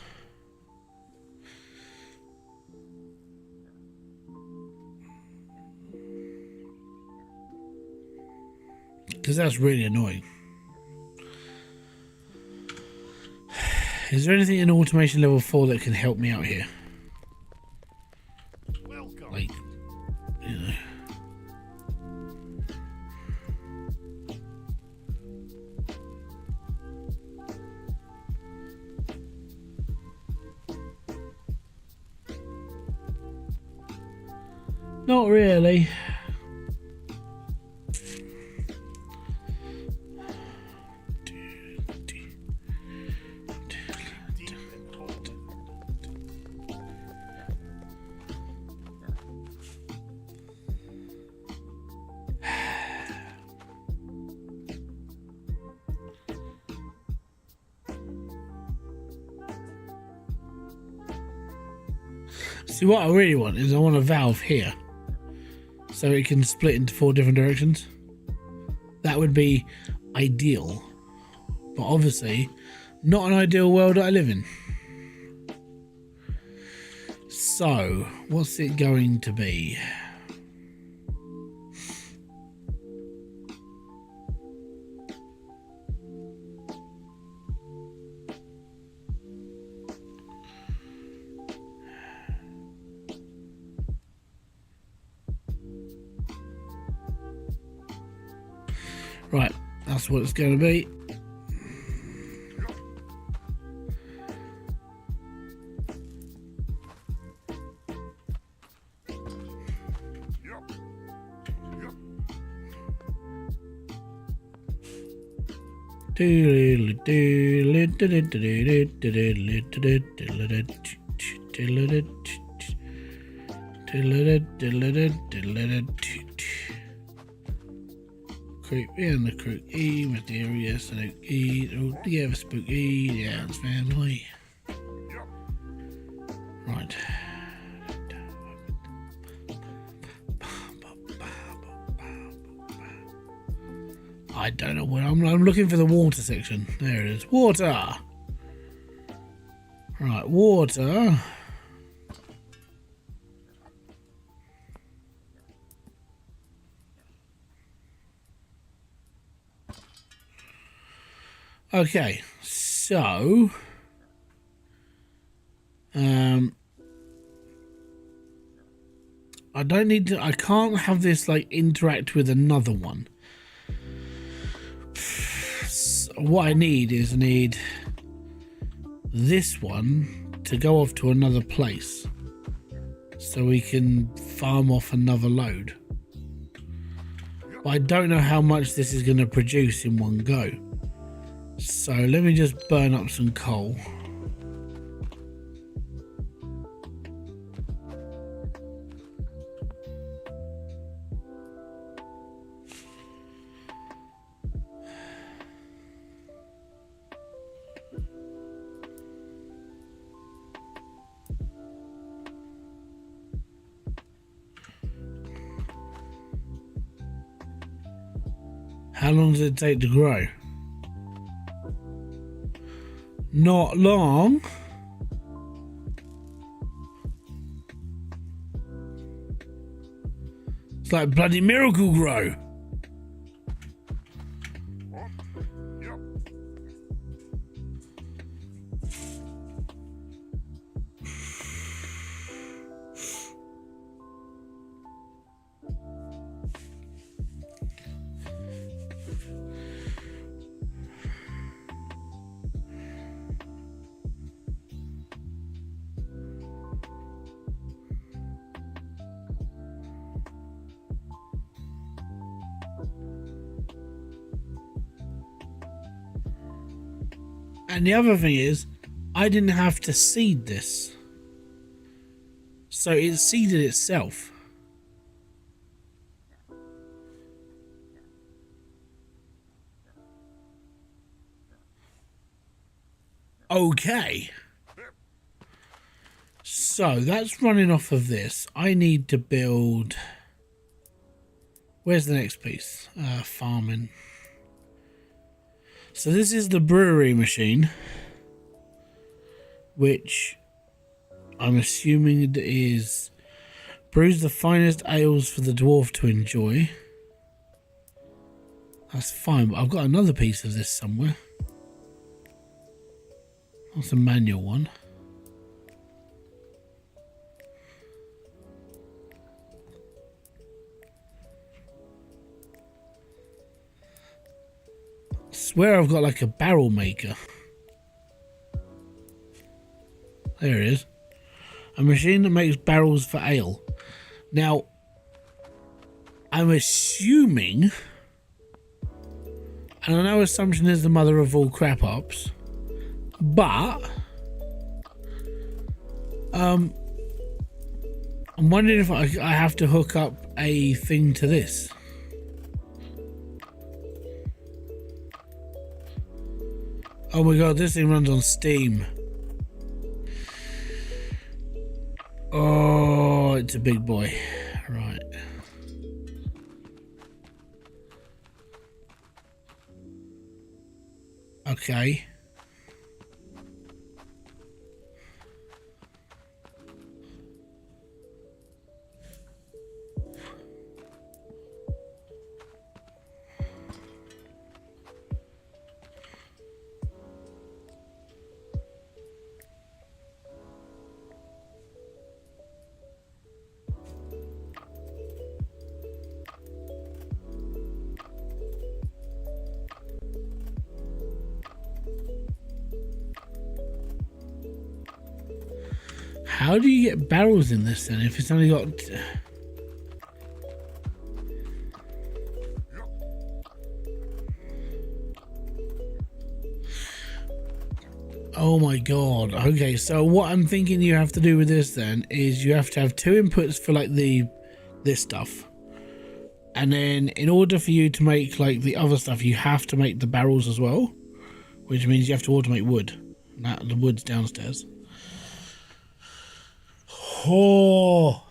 Because that's really annoying. Is there anything in automation level 4 that can help me out here? Welcome. Like, you know. Not really. See, what I really want is I want a valve here, so it can split into 4 different directions. That would be ideal, but obviously not an ideal world that I live in. So, what's it going to be? Right, that's what it's going to be. Creepy and the crooky, mysterious and ooky, all together spooky, dance family. Right. I don't know where I'm looking for the water section. There it is. Water. Right, water. Okay, so I don't need to, I can't have this like interact with another one. So what I need is this one to go off to another place so we can farm off another load. But I don't know how much this is going to produce in one go. So let me just burn up some coal. How long does it take to grow? Not long. It's like bloody Miracle Grow. What? Yep. And the other thing is, I didn't have to seed this. So it seeded itself. Okay. So that's running off of this. I need to build... Where's the next piece? Farming. So this is the brewery machine, which I'm assuming it is brews the finest ales for the dwarf to enjoy. That's fine, but I've got another piece of this somewhere. That's a manual one. Swear I've got like a barrel maker. There it is. A machine that makes barrels for ale. Now, I'm assuming, and I know assumption is the mother of all crap ups, but I'm wondering if I have to hook up a thing to this. Oh my god, this thing runs on Steam. Oh, it's a big boy. Right. Okay. How do you get barrels in this then if it's only got... Oh my god. Okay, so what I'm thinking you have to do with this then is you have to have two inputs for like this stuff. And then in order for you to make like the other stuff, you have to make the barrels as well. Which means you have to automate wood. The wood's downstairs. Oh.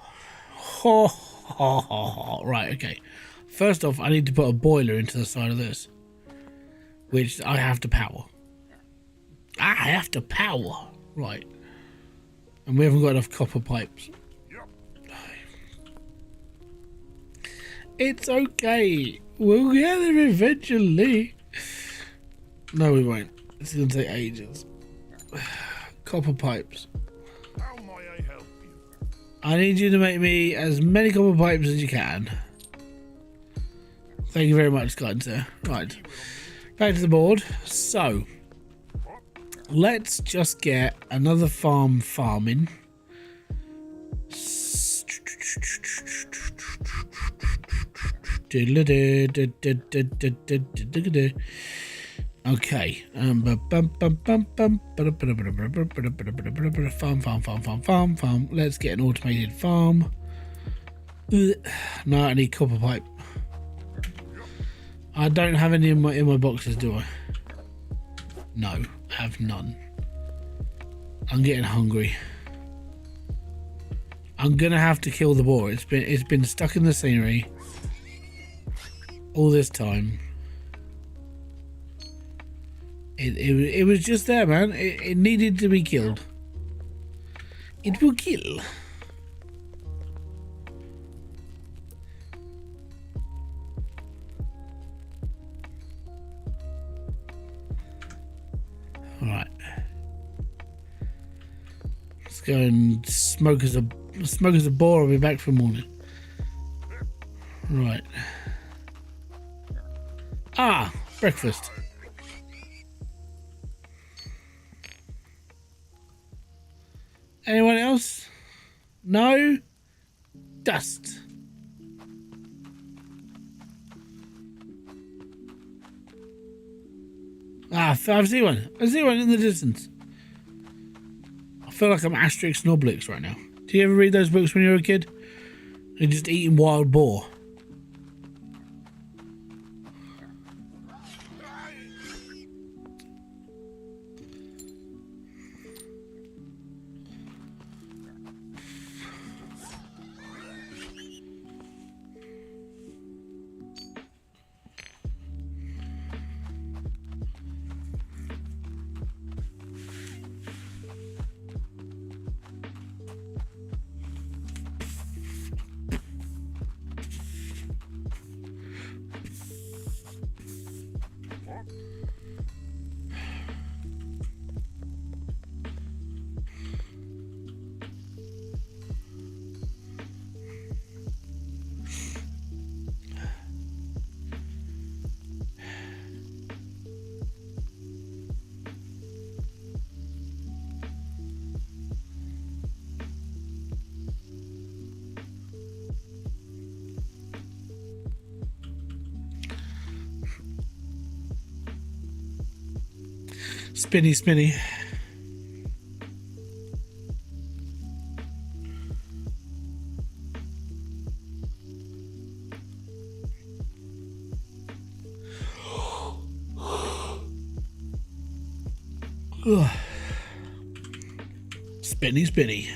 Right, okay. First off, I need to put a boiler into the side of this, which I have to power. I have to power. Right. And we haven't got enough copper pipes. It's okay. We'll get there eventually. No, we won't. It's going to take ages. Copper pipes. I need you to make me as many copper pipes as you can. Thank you very much, kind sir. Right. Back to the board. So, let's just get another farming. Okay. Farm. Let's get an automated farm. No, I need copper pipe. I don't have any in my boxes, do I? No, I have none. I'm getting hungry. I'm gonna have to kill the boar. It's been stuck in the scenery all this time. It was just there, man. It needed to be killed. It will kill. Alright. Let's go and smoke as a boar. I'll be back for morning. Right. Ah, breakfast. Anyone else? No? Dust. Ah, I see one. I see one in the distance. I feel like I'm Asterix and Obelix right now. Do you ever read those books when you were a kid? You're just eating wild boar. Spinny. Spinny.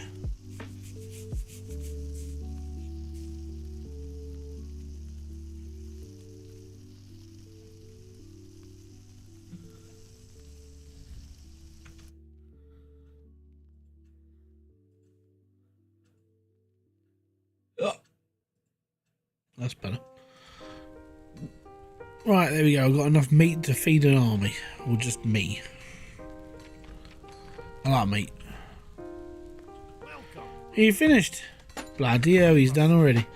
That's better. Right, there we go. I've got enough meat to feed an army. Or just me. I like meat. Are you finished? Bloody hell, he's done already.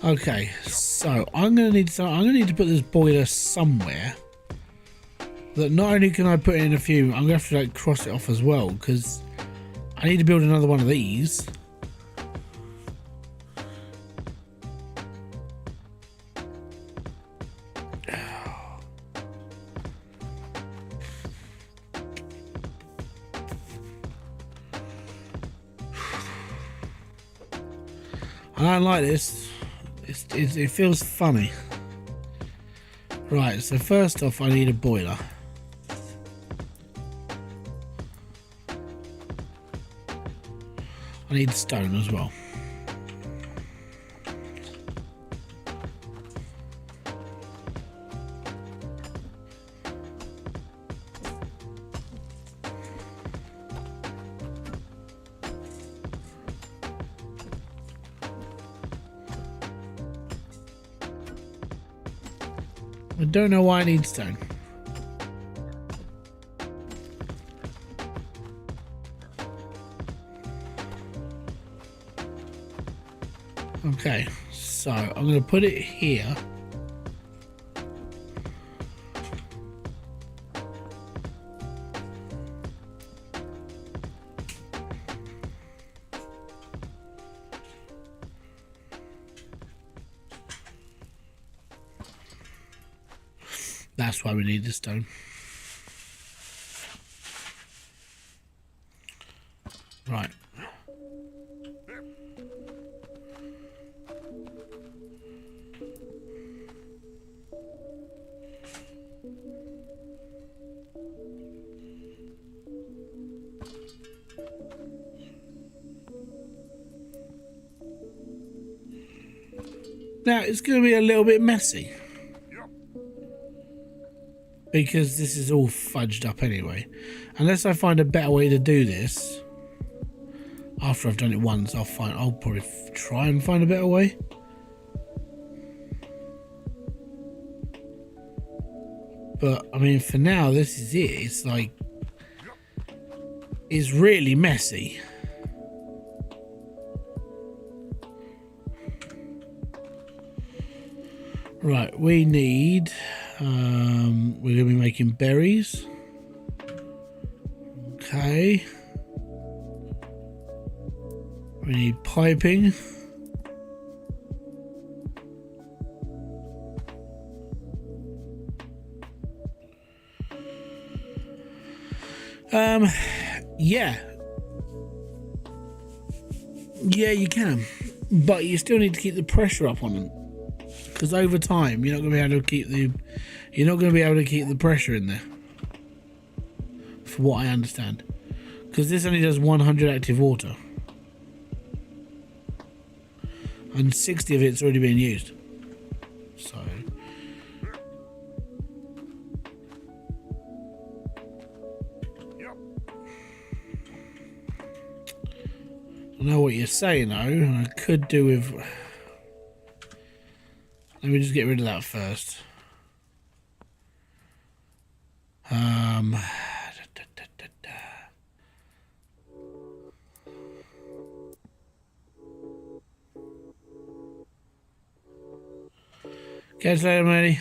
Okay, so I'm gonna need to put this boiler somewhere. That not only can I put in a few, I'm gonna have to like cross it off as well, because I need to build another one of these. I don't like this. It feels funny. Right, so first off I need a boiler. I need stone as well. I don't know why I need stone. Okay, so I'm going to put it here. That's why we need the stone. Right. Now it's going to be a little bit messy. Because this is all fudged up anyway. Unless I find a better way to do this. After I've done it once, I'll probably try and find a better way. But I mean, for now, this is it. It's like, it's really messy. Right, we need. We're going to be making berries. Okay. We need piping. Yeah. Yeah, you can. But you still need to keep the pressure up on them. Because over time, you're not going to be able to keep the pressure in there. For what I understand. Because this only does 100 active water. And 60 of it's already being used. So. I know what you're saying though. I could do with. Let me just get rid of that first. Catch you later, matey.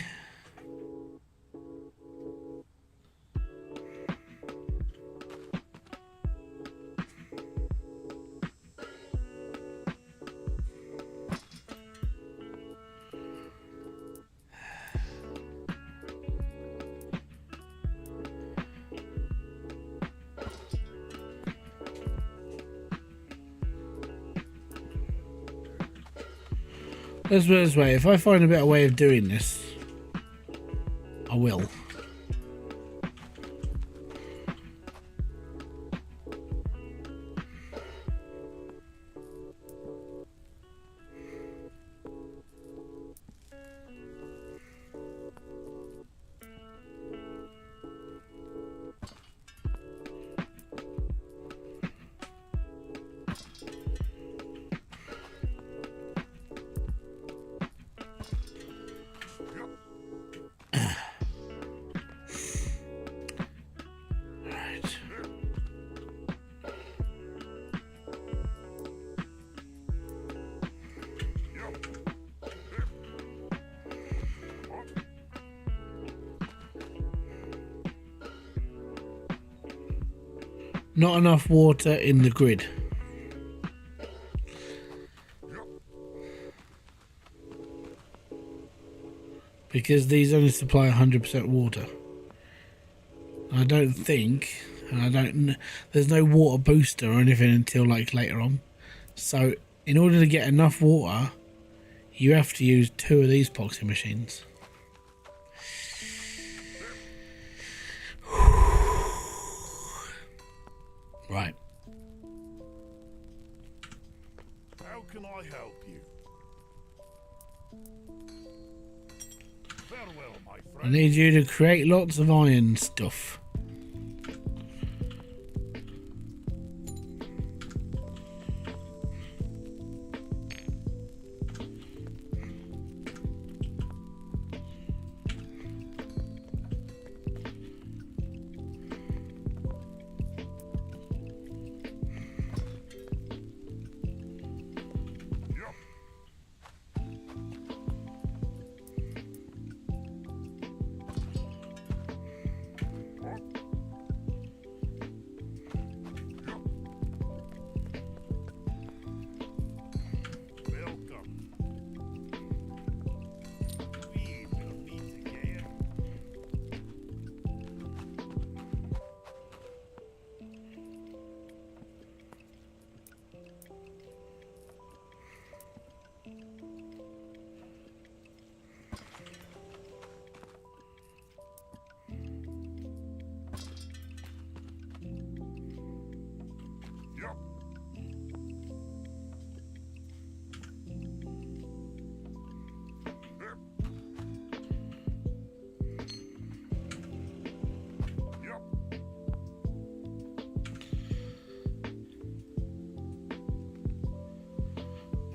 Let's put it this way, if I find a better way of doing this, I will. Not enough water in the grid. Because these only supply 100% water. I don't think, there's no water booster or anything until like later on. So in order to get enough water, you have to use 2 of these epoxy machines. Right. How can I help you? Farewell, my friend. I need you to create lots of iron stuff.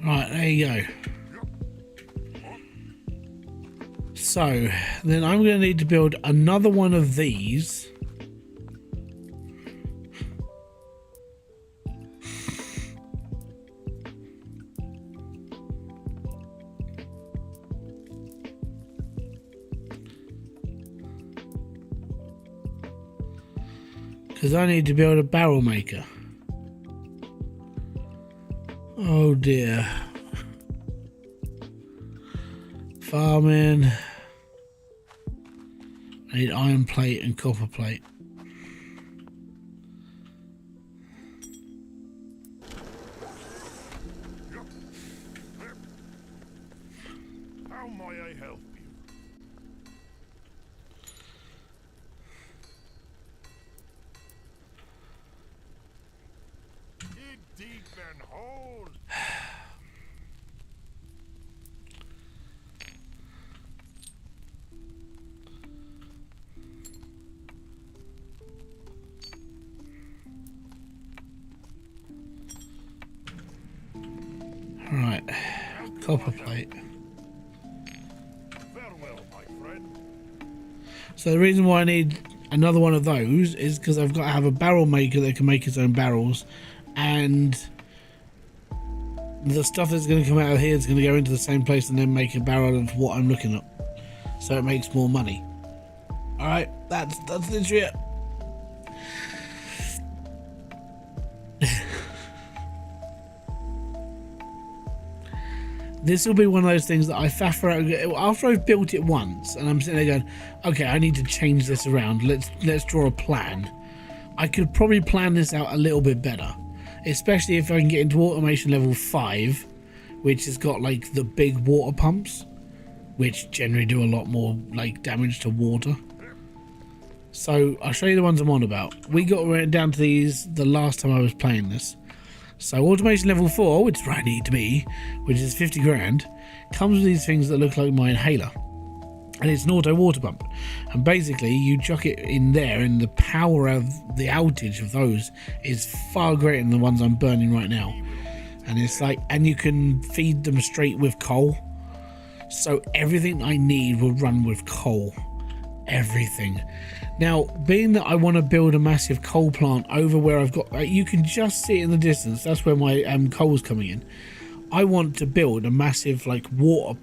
Right, there you go. So, then I'm going to need to build another one of these. Because I need to build a barrel maker. Oh dear. Farming. I need iron plate and copper plate. How may I help you? Dig deep and hold. Right, copper plate. Farewell, my friend. So the reason why I need another one of those is because I've got to have a barrel maker that can make its own barrels, and the stuff that's going to come out of here is going to go into the same place and then make a barrel of what I'm looking at, so it makes more money. All right, that's literally it. This will be one of those things that I faff around after I've built it once, and I'm sitting there going, okay, I need to change this around. Let's draw a plan. I could probably plan this out a little bit better, especially if I can get into automation level 5, which has got like the big water pumps, which generally do a lot more like damage to water. So I'll show you the ones I'm on about. We got down to these the last time I was playing this. So automation level 4, which is where I need to be, which is 50 grand, comes with these things that look like my inhaler. And it's an auto water pump. And basically you chuck it in there and the power of the outage of those is far greater than the ones I'm burning right now. And it's like, and you can feed them straight with coal. So everything I need will run with coal. Everything. Now, being that I want to build a massive coal plant over where I've got, you can just see it in the distance, that's where my coal's coming in. I want to build a massive like water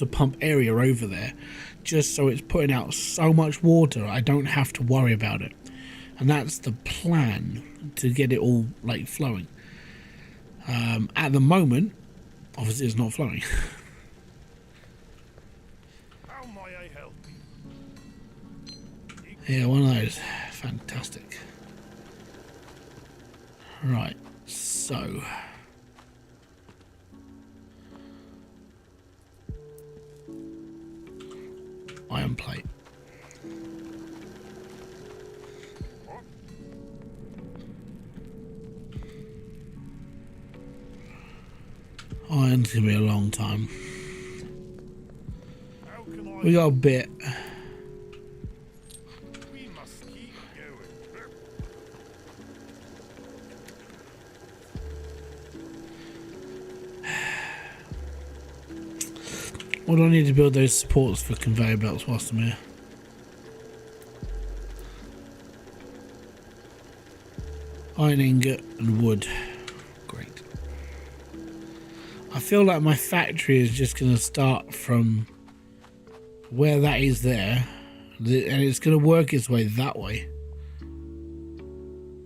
pump area over there, just so it's putting out so much water I don't have to worry about it. And that's the plan, to get it all like flowing. At the moment, obviously it's not flowing. How may I help you? Yeah, one of those. Fantastic. Right, so iron plate. Iron's gonna be a long time. How can I? We got a bit. We must keep going. What do I need to build those supports for conveyor belts whilst I'm here? Iron ingot and wood. Great. I feel like my factory is just going to start from where that is there, and it's going to work its way that way.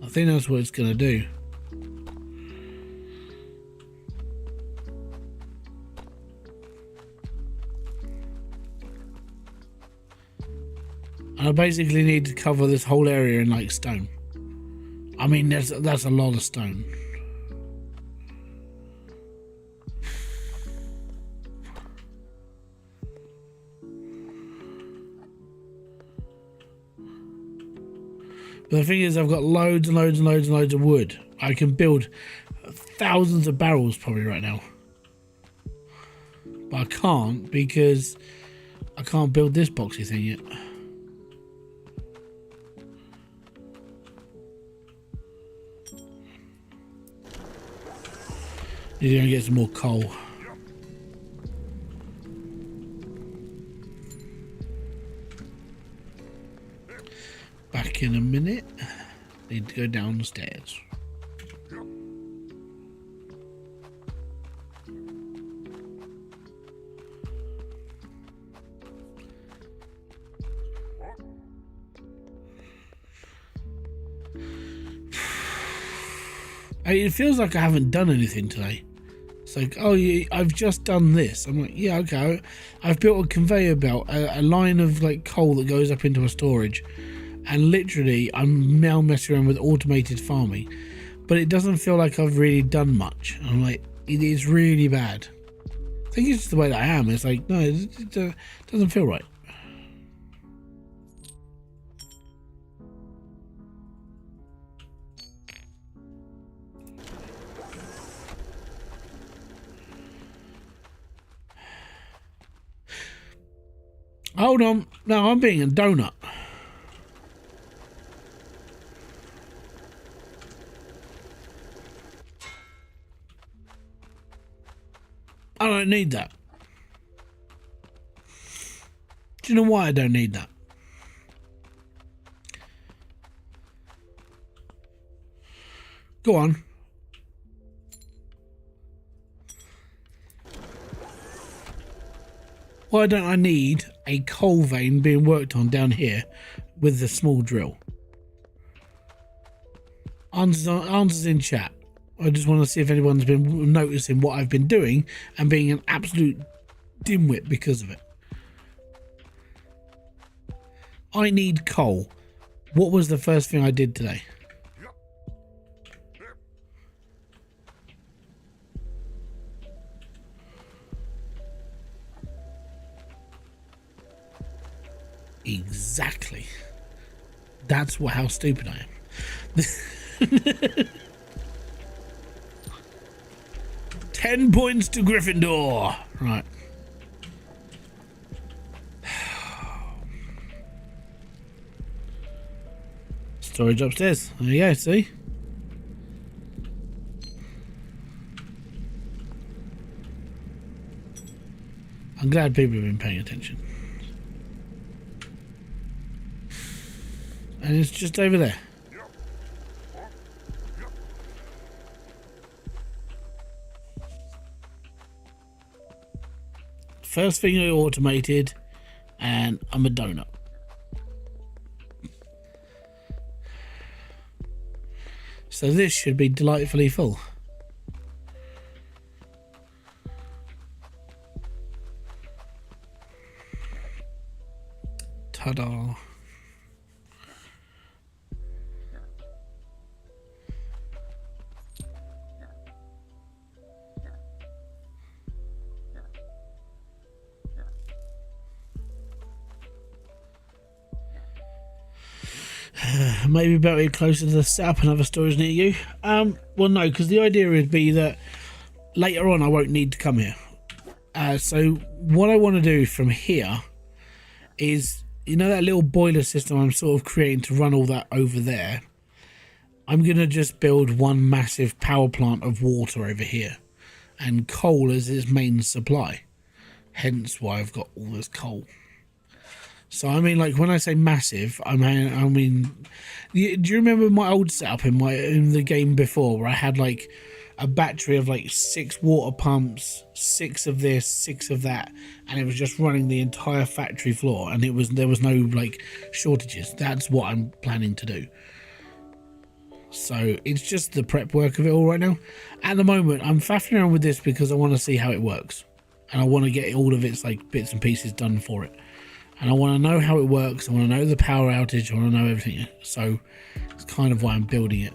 I think that's what it's going to do. And I basically need to cover this whole area in like stone. I mean, that's a lot of stone. But the thing is, I've got loads and loads and loads and loads of wood. I can build thousands of barrels probably right now. But I can't because I can't build this boxy thing yet. You're gonna get some more coal. Back in a minute. Need to go downstairs. It feels like I haven't done anything today. It's like, oh, yeah, I've just done this. I'm like, yeah, okay. I've built a conveyor belt, a line of like coal that goes up into a storage, and literally, I'm now messing around with automated farming, but it doesn't feel like I've really done much. I'm like, it is really bad. I think it's just the way that I am. It's like, no, it doesn't feel right. Hold on. No, I'm being a donut. I don't need that. Do you know why I don't need that? Go on. Why don't I need a coal vein being worked on down here with the small drill? Answers in chat. I just want to see if anyone's been noticing what I've been doing and being an absolute dimwit because of it. I need coal. What was the first thing I did today? Exactly. That's how stupid I am. 10 points to Gryffindor. Right. Storage upstairs. There you go, see? I'm glad people have been paying attention. And it's just over there. First thing I automated, and I'm a donut. So this should be delightfully full. Ta-da. Maybe better closer to the setup and other stores near you. Well, no, because the idea would be that later on I won't need to come here. So what I want to do from here is, you know, that little boiler system I'm sort of creating to run all that over there. I'm going to just build one massive power plant of water over here and coal as its main supply. Hence why I've got all this coal. So I mean, like when I say massive, I mean, do you remember my old setup in the game before, where I had like a battery of like 6 water pumps, 6 of this, 6 of that, and it was just running the entire factory floor, and there was no like shortages. That's what I'm planning to do. So it's just the prep work of it all right now. At the moment, I'm faffing around with this because I want to see how it works, and I want to get all of its like bits and pieces done for it. And I want to know how it works. I want to know the power outage. I want to know everything. So it's kind of why I'm building it.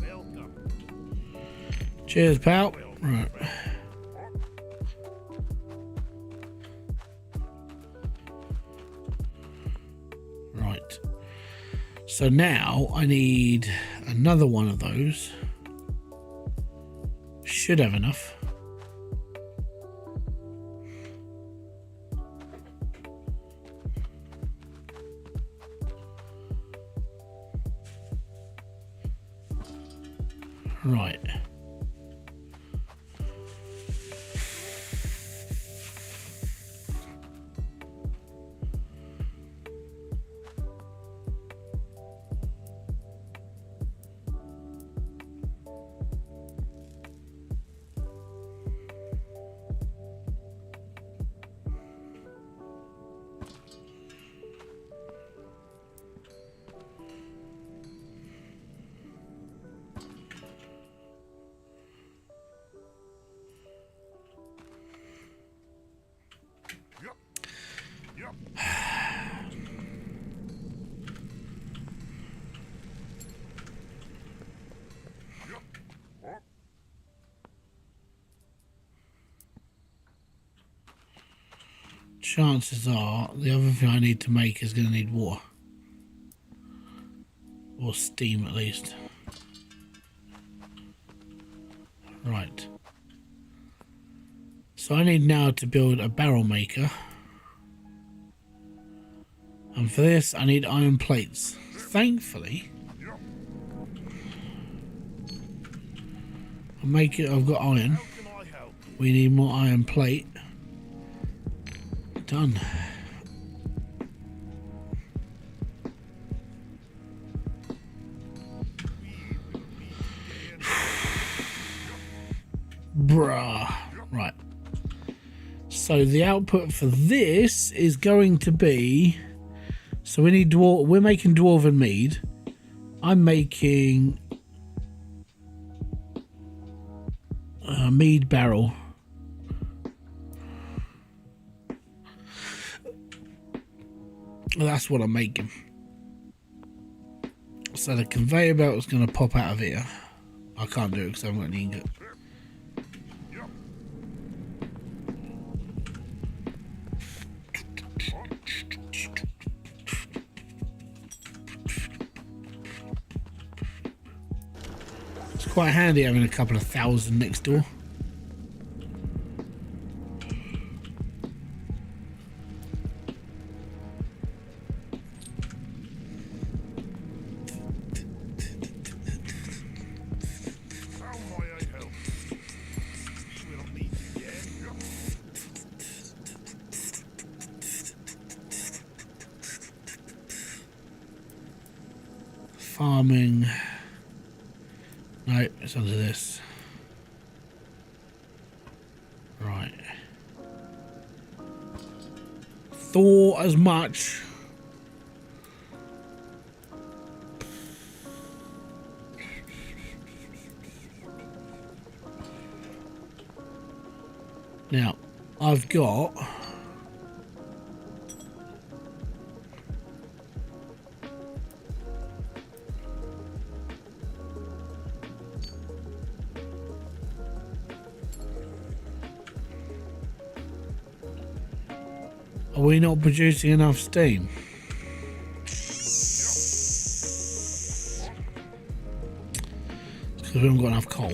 Welcome. Cheers, pal. Right. Right. So now I need another one of those. Should have enough. Right. Chances are the other thing I need to make is going to need water. Or steam at least. Right. So I need now to build a barrel maker. And for this I need iron plates. Thankfully, I've got iron. We need more iron plate. Done. Bruh. Right. So the output for this is going to be, so we need we're making dwarven mead. I'm making a mead barrel. That's what I'm making. So the conveyor belt is going to pop out of here. I can't do it because I haven't got any ingot. It's quite handy having a couple of thousand next door. Farming. No, it's under this. Right. Thought as much. Now, I've got Are we not producing enough steam? It's because we haven't got enough coal.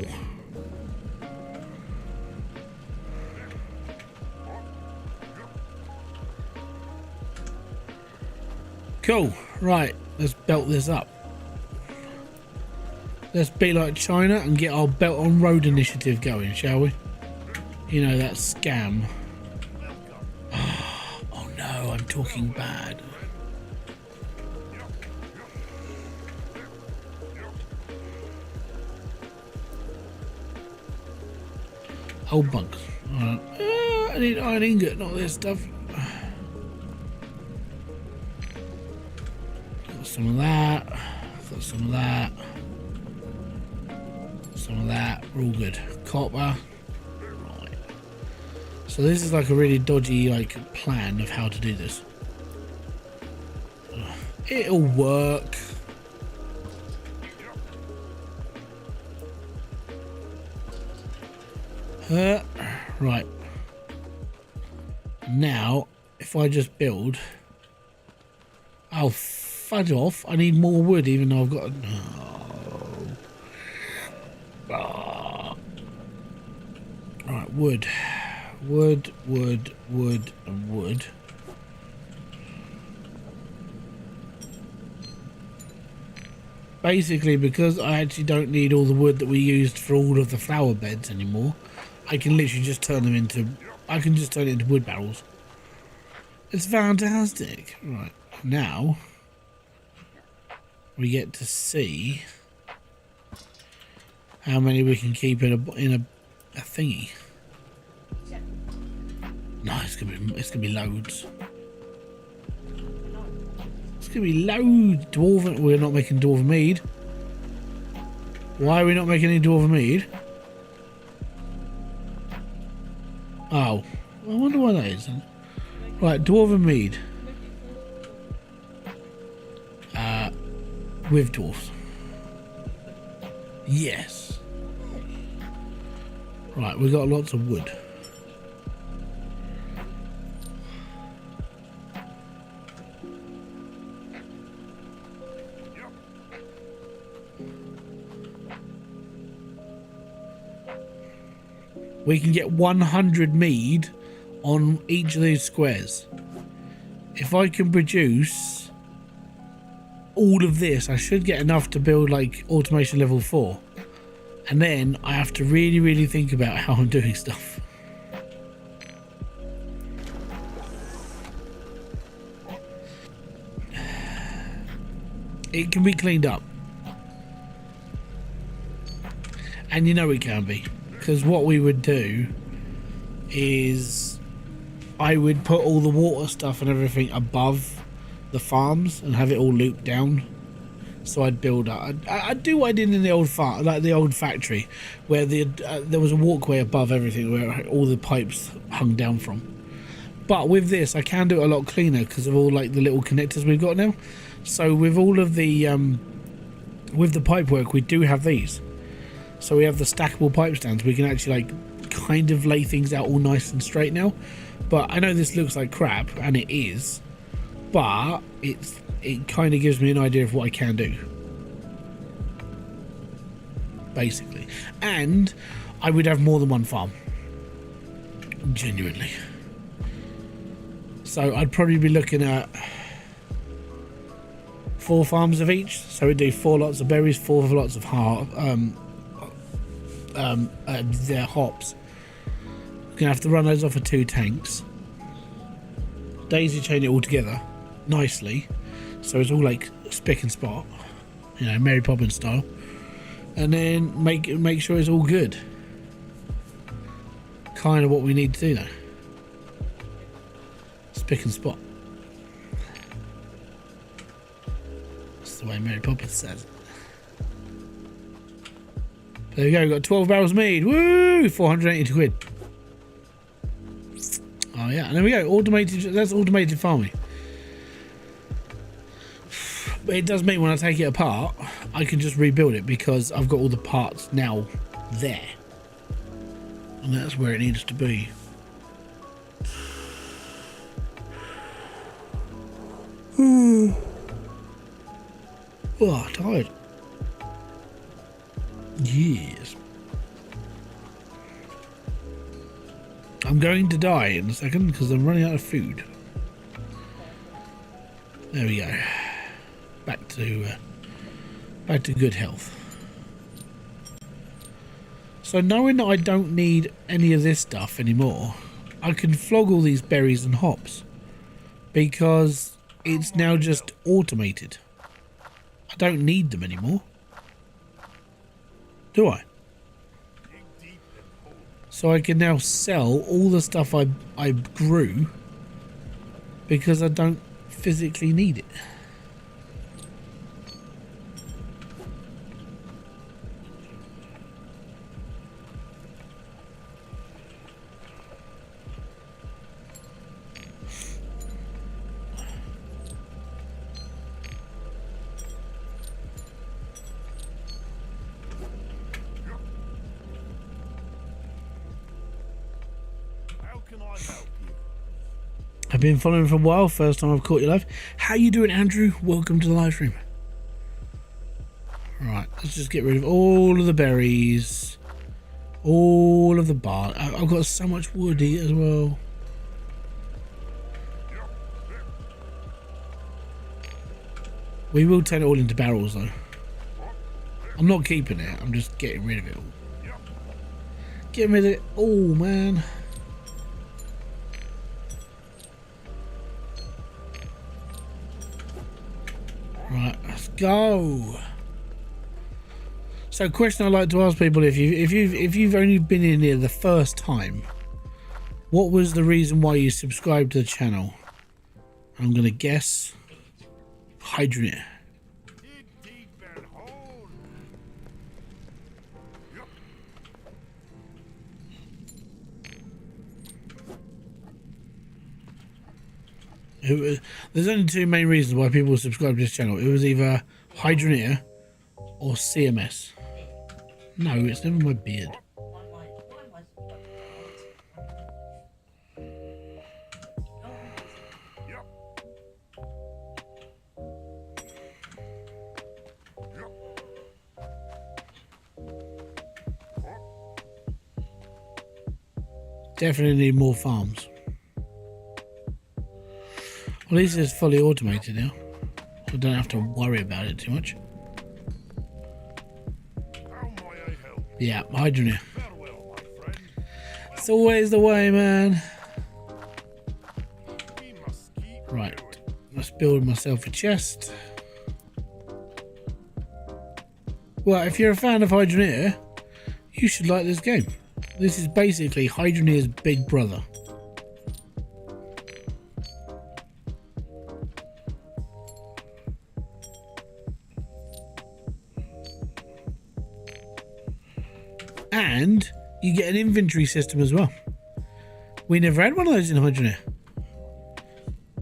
Cool. Right, let's belt this up. Let's be like China and get our Belt on Road initiative going, shall we? You know, that scam. Oh no, I'm talking bad. Oh, bunks. I need iron ingot, not this stuff. Got some of that. Got some of that. Some of that. We're all good. Copper. Right. So this is like a really dodgy plan of how to do this. It'll work. Right. Now, if I just build... Oh, fudge off. I need more wood even though I've got... No. Right, wood. Wood, wood, wood, and wood. basically, because I actually don't need all the wood that we used for all of the flower beds anymore, I can literally just turn them into, I can just turn it into wood barrels. It's fantastic. Right, now we get to see how many we can keep in a thingy. No, it's gonna be loads. It's gonna be loads. Dwarven. We're not making dwarven mead. Why are we not making any dwarven mead? Oh, I wonder why that is. Right, dwarven mead. With dwarfs. Yes. Right, we got lots of wood. We can get 100 mead on each of these squares. If I can produce all of this, I should get enough to build like automation level 4. And then I have to really think about how I'm doing stuff. It can be cleaned up. And you know it can be. Because what we would do is I would put all the water stuff and everything above the farms and have it all looped down. So I'd build up. I'd do what I did in the old farm, like the old factory, where there was a walkway above everything where all the pipes hung down from. But with this, I can do it a lot cleaner because of all like the little connectors we've got now. So with all of the with the pipe work, we do have these. So we have the stackable pipe stands. We can actually like kind of lay things out all nice and straight now. But I know this looks like crap, and it is. But it kind of gives me an idea of what I can do, basically. And I would have more than one farm, genuinely. So I'd probably be looking at 4 farms of each. So we'd do 4 lots of berries, 4 lots of their hops. We're gonna have to run those off of 2 tanks. Daisy chain it all together nicely, so it's all like spick and spot, you know, Mary Poppins style, and then make sure it's all good. Kind of what we need to do though. Spick and spot. That's the way Mary Poppins says it. There we go, we've got 12 barrels of mead. Woo! 480 quid. Oh yeah, and there we go. Automated. That's automated farming. But it does mean when I take it apart, I can just rebuild it because I've got all the parts now there, and that's where it needs to be. Oh, tired. Yes. I'm going to die in a second because I'm running out of food. There we go. Back to good health. So knowing that I don't need any of this stuff anymore, I can flog all these berries and hops because it's now just automated. I don't need them anymore. Do I? So I can now sell all the stuff I grew because I don't physically need it. I've been following for a while. First time I've caught you live. How you doing, Andrew? Welcome to the live stream. Right, let's just get rid of all of the berries, all of the bark. I've got so much wood here as well. We will turn it all into barrels though. I'm not keeping it. I'm just getting rid of it all. Yep. Getting rid of it all, man. Right, let's go. So, question I like to ask people: if you've only been in here the first time, what was the reason why you subscribed to the channel? I'm gonna guess hydrant. Dig deep and hold. Yep. There's only two main reasons why people subscribe to this channel. It was either Hydroneer or CMS. No, it's never my beard. Yep. Yep. Definitely need more farms. At least it's fully automated now. I don't have to worry about it too much. How may I help? Yeah, Hydroneer. Farewell, my friend. It's always the way, man. We must keep Right, going. let's build myself a chest. Well, if you're a fan of Hydroneer, you should like this game. This is basically Hydroneer's big brother. And you get an inventory system as well. We never had one of those in Hydroneer.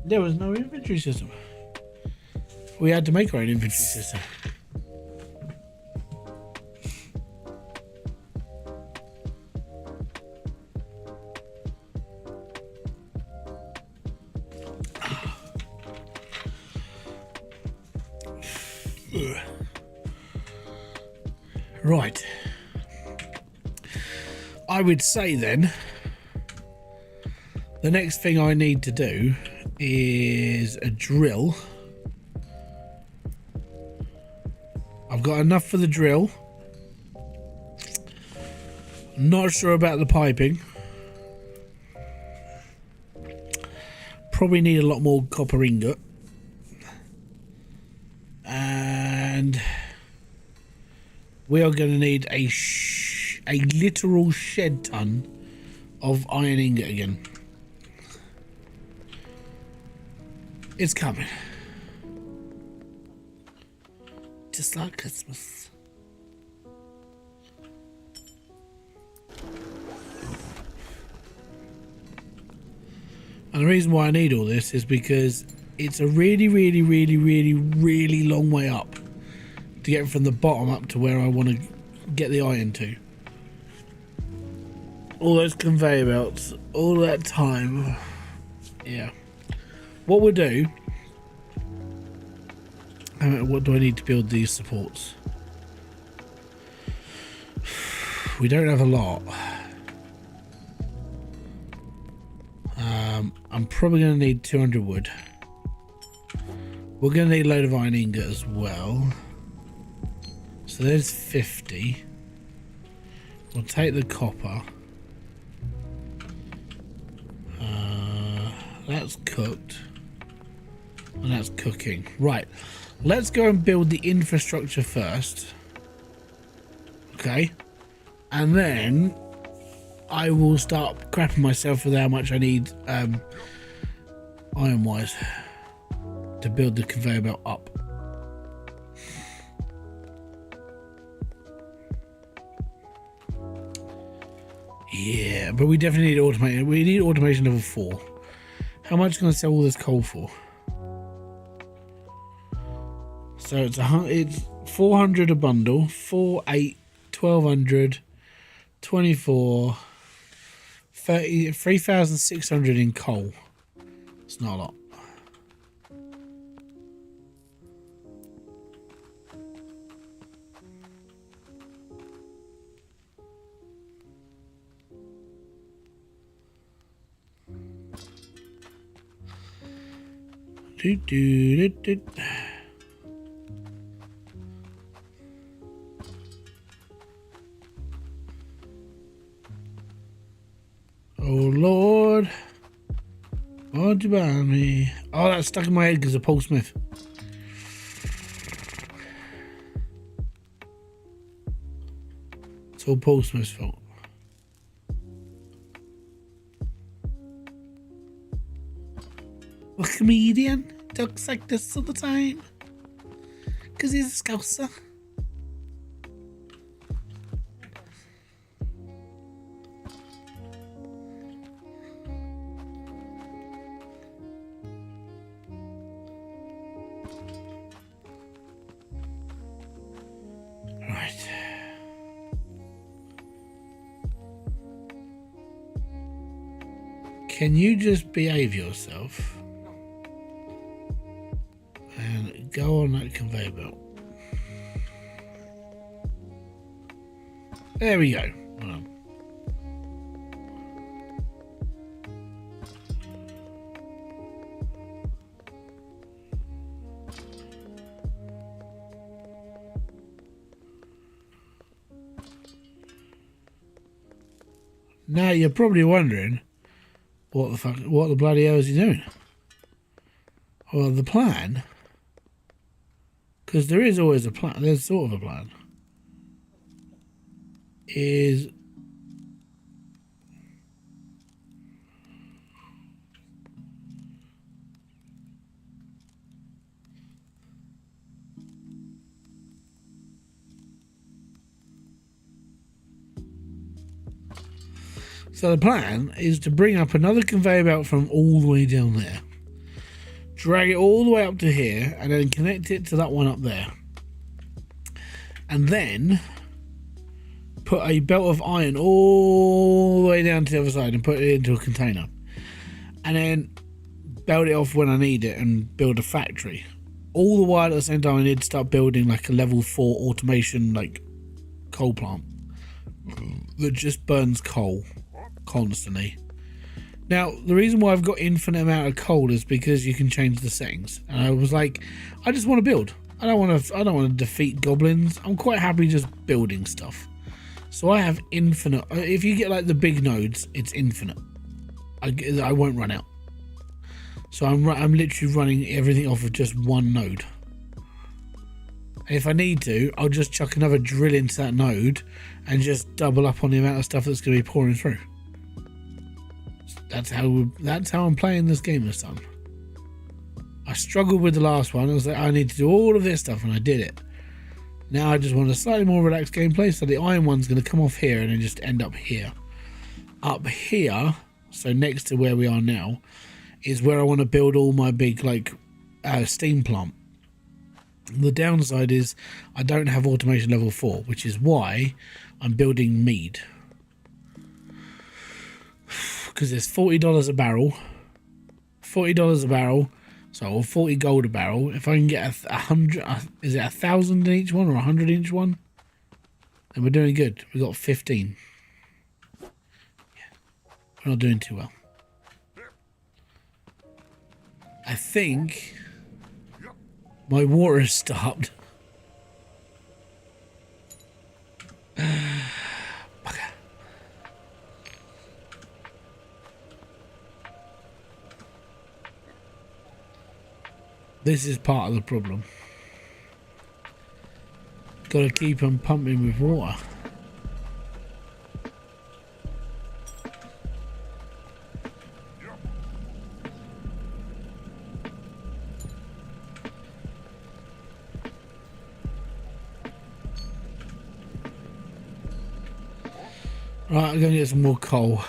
There was no inventory system. We had to make our own inventory system. Right. I would say then the next thing I need to do is a drill. I've got enough for the drill. Not sure about the piping. Probably need a lot more copper ingot. And we are going to need a literal shed ton of iron ingot again. It's coming. Just like Christmas. And the reason why I need all this is because it's a really long way up to get from the bottom up to where I want to get the iron to. All those conveyor belts, all that time. Yeah. What we'll do... what do I need to build these supports? We don't have a lot. I'm probably going to need 200 wood. We're going to need a load of iron ingot as well. So there's 50. We'll take the copper. That's cooked. And that's cooking. Right. Let's go and build the infrastructure first. Okay. And then I will start crapping myself with how much I need iron wise to build the conveyor belt up. Yeah, but we definitely need automation. We need automation level 4. How much can I sell all this coal for? So it's 400 a bundle, 4, 8, 1200, 24, 30, 3,600 in coal. It's not a lot. Oh Lord. Won't you buy me? Oh, that's stuck in my head because of Paul Smith. It's all Paul Smith's fault. A comedian talks like this all the time. Because he's a scouser. Right. Can you just behave yourself? And go on that conveyor belt. There we go. Well, now you're probably wondering what the bloody hell is he doing? Well, the plan, because there is always a plan, there's sort of a plan, is so the plan is to bring up another conveyor belt from all the way down there, drag it all the way up to here, and then connect it to that one up there, and then put a belt of iron all the way down to the other side and put it into a container, and then belt it off when I need it and build a factory. All the while at the same time I need to start building like a level 4 automation like coal plant that just burns coal constantly. Now the reason why I've got infinite amount of coal is because you can change the settings, and I was like, I just want to build. I don't want to defeat goblins. I'm quite happy just building stuff. So I have infinite. If you get like the big nodes, it's infinite. I won't run out. So I'm literally running everything off of just one node. And if I need to, I'll just chuck another drill into that node and just double up on the amount of stuff that's going to be pouring through. That's how I'm playing this game this time. I struggled with the last one. I was like, I need to do all of this stuff, and I did it. Now I just want a slightly more relaxed gameplay, so the iron one's going to come off here and then just end up here. Up here, so next to where we are now, is where I want to build all my big like steam plant. The downside is I don't have automation level 4, which is why I'm building mead. Because it's $40 a barrel. $40 a barrel. So 40 gold a barrel. If I can get 100, is it 1,000 in each one or 100 in each one? Then we're doing good. We got 15. Yeah. We're not doing too well. I think my water has stopped. This is part of the problem. Got to keep them pumping with water. Right, I'm going to get some more coal.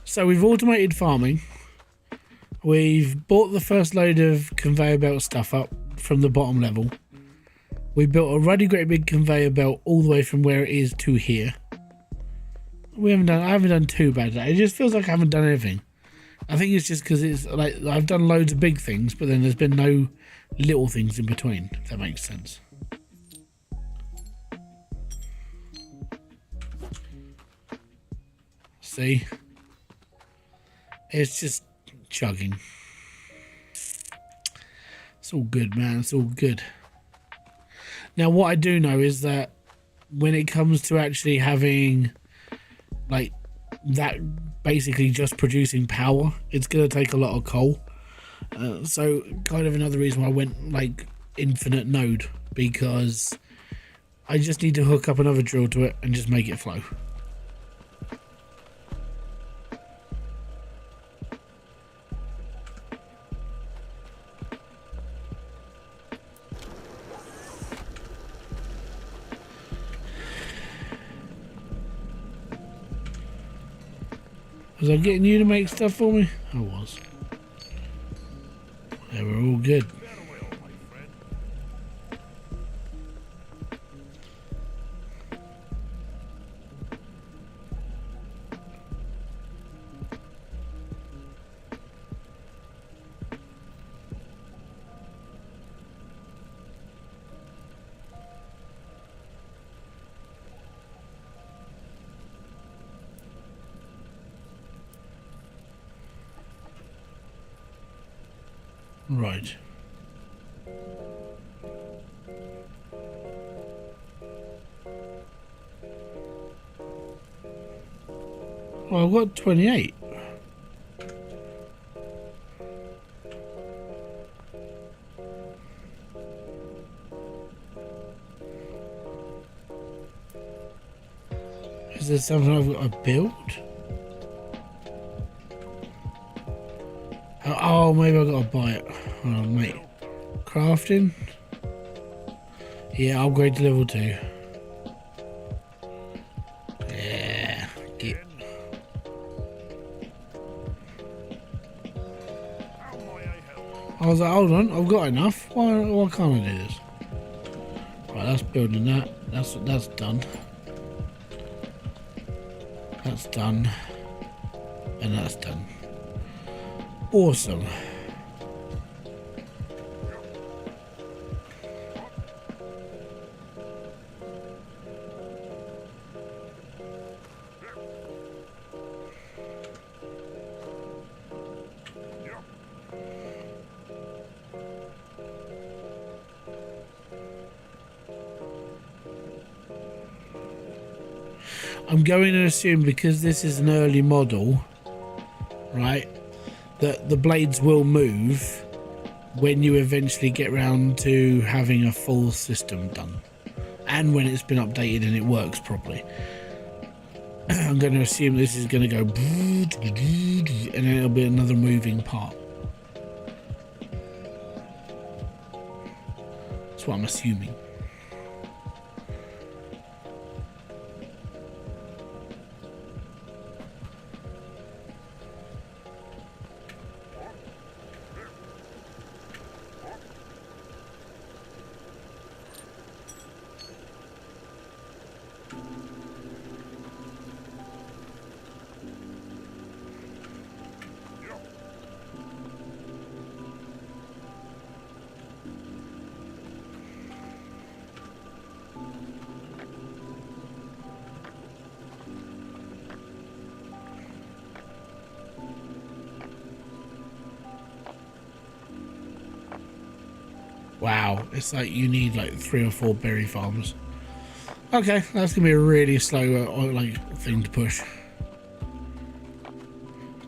So we've automated farming. We've bought the first load of conveyor belt stuff up from the bottom level. We built a really great big conveyor belt all the way from where it is to here. I haven't done too bad. It just feels like I haven't done anything. I think it's just because it's like I've done loads of big things, but then there's been no little things in between, if that makes sense. See? It's just chugging. It's all good, man. It's all good. Now, what I do know is that when it comes to actually having like that basically just producing power, it's going to take a lot of coal. So kind of another reason why I went like infinite node, because I just need to hook up another drill to it and just make it flow. Was I getting you to make stuff for me? I was. Yeah, we're all good. Farewell, my friend. Right. Well, I've got 28. Is there something I've got to build? Oh, maybe I've got to buy it. Hold on, mate. Crafting? Yeah, upgrade to level 2. Yeah, get. How may I help? I was like, hold on, I've got enough. Why can't I do this? Right, that's building that. That's done. That's done. And that's done. Awesome. I'm going to assume, because this is an early model, right, that the blades will move when you eventually get round to having a full system done, and when it's been updated and it works properly. I'm going to assume this is going to go and then it'll be another moving part. That's what I'm assuming. Wow, it's like you need like 3 or 4 berry farms. Okay, that's gonna be a really slow like thing to push.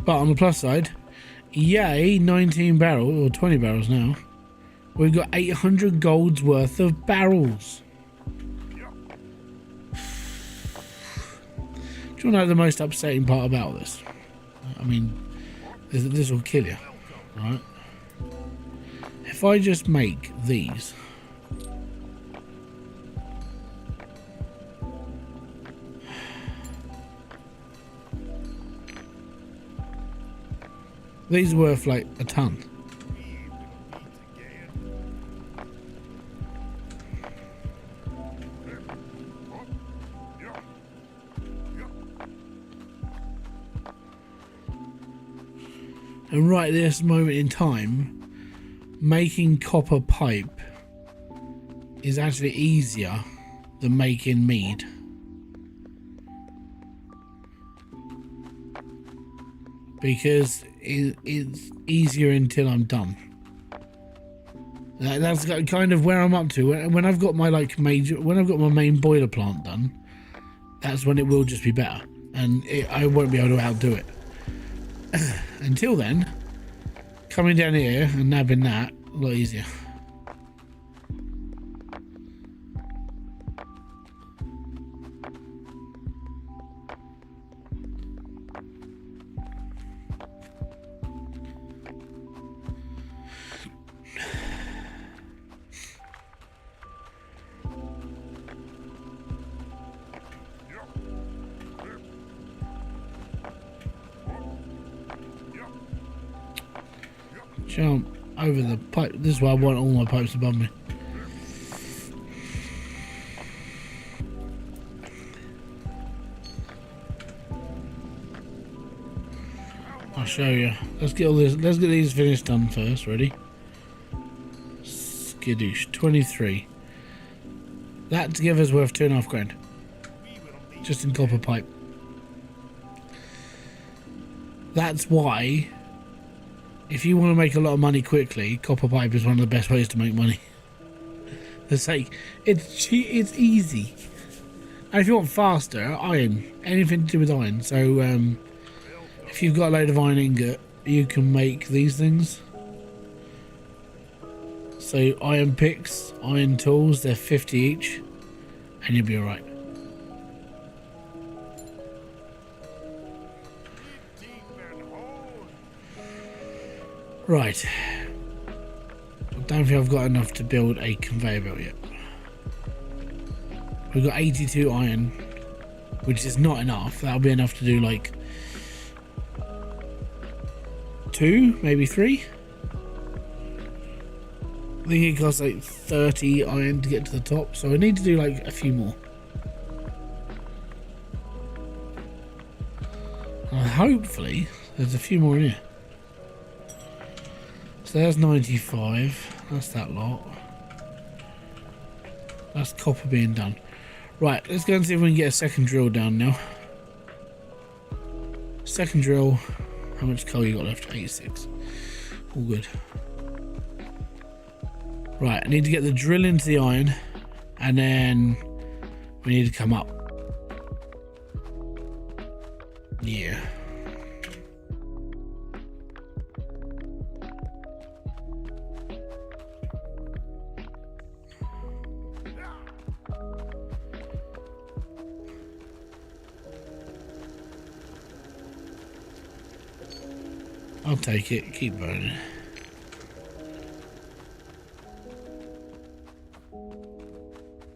But on the plus side, yay, 19 barrels or 20 barrels now. We've got 800 gold's worth of barrels. Do you want to know the most upsetting part about this? I mean, this will kill you, right? If I just make these, these are worth like a ton. And right at this moment in time, making copper pipe is actually easier than making mead. Because it's easier until I'm done. That's kind of where I'm up to. When I've got my like major, when I've got my main boiler plant done, that's when it will just be better. and I won't be able to outdo it. Until then, coming down here and nabbing that, a lot easier. Jump over the pipe. This is why I want all my pipes above me. I'll show you. Let's get all this. Let's get these finished done first. Ready? Skidoosh. 23. That together is worth 2.5 grand. Just in copper pipe. That's why, if you want to make a lot of money quickly, copper pipe is one of the best ways to make money. It's like, it's cheap, it's easy. And if you want faster, iron. Anything to do with iron. So, if you've got a load of iron ingot, you can make these things. So, iron picks, iron tools, they're 50 each. And you'll be alright. Right. I don't think I've got enough to build a conveyor belt yet. We've got 82 iron, which is not enough. That'll be enough to do like 2, maybe 3. I think it costs like 30 iron to get to the top, so I need to do like a few more. Hopefully, there's a few more in here. So there's 95. That's that lot. That's copper being done. Right, let's go and see if we can get a second drill down now. Second drill. How much coal you got left? 86. All good. Right, I need to get the drill into the iron, and then we need to come up. Yeah. I'll take it, keep burning.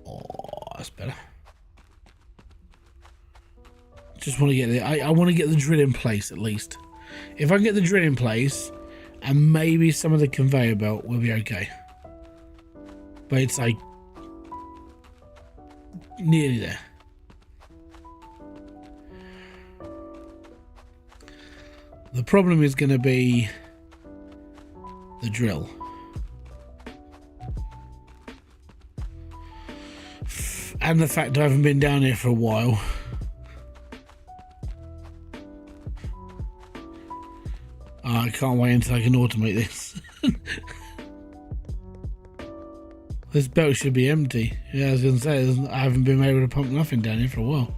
Oh, that's better. Just want to get I want to get the drill in place at least. If I can get the drill in place, and maybe some of the conveyor belt will be okay. But it's like nearly there. The problem is going to be the drill. And the fact I haven't been down here for a while. Oh, I can't wait until I can automate this. This belt should be empty. Yeah, I was going to say, I haven't been able to pump nothing down here for a while.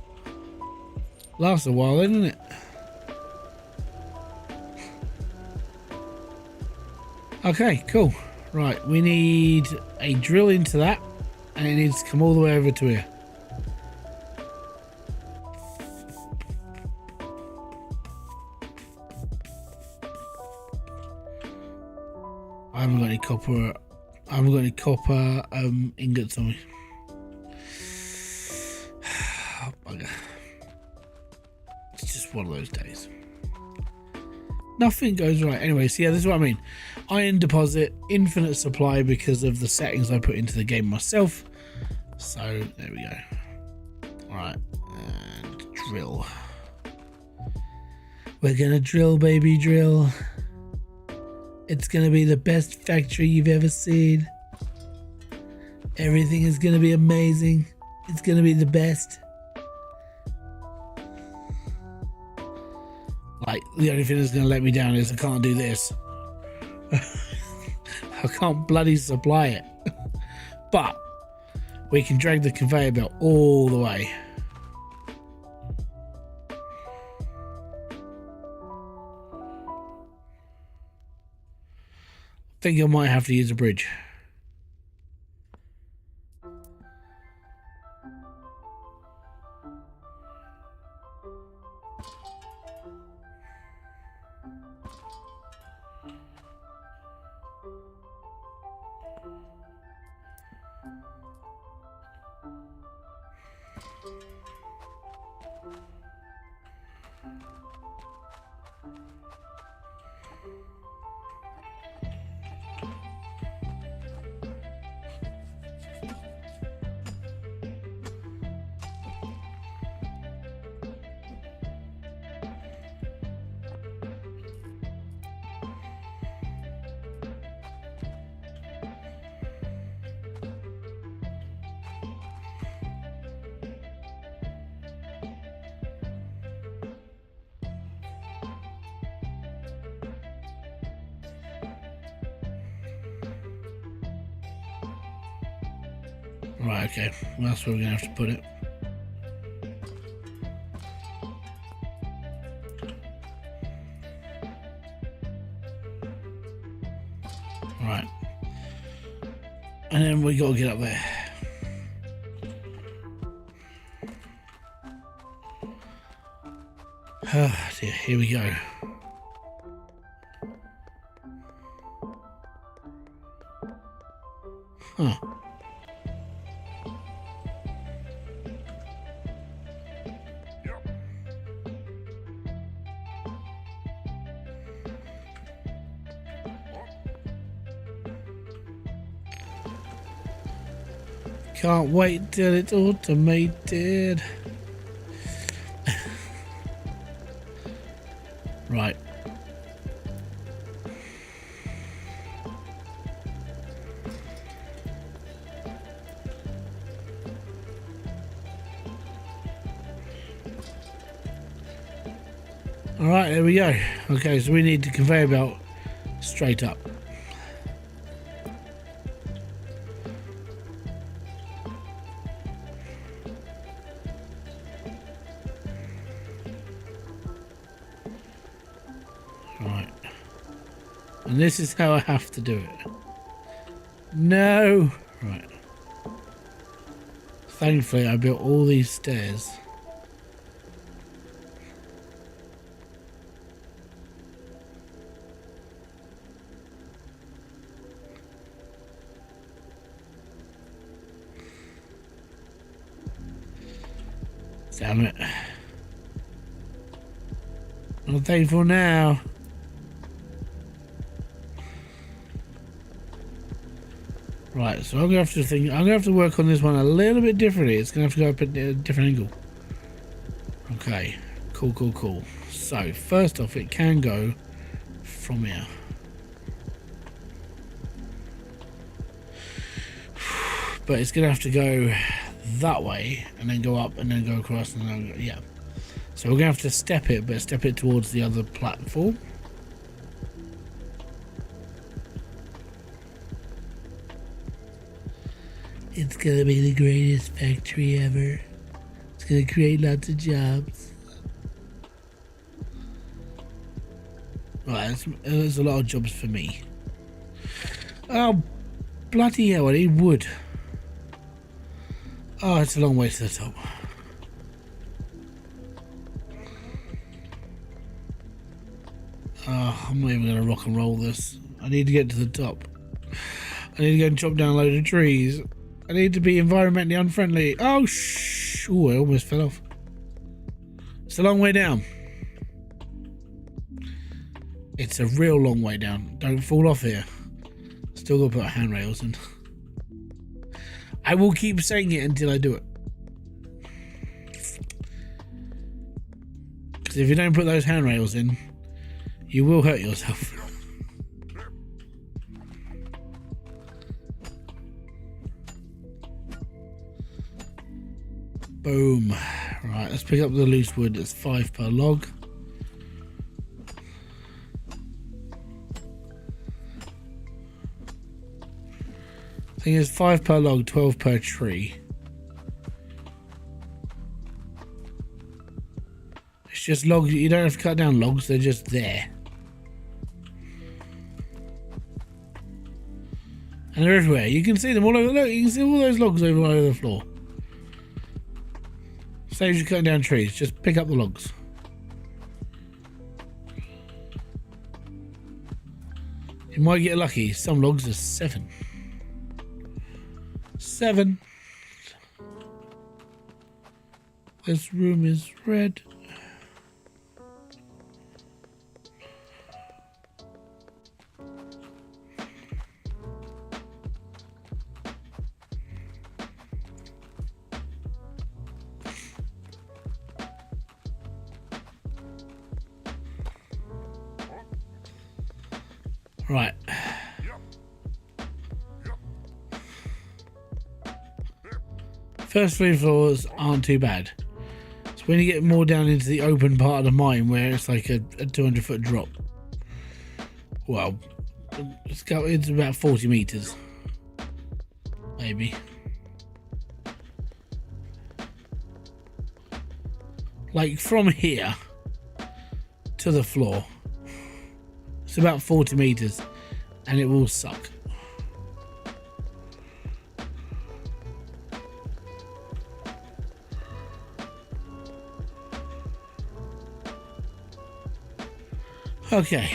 Lasts a while, didn't it? Okay, cool. Right, we need a drill into that, and it needs to come all the way over to here. I haven't got any copper. I haven't got any copper ingots on me. Oh, bugger. It's just one of those days. Nothing goes right. Anyway, so yeah, this is what I mean. Iron deposit, infinite supply because of the settings I put into the game myself. So there we go. Alright, and drill. We're gonna drill, baby, drill. It's gonna be the best factory you've ever seen. Everything is gonna be amazing. It's gonna be the best. Like, the only thing that's gonna let me down is I can't do this. I can't bloody supply it. But we can drag the conveyor belt all the way. think I might have to use a bridge. Right, okay. Well, that's where we're going to have to put it. Right. And then we got to get up there. Oh dear, here we go. Huh. Can't wait till it's automated. Right. All right, there we go. Okay, so we need the conveyor belt straight up. Right. And this is how I have to do it. No. Right. Thankfully, I built all these stairs. Damn it. Not thankful now. Right, so I'm gonna have to think. I'm gonna have to work on this one a little bit differently. It's gonna have to go up at a different angle. Okay, cool, cool, cool. So first off, it can go from here. But it's gonna have to go that way and then go up and then go across and then go, yeah. So we're gonna have to step it, but step it towards the other platform. It's gonna be the greatest factory ever. It's gonna create lots of jobs. Right, there's a lot of jobs for me. Oh, bloody hell, I need wood. Oh, it's a long way to the top. Oh, I'm not even gonna rock and roll this. I need to get to the top. I need to go and chop down a load of trees. I need to be environmentally unfriendly. Oh, shh. Ooh, I almost fell off. It's a long way down. It's a real long way down. Don't fall off here. Still gotta put handrails in. I will keep saying it until I do it. Because if you don't put those handrails in, you will hurt yourself. Boom. Right, let's pick up the loose wood. It's 5 per log. I think it's 5 per log, 12 per tree. It's just logs. You don't have to cut down logs, they're just there. And they're everywhere. You can see them all over. Look, you can see all those logs over the floor. Saves you cutting down trees. Just pick up the logs. You might get lucky. Some logs are 7. 7. This room is red. Right. First 3 floors aren't too bad. So when you get more down into the open part of the mine where it's like a 200-foot drop. Well, it's about 40 meters. Maybe. Like from here to the floor. It's about 40 meters and it will suck. Okay,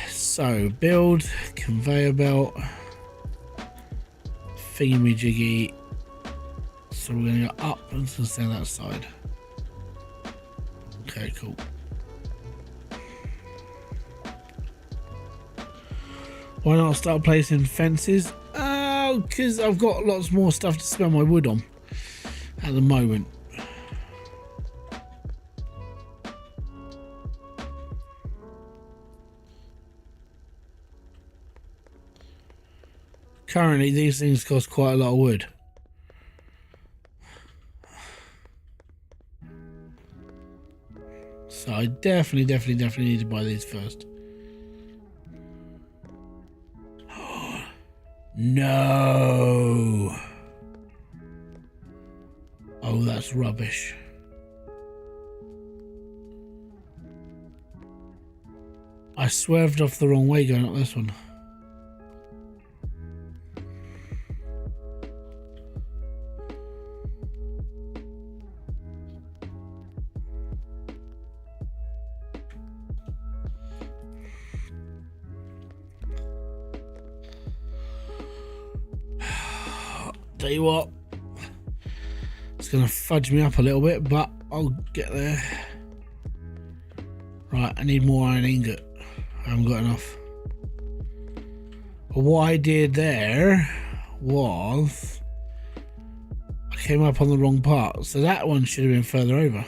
so build, conveyor belt, thingy-majiggy. So we're going to go up and stay on that side. Okay, cool. Why not start placing fences? Oh, because I've got lots more stuff to spend my wood on at the moment. Currently, these things cost quite a lot of wood. So I definitely need to buy these first. No. Oh, that's rubbish. I swerved off the wrong way going up this one. Tell you what, it's gonna fudge me up a little bit, but I'll get there. Right, I need more iron ingot. I haven't got enough. But what I did there was I came up on the wrong part, so that one should have been further over.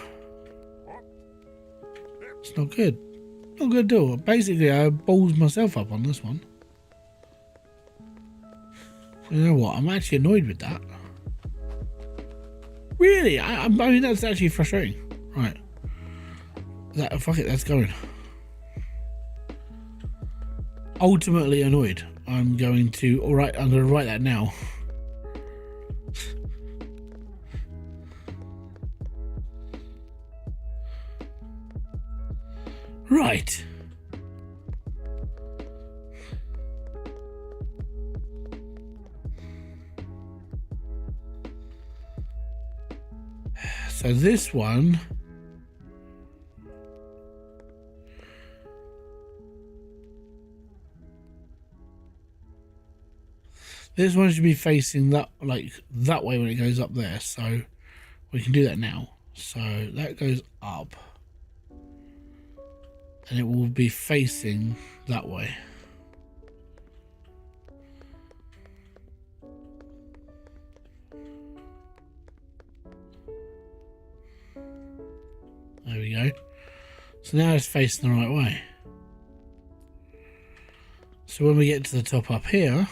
It's not good. Not good at all. Basically, I ballsed myself up on this one. You know what? I'm actually annoyed with that. Really? I mean, that's actually frustrating. Right. Fuck it, that's going. Ultimately annoyed. I'm going to... Alright, I'm going to write that now. Right. So this one, should be facing that, like that way when it goes up there. So we can do that now. So that goes up and it will be facing that way. There we go. So now it's facing the right way. So when we get to the top up here,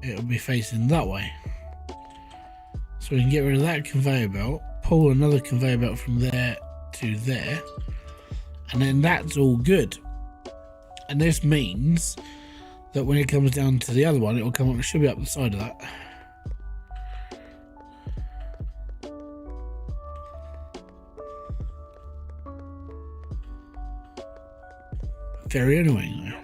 it'll be facing that way. So we can get rid of that conveyor belt, pull another conveyor belt from there to there, and then that's all good. And this means that when it comes down to the other one, it will come up, it should be up the side of that. Very annoying though.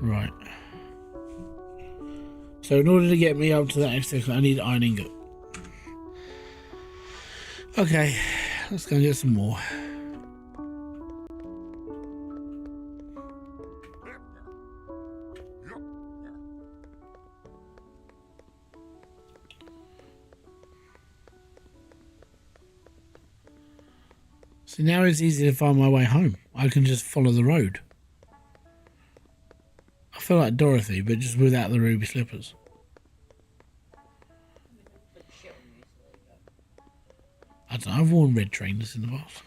Right. So in order to get me up to that extent, I need iron ingot. Okay, let's go and get some more. So now it's easy to find my way home. I can just follow the road. I feel like Dorothy, but just without the ruby slippers. I don't know, I've worn red trainers in the past.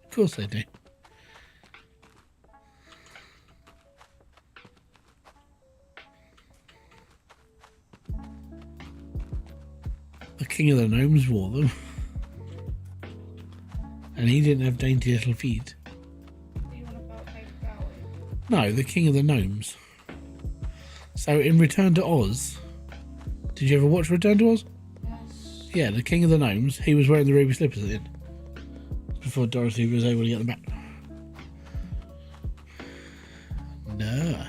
Of course they do. The king of the gnomes wore them. And he didn't have dainty little feet. No, the king of the gnomes. So in Return to Oz, did you ever watch Return to Oz? Yes. Yeah, the king of the gnomes, he was wearing the ruby slippers at the end. Before Dorothy was able to get them back. No.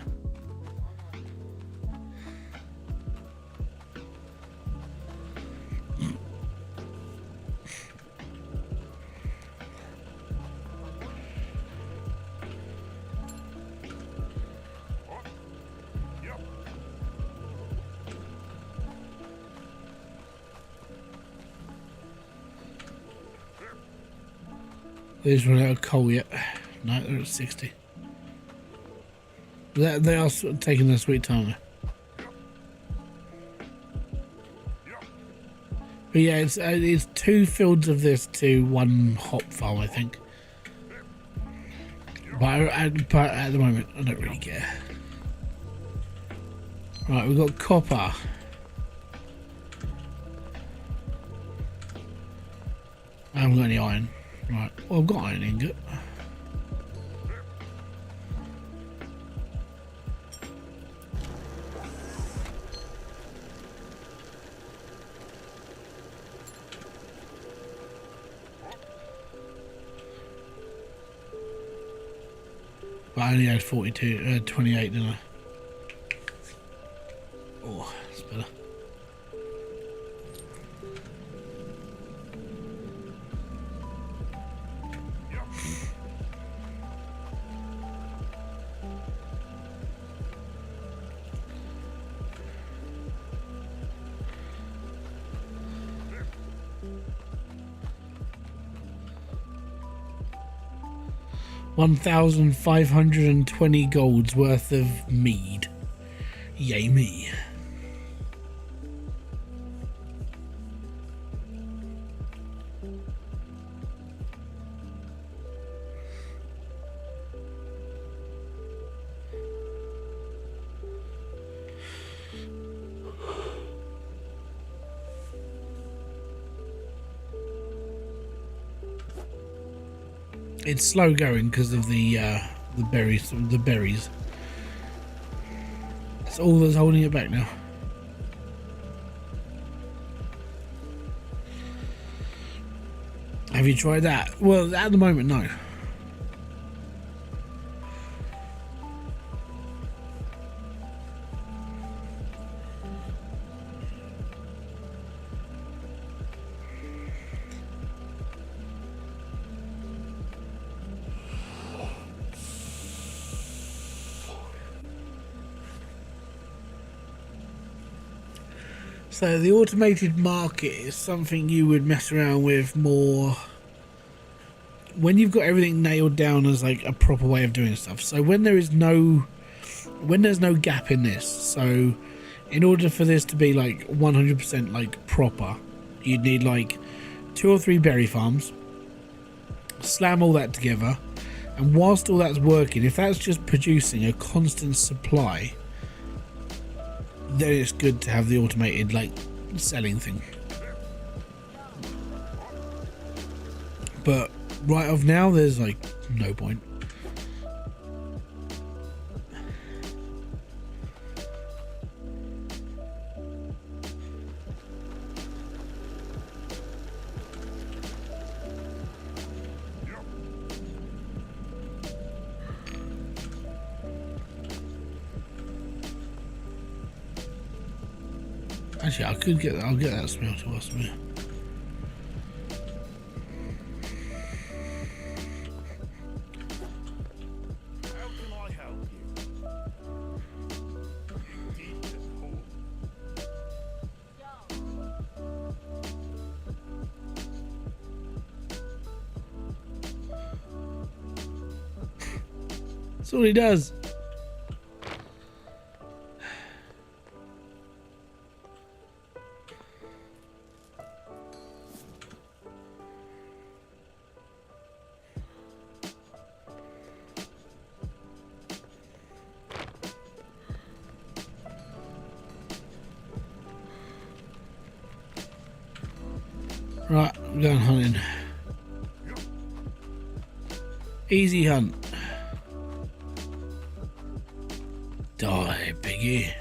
These run out of coal yet. No, they're at 60. They are taking their sweet time. But yeah, it's 2 fields of this to 1 hop farm, I think. But at the moment, I don't really care. Right, we've got copper. I haven't got any iron. Right, well, I've got iron ingot. But I only had 28, didn't I? Oh, that's better. $1,520 golds worth of mead. Yay me. It's slow going because of the berries. That's all that's holding it back now. Have you tried that? Well, at the moment, no. So the automated market is something you would mess around with more when you've got everything nailed down as like a proper way of doing stuff. So when there's no gap in this, so in order for this to be like 100% like proper, you'd need like 2 or 3 berry farms, slam all that together, and whilst all that's working, if that's just producing a constant supply, then it's good to have the automated like selling thing. But right off now, there's like no point. Actually, I could get that. I'll get that smelter whilst I'm here. How can I help you? You deep and poor. That's all he does. Right, I'm going hunting. Easy hunt. Die, piggy.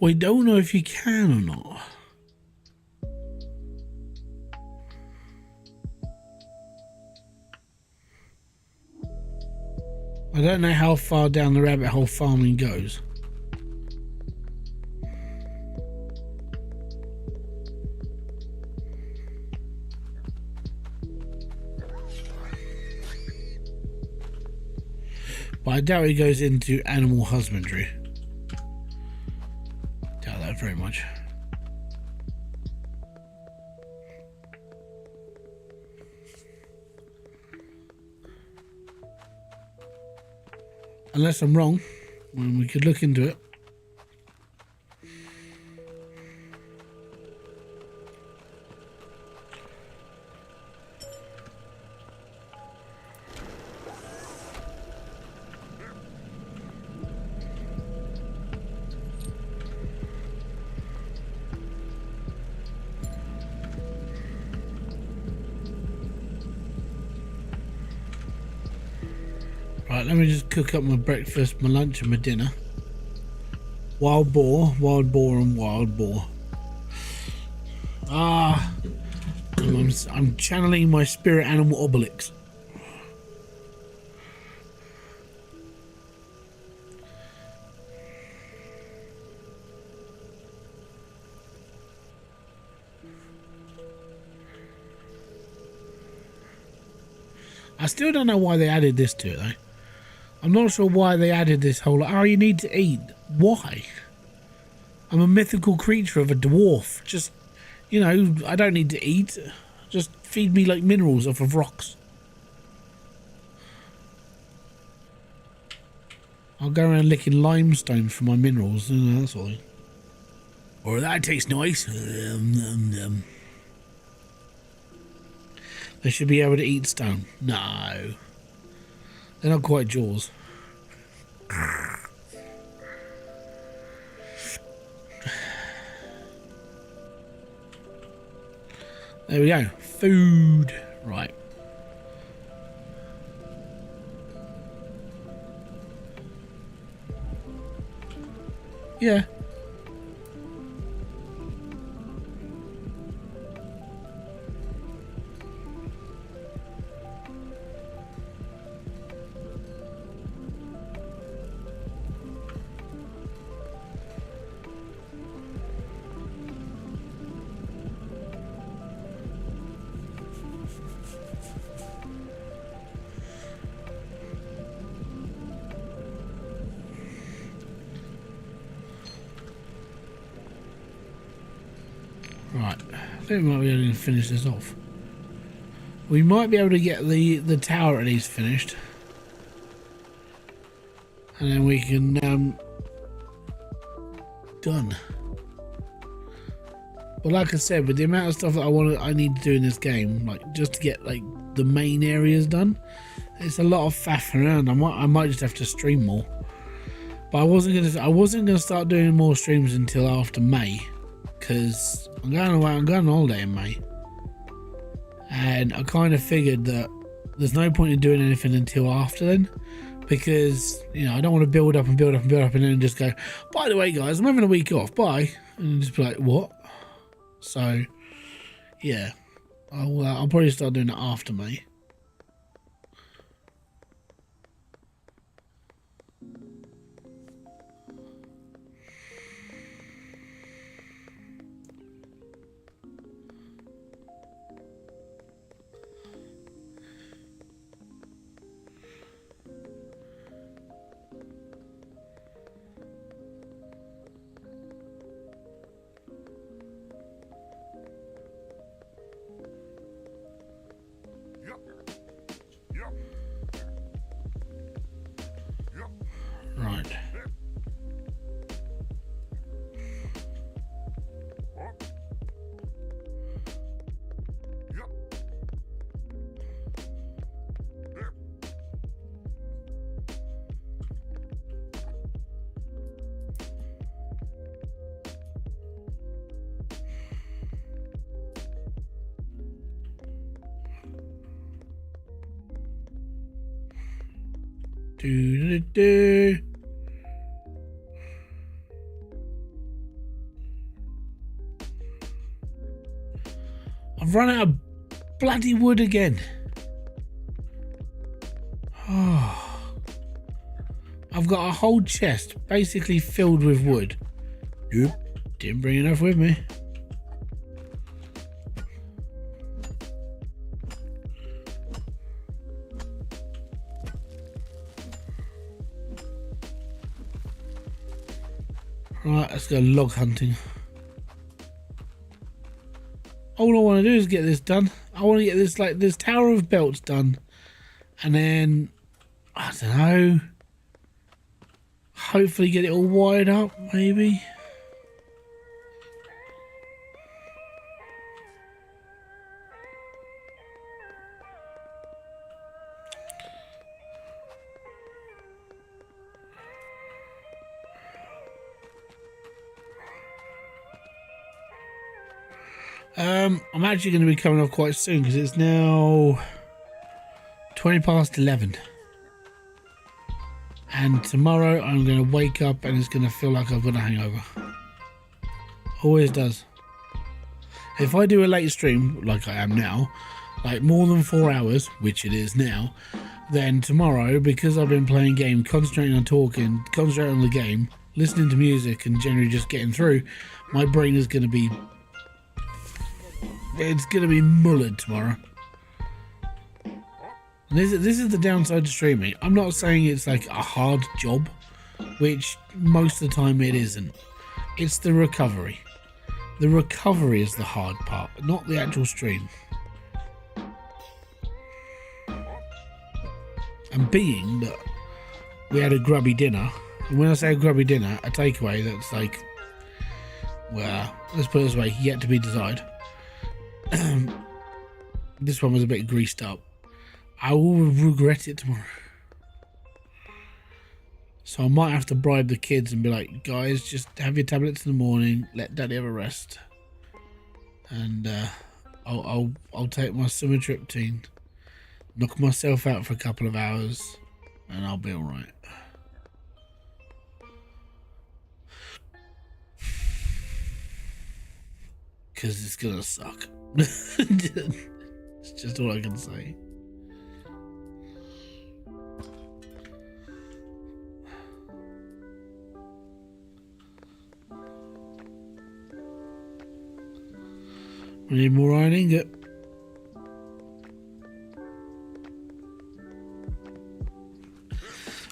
We don't know if you can or not. I don't know how far down the rabbit hole farming goes. But I doubt it goes into animal husbandry. Doubt that very much. Unless I'm wrong, and we could look into it. Right, let me just cook up my breakfast, my lunch and my dinner. Wild boar, and wild boar. Ah, I'm channeling my spirit animal Obelix. I still don't know why they added this to it though. I'm not sure why they added this whole, oh, you need to eat. Why? I'm a mythical creature of a dwarf. Just, you know, I don't need to eat. Just feed me like minerals off of rocks. I'll go around licking limestone for my minerals. That's all. Or that tastes nice. They should be able to eat stone. No. They're not quite jaws. There we go. Food. Right. Yeah. think we might be able to finish this off. We might be able to get the tower at least finished. And then we can, done. But like I said, with the amount of stuff that I need to do in this game, like just to get like the main areas done, it's a lot of faffing around. I might just have to stream more. But I wasn't gonna start doing more streams until after May, because I'm going away. I'm going on holiday in May, and I kind of figured that there's no point in doing anything until after then, because you know I don't want to build up and build up and build up and then just go, by the way guys, I'm having a week off, bye, and just be like, what? So yeah, I'll probably start doing it after May. Right. Do. I've run out of bloody wood again. Oh. I've got a whole chest basically filled with wood. Nope, didn't bring enough with me. Right, let's go log hunting. All I want to do is get this done. I want to get this, like, this Tower of Belts done. And then, I don't know, hopefully get it all wired up, maybe. I'm actually going to be coming off quite soon because it's now 20 past 11. And tomorrow I'm going to wake up and it's going to feel like I've got a hangover. Always does. If I do a late stream, like I am now, like more than 4 hours, which it is now, then tomorrow, because I've been playing game, concentrating on talking, concentrating on the game, listening to music and generally just getting through, my brain is going to be... It's going to be mullered tomorrow. And this is the downside to streaming. I'm not saying it's like a hard job, which most of the time it isn't. It's the recovery. The recovery is the hard part, not the actual stream. And being that we had a grubby dinner, and when I say a grubby dinner, a takeaway that's like, well, let's put it this way, yet to be decided. This one was a bit greased up. I will regret it tomorrow. So I might have to bribe the kids and be like, guys, just have your tablets in the morning, let daddy have a rest. And I'll take my summer trip team, knock myself out for a couple of hours, and I'll be alright. Because it's gonna suck. It's just all I can say. We need more iron ingot.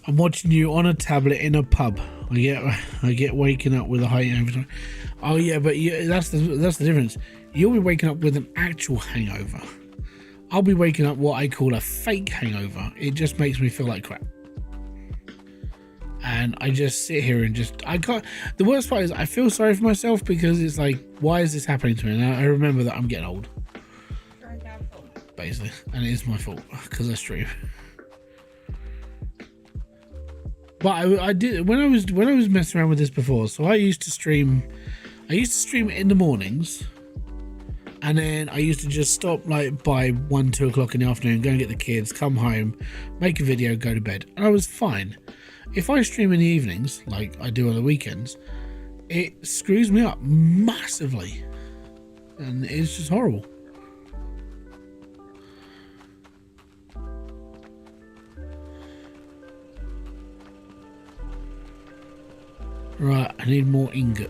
I'm watching you on a tablet in a pub. I get waking up with a height every time. Oh yeah, but that's the difference. you'll be waking up with an actual hangover. I'll be waking up what I call a fake hangover. It just makes me feel like crap. And I just sit here and I can't. The worst part is I feel sorry for myself because it's like, why is this happening to me? And I remember that I'm getting old. Basically. And it is my fault because I stream. But I did when I was messing around with this before. So I used to stream in the mornings. And then I used to just stop like by 1-2 o'clock in the afternoon, go and get the kids, come home, make a video, go to bed. And I was fine. If I stream in the evenings, like I do on the weekends, it screws me up massively. And it's just horrible. Right, I need more ingot.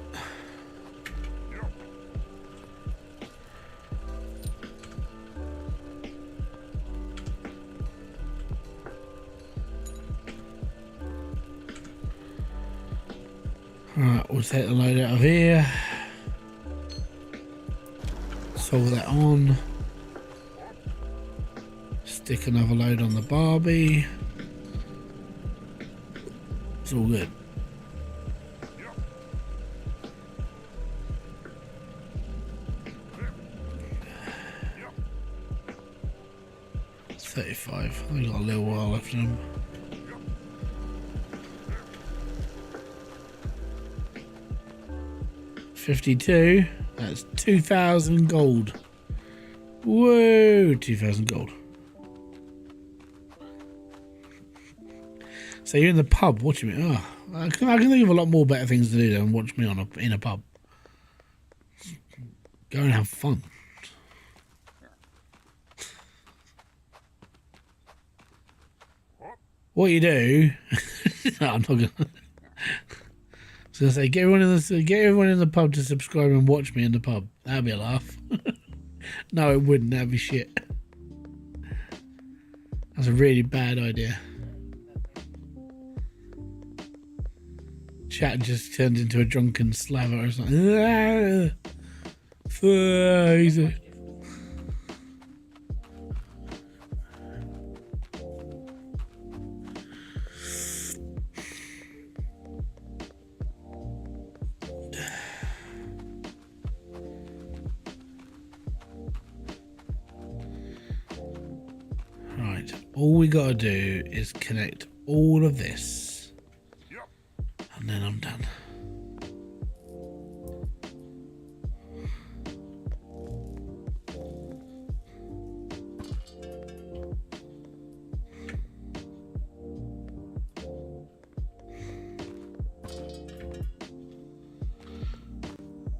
Right, we'll take the load out of here. Solve that on. Stick another load on the Barbie. It's all good. It's 35. We've got a little while left in them. $52. That's 2,000 gold. Whoa, 2,000 gold. So you're in the pub watching me. Oh, I can think of a lot more better things to do than watch me in a pub. Go and have fun. What you do? No, I'm not gonna. So I say, get everyone in the pub to subscribe and watch me in the pub. That'd be a laugh. No, it wouldn't. That'd be shit. That's a really bad idea. Chat just turns into a drunken slaver or something. All we gotta do is connect all of this, and then I'm done.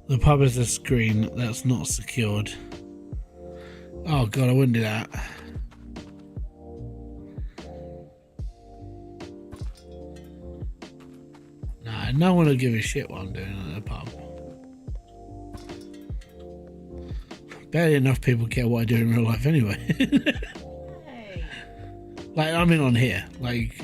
The pub is a screen that's not secured. Oh god, I wouldn't do that. No one will give a shit what I'm doing at the pub. Barely enough people care what I do in real life anyway. Hey. Like, I'm in on here. Like...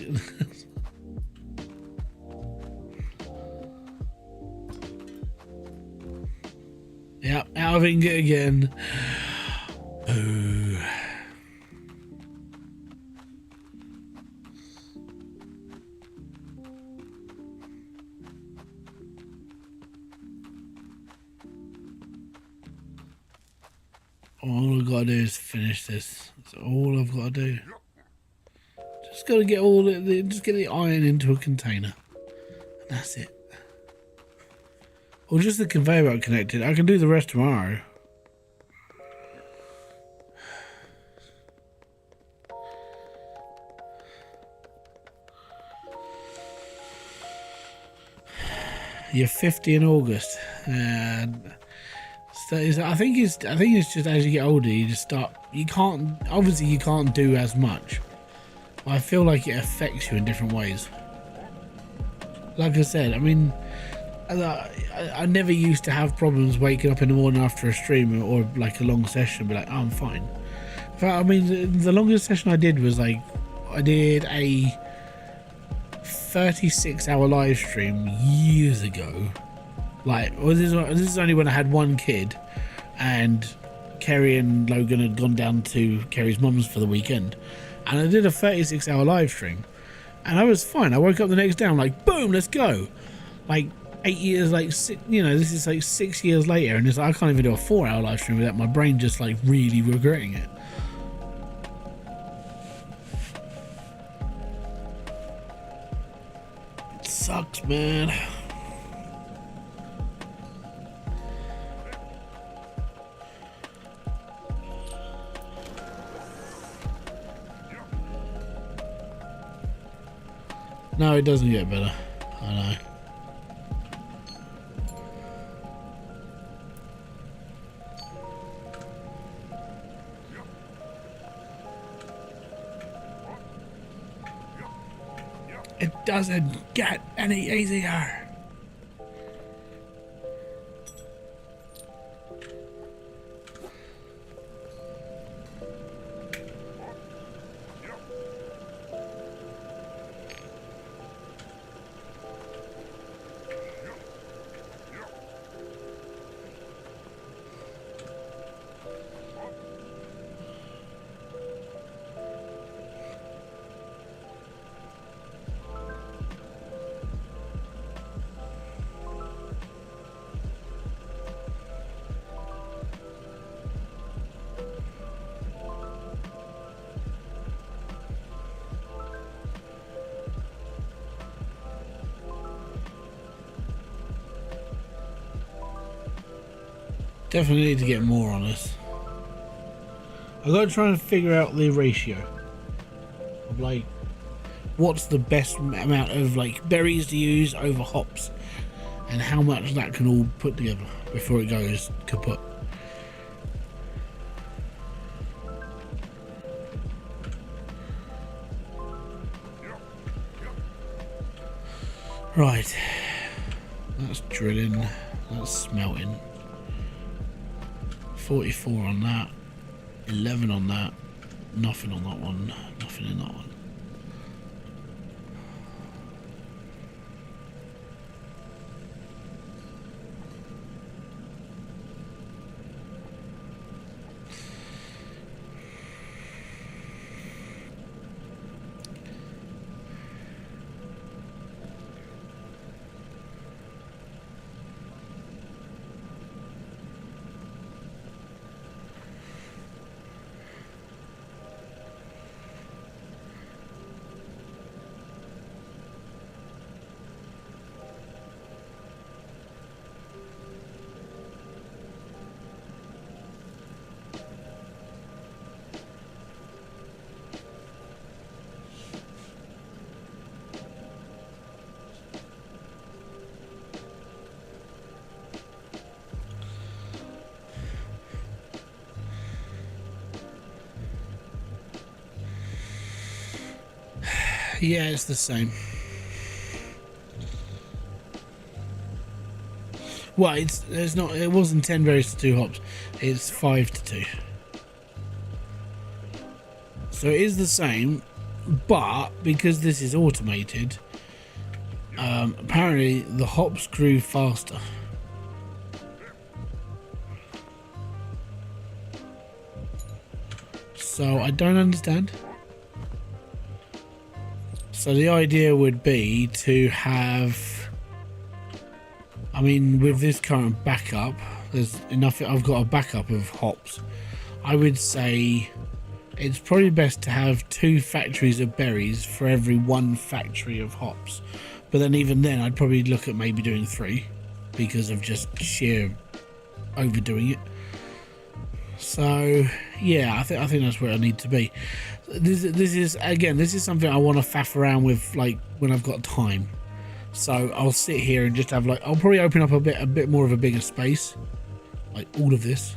Yep, out of ingot again. Boo. All I've got to do is finish this. That's all I've got to do. Just got to get just get the iron into a container. And that's it. Or just the conveyor belt connected. I can do the rest tomorrow. You're 50 in August. And I think it's just as you get older, you just start. You can't do as much. But I feel like it affects you in different ways. Like I said, I mean, I never used to have problems waking up in the morning after a stream or like a long session, be like, oh, I'm fine. In fact, I mean, the longest session I did was like, I did a 36-hour live stream years ago. Like, well, this is only when I had one kid, and Kerry and Logan had gone down to Kerry's mum's for the weekend, and I did a 36-hour live stream, and I was fine. I woke up the next day, I'm like, boom, let's go. Like 8 years, like this is like 6 years later, and it's like, I can't even do a 4-hour live stream without my brain just like really regretting it. It sucks, man. No, it doesn't get better. I know. It doesn't get any easier. Definitely need to get more on this. I've got to try and figure out the ratio of like what's the best amount of like berries to use over hops, and how much that can all put together before it goes kaput. Right, that's drilling, that's smelting. 44 on that, 11 on that, nothing on that one, nothing in that one. Yeah, it's the same. Well, it wasn't 10 berries to 2 hops. It's 5 to 2. So it is the same, but because this is automated, apparently the hops grew faster. So I don't understand. So the idea would be to have, I mean, with this current backup, there's enough, I've got a backup of hops. I would say it's probably best to have 2 factories of berries for every 1 factory of hops. But then even then, I'd probably look at maybe doing 3 because of just sheer overdoing it. So yeah, I think that's where I need to be. This is something I want to faff around with, like when I've got time. So I'll sit here and just have like, I'll probably open up a bit more of a bigger space, like all of this,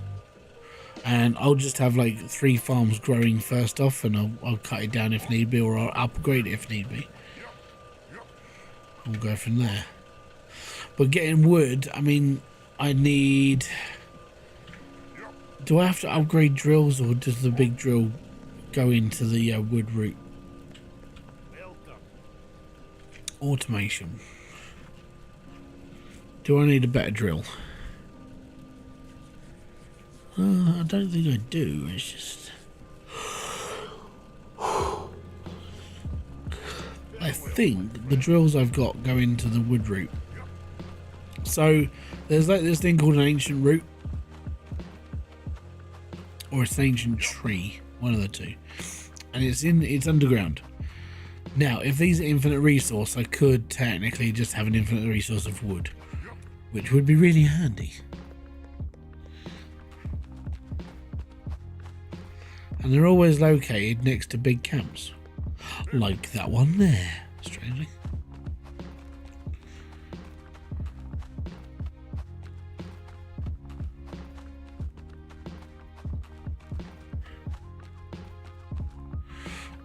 and I'll just have like 3 farms growing first off, and I'll cut it down if need be, or I'll upgrade it if need be. We'll go from there. But getting wood, I mean, I need. Do I have to upgrade drills, or does the big drill go into the wood route? Automation. Do I need a better drill? I don't think I do. It's just I think the drills I've got go into the wood route. So there's like this thing called an ancient root, or it's an ancient tree, one of the two, and it's underground. Now, if these are infinite resource, I could technically just have an infinite resource of wood, which would be really handy. And they're always located next to big camps, like that one there, strangely.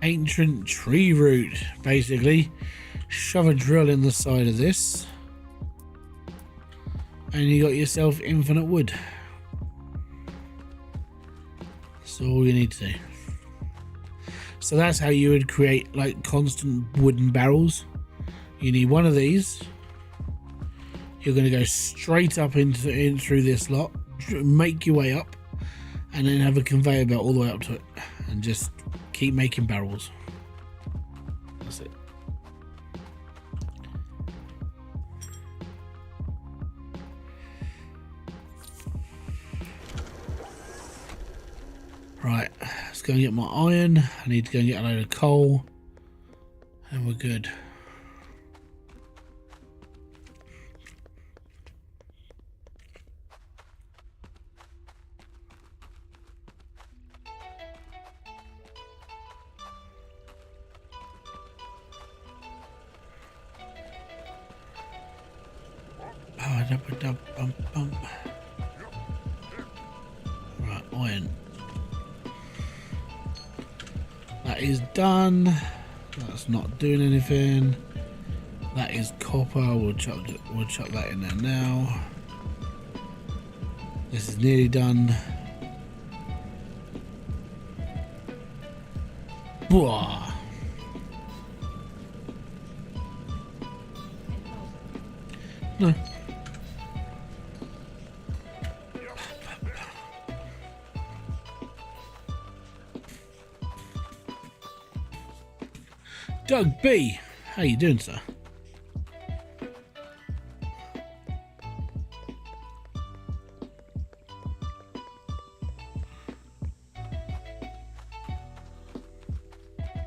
Ancient tree root, basically. Shove a drill in the side of this, and you got yourself infinite wood. That's all you need to do. So that's how you would create like constant wooden barrels. You need one of these. You're going to go straight up in through this lot, make your way up, and then have a conveyor belt all the way up to it, and just keep making barrels. That's it. Right, let's go and get my iron. I need to go and get a load of coal, and we're good. Right, iron. That is done. That's not doing anything. That is copper. We'll chuck that in there now. This is nearly done. Whoa. No. Doug B, how you doing, sir?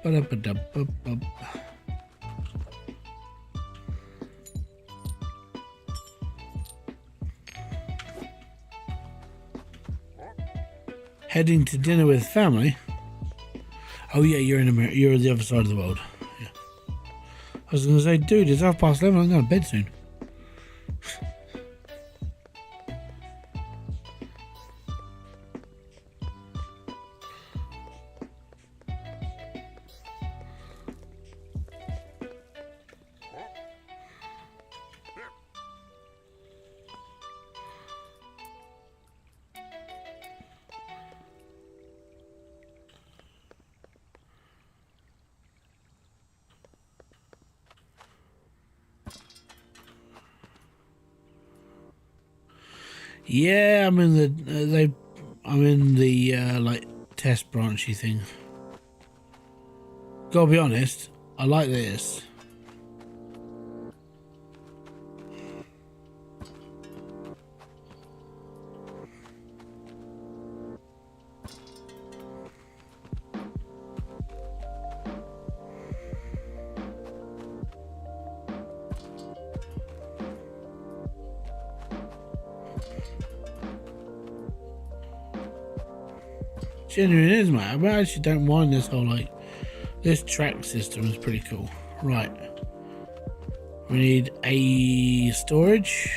Ba-da-ba-da-ba-ba. Heading to dinner with family. Oh yeah, you're in America. You're on the other side of the world. Yeah. I was gonna say, dude, it's 11:30. I'm going to bed soon. Yeah, I'm in the like test branchy thing. Gotta be honest, I like this. Genuine is, mate. I actually don't mind this whole like this track system is pretty cool. Right, we need a storage.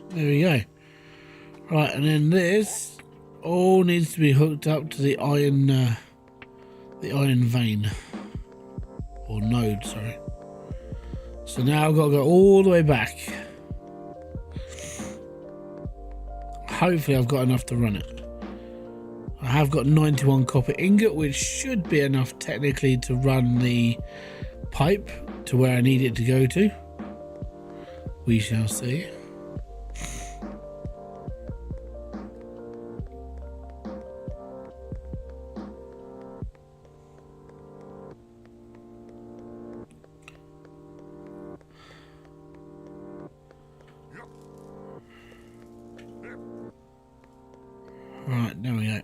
There we go. Right, and then this all needs to be hooked up to the iron vein or node. Sorry. So now I've got to go all the way back. Hopefully I've got enough to run it. I have got 91 copper ingot, which should be enough technically to run the pipe to where I need it to go to. We shall see. Right, there we go.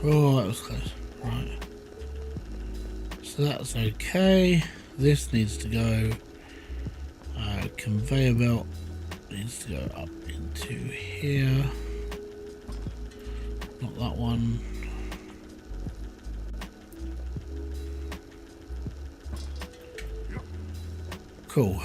Oh, that was close. Right. So that's okay. This needs to go. Conveyor belt needs to go up into here. Not that one. Cool.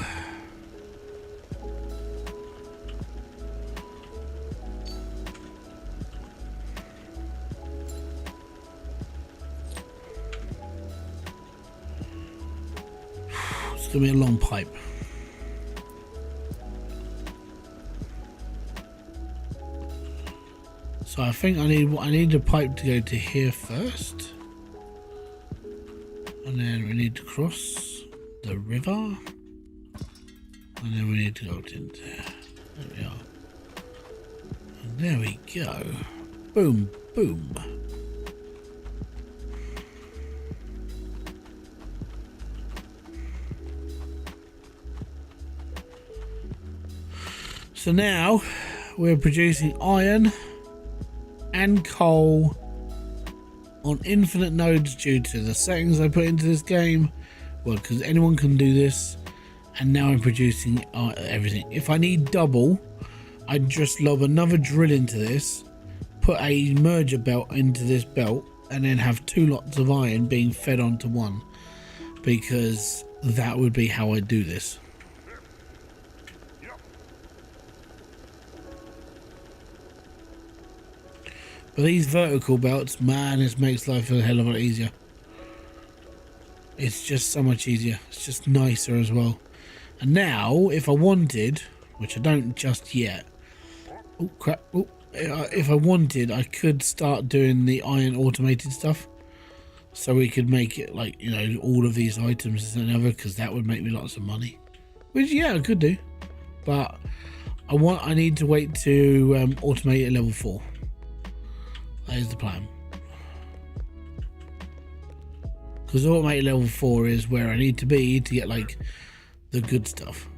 It's gonna be a long pipe. So I think I need a pipe to go to here first, and then we need to cross the river, and then we need to go into there. There we are. And there we go. Boom, boom. So now we're producing iron and coal on infinite nodes due to the settings I put into this game. Well, because anyone can do this, and now I'm producing everything. If I need double, I'd just lob another drill into this, put a merger belt into this belt, and then have 2 lots of iron being fed onto one, because that would be how I do this. But these vertical belts, man, this makes life a hell of a lot easier. It's just so much easier. It's just nicer as well. And now, if I wanted, which I don't just yet. Oh crap! Oh, if I wanted, I could start doing the iron automated stuff, so we could make it like, you know, all of these items and other, because that would make me lots of money. Which, yeah, I could do, but I need to wait to automate at level 4. That is the plan. Because automate level 4 is where I need to be to get like the good stuff.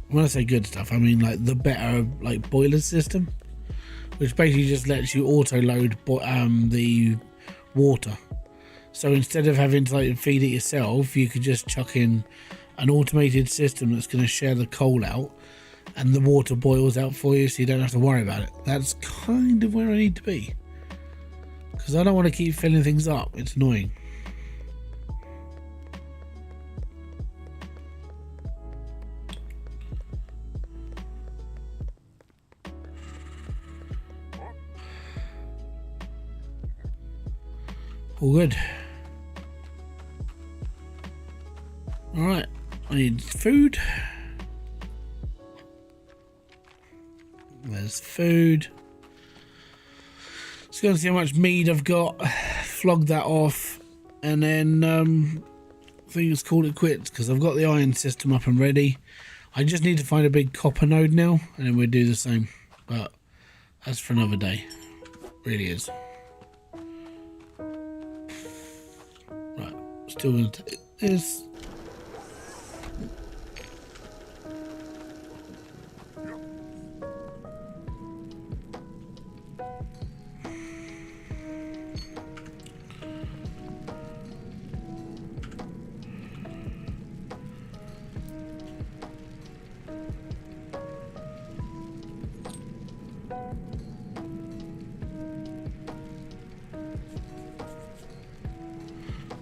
When I say good stuff, I mean like the better like boiler system, which basically just lets you auto load the water. So instead of having to like feed it yourself, you could just chuck in an automated system that's going to share the coal out, and the water boils out for you, so you don't have to worry about it. That's kind of where I need to be, because I don't want to keep filling things up. It's annoying. All good. All right. I need food. There's food. Just going to see how much mead I've got. Flog that off, and then I think it's called it quits, because I've got the iron system up and ready. I just need to find a big copper node now, and then we'll do the same. But that's for another day. Really is. Right. Still going to take this.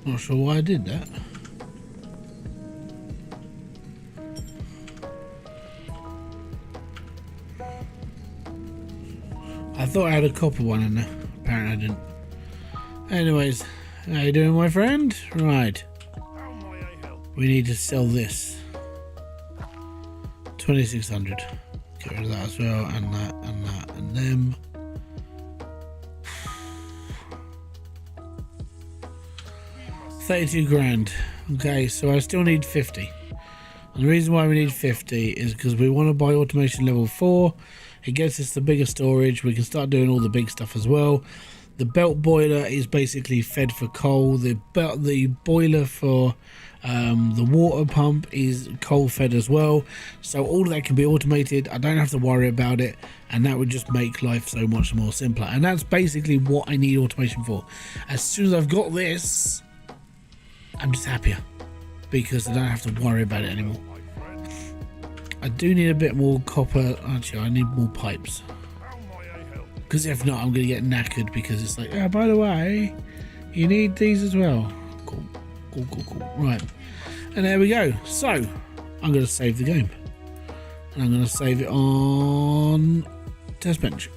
Not sure why I did that. I thought I had a copper one in there. Apparently I didn't. Anyways, how you doing, my friend? Right. How may I help? We need to sell this. 2,600. Get rid of that as well, and that, and that, and them. $32 grand. Okay, so I still need 50. And the reason why we need 50 is because we want to buy automation level 4. It gets us the bigger storage. We can start doing all the big stuff as well. The belt boiler is basically fed for coal. The boiler for the water pump is coal fed as well. So all of that can be automated. I don't have to worry about it, and that would just make life so much more simpler. And that's basically what I need automation for. As soon as I've got this, I'm just happier because I don't have to worry about it anymore. My friend, I do need a bit more copper. Actually, I need more pipes. how may I help? Because if not, I'm going to get knackered because it's like, oh, by the way, you need these as well. Cool, cool, cool, cool. Right. And there we go. So, I'm going to save the game. And I'm going to save it on test bench.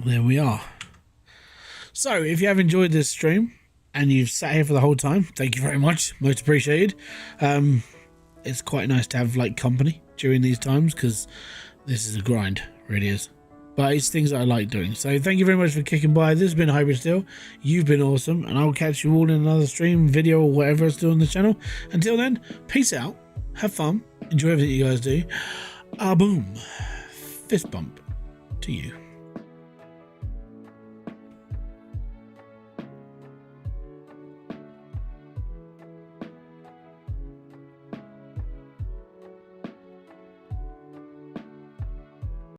There we are. So, if you have enjoyed this stream and you've sat here for the whole time, thank you very much. Most appreciated. It's quite nice to have like company during these times because this is a grind, really is. But it's things that I like doing. So thank you very much for kicking by. This has been Hybridsteel. You've been awesome, and I'll catch you all in another stream, video, or whatever else doing on the channel. Until then, peace out, have fun, enjoy everything you guys do. Boom, fist bump to you.